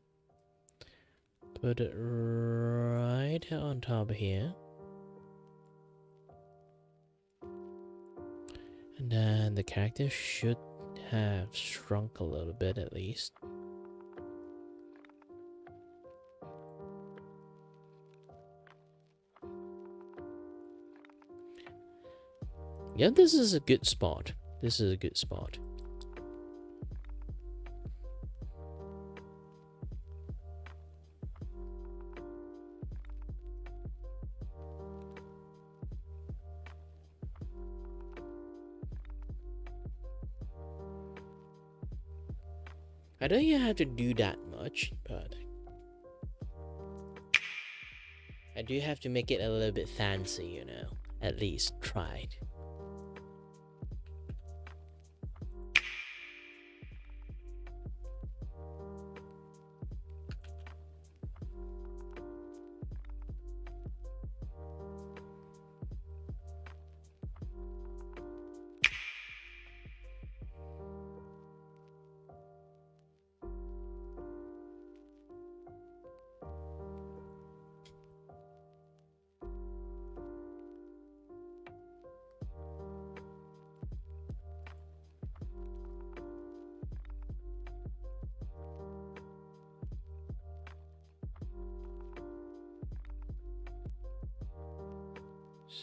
Put it right on top of here. And then the character should have shrunk a little bit at least. Yeah, this is a good spot. This is a good spot. I don't even have to do that much, but I do have to make it a little bit fancy, you know. At least try it.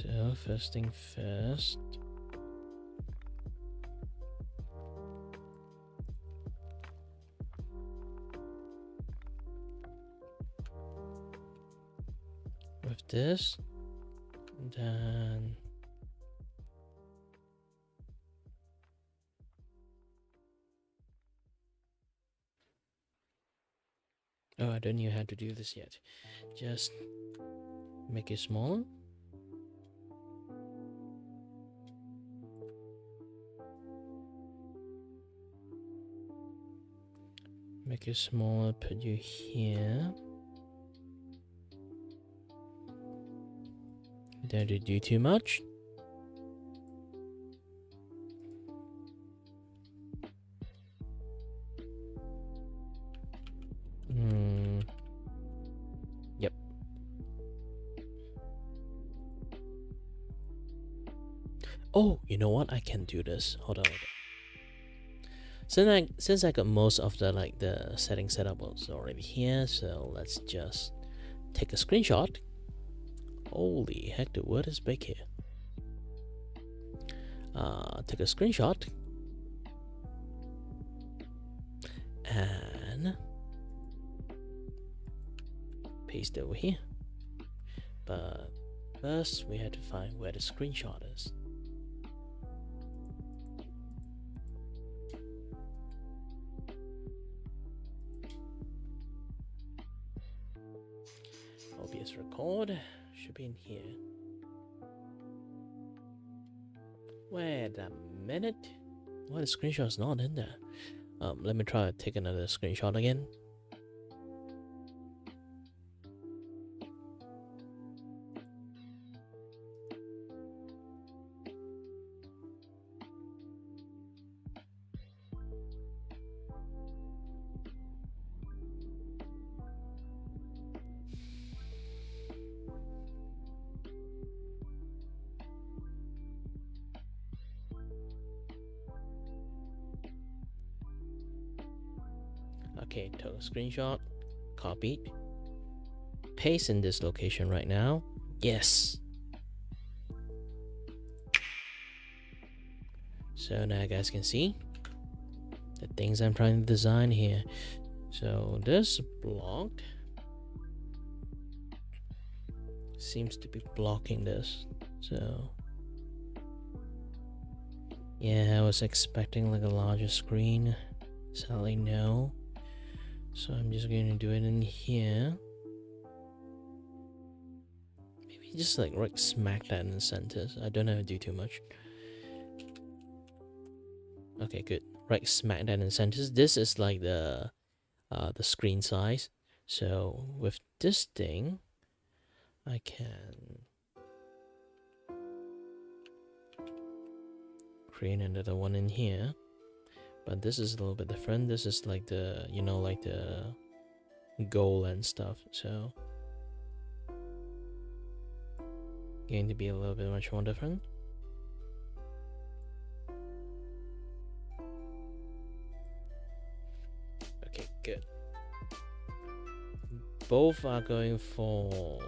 So first thing first. With this, and then oh, I don't know how to do this yet. Just make it smaller. Make it smaller, put you here. Don't do too much. Yep. Oh, you know what? I can do this. Hold on. Since I got most of the setting setup was already here, so let's just take a screenshot. Holy heck, the word is big here. Take a screenshot and paste it over here. But first, we had to find where the screenshot is. OBS record should be in here. Wait a minute. Why the screenshot's not in there? Let me try to take another screenshot again. Okay, total screenshot, copied, paste in this location right now. Yes. So now you guys can see the things I'm trying to design here. So this blocked seems to be blocking this. So yeah, I was expecting like a larger screen. Sadly, no. So I'm just going to do it in here. Maybe just like right smack that in the center. I don't have to do too much. Okay, good. Right smack that in the center. This is like the screen size. So with this thing, I can create another one in here. But this is a little bit different. This is like the, you know, like the goal and stuff. So going to be a little bit much more different. Okay, good. Both are going for,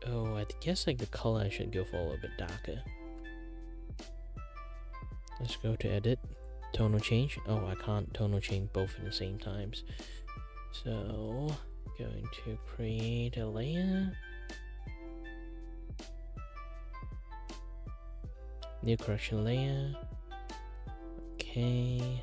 oh, I guess like the color I should go for a little bit darker. Let's go to edit. Tonal change. Oh, I can't tonal change both at the same times. So, going to create a layer. New correction layer. Okay.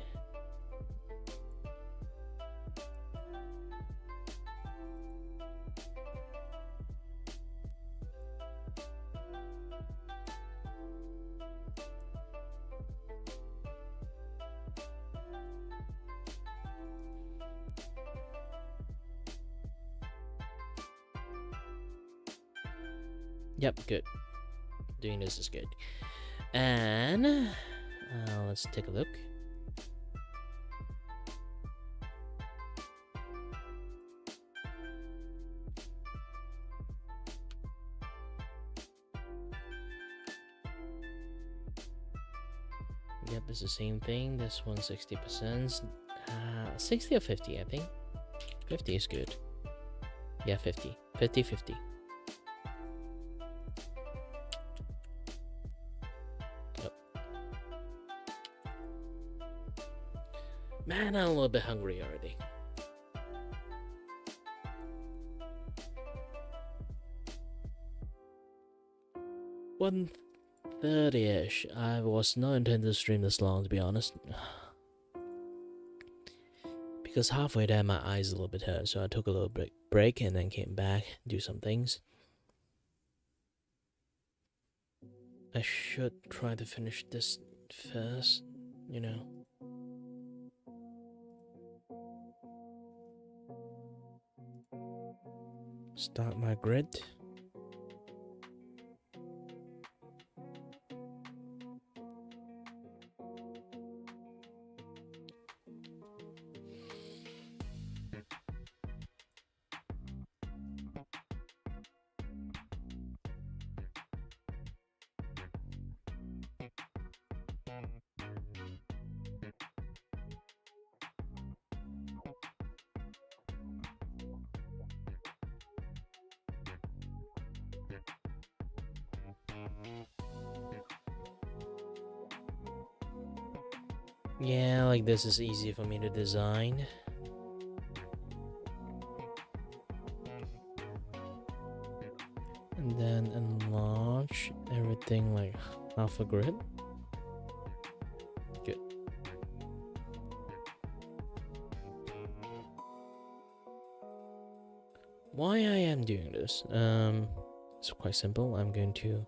Yep, good. Doing this is good. And let's take a look. Yep, it's the same thing. This one 60%. 60 or 50, I think. 50 is good. Yeah, 50. 50-50. Man, I'm a little bit hungry already. 1:30ish. I was not intending to stream this long, to be honest. Because halfway there, my eyes a little bit hurt, so I took a little break and then came back, do some things. I should try to finish this first, you know. Start my grid. Yeah, like this is easy for me to design. And then enlarge everything like half a grid. Good. Why I am doing this? It's quite simple. I'm going to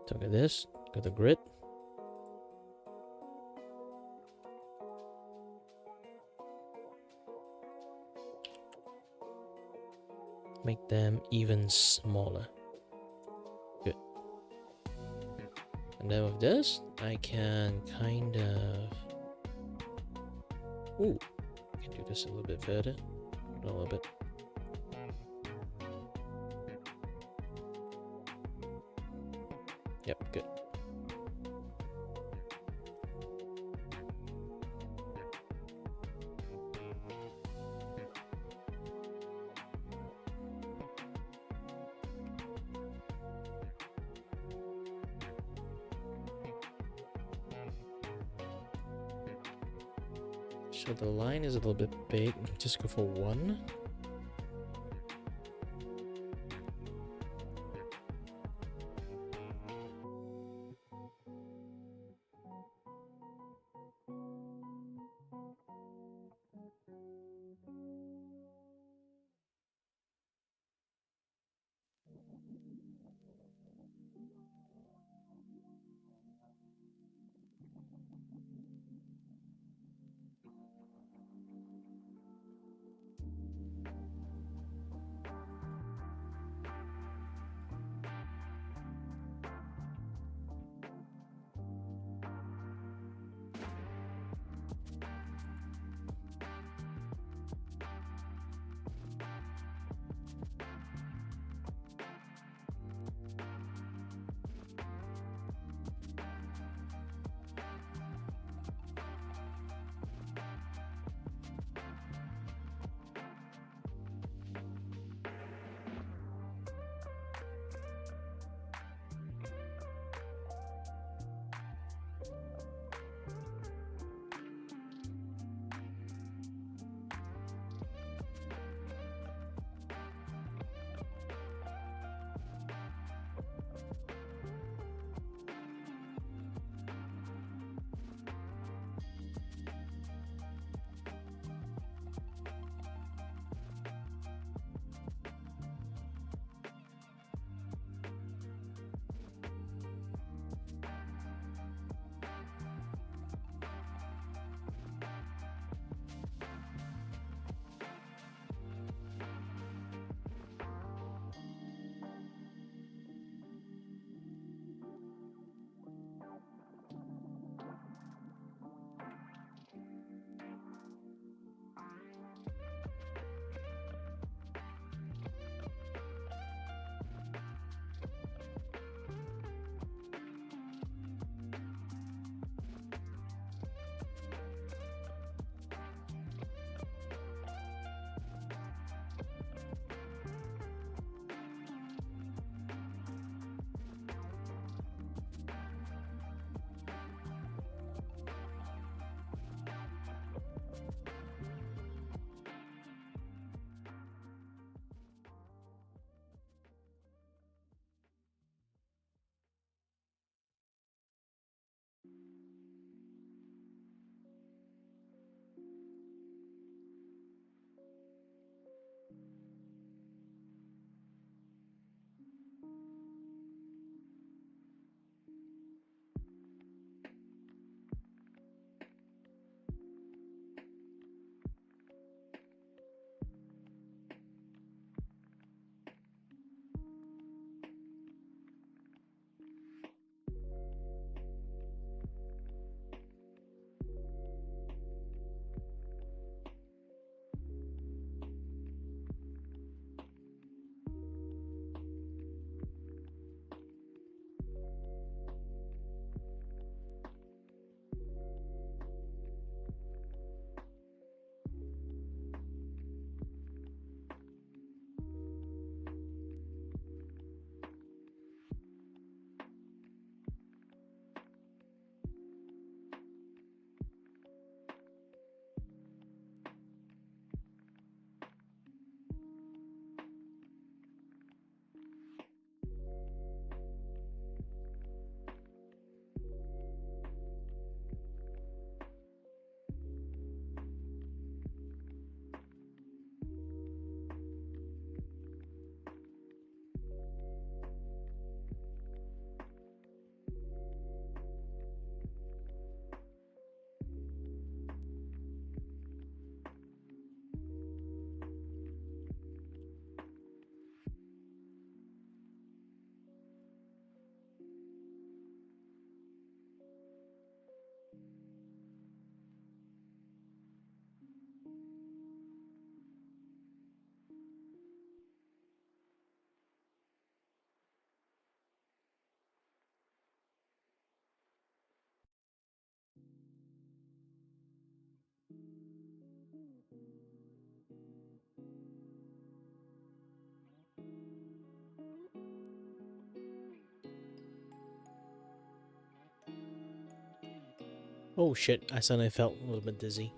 target this, go to grid. Make them even smaller. Good. And then with this, I can kind of... Ooh, I can do this a little bit further. A little bit. Yep, good. So the line is a little bit big. Just go for 1. Oh shit, I suddenly felt a little bit dizzy.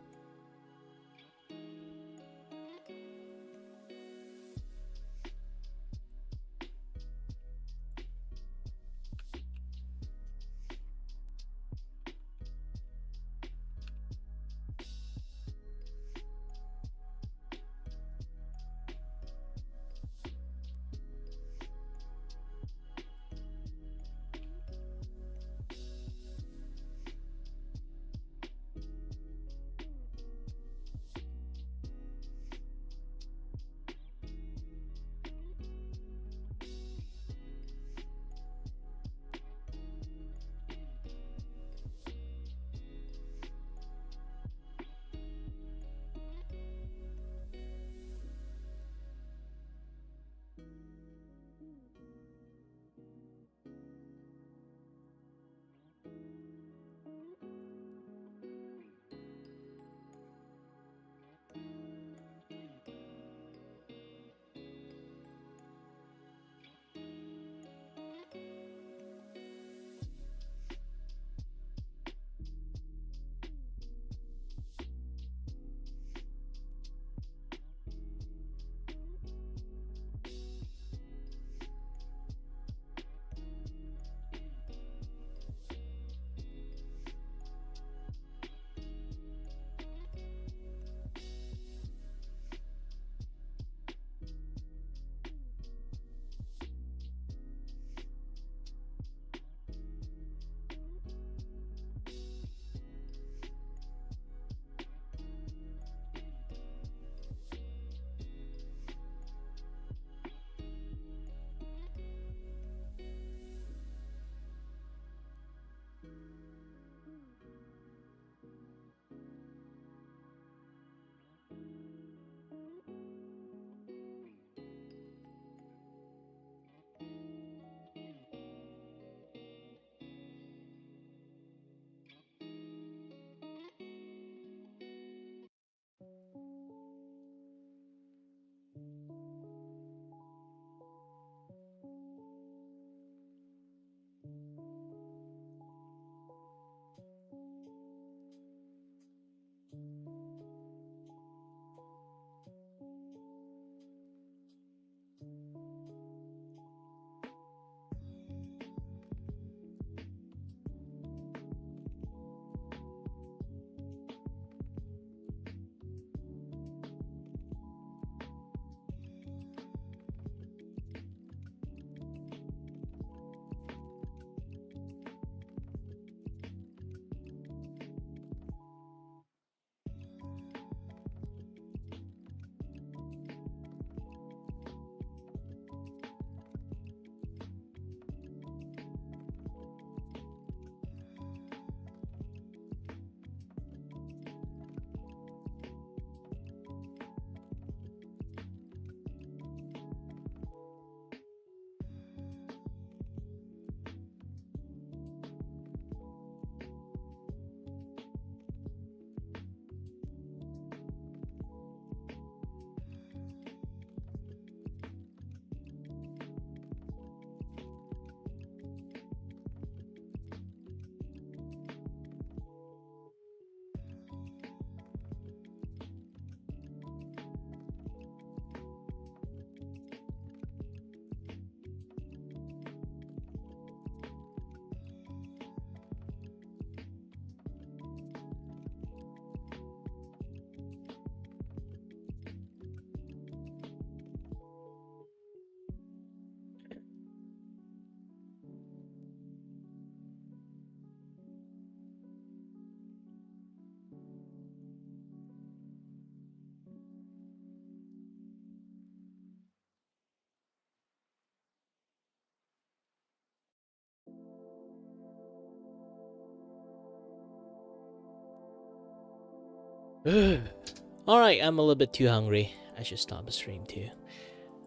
Alright, I'm a little bit too hungry. I should stop the stream too.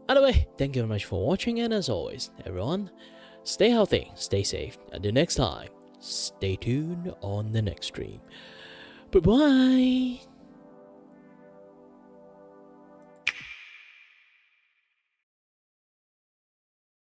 Anyway, thank you very much for watching, and as always, everyone, stay healthy, stay safe. Until next time, stay tuned on the next stream. Bye-bye!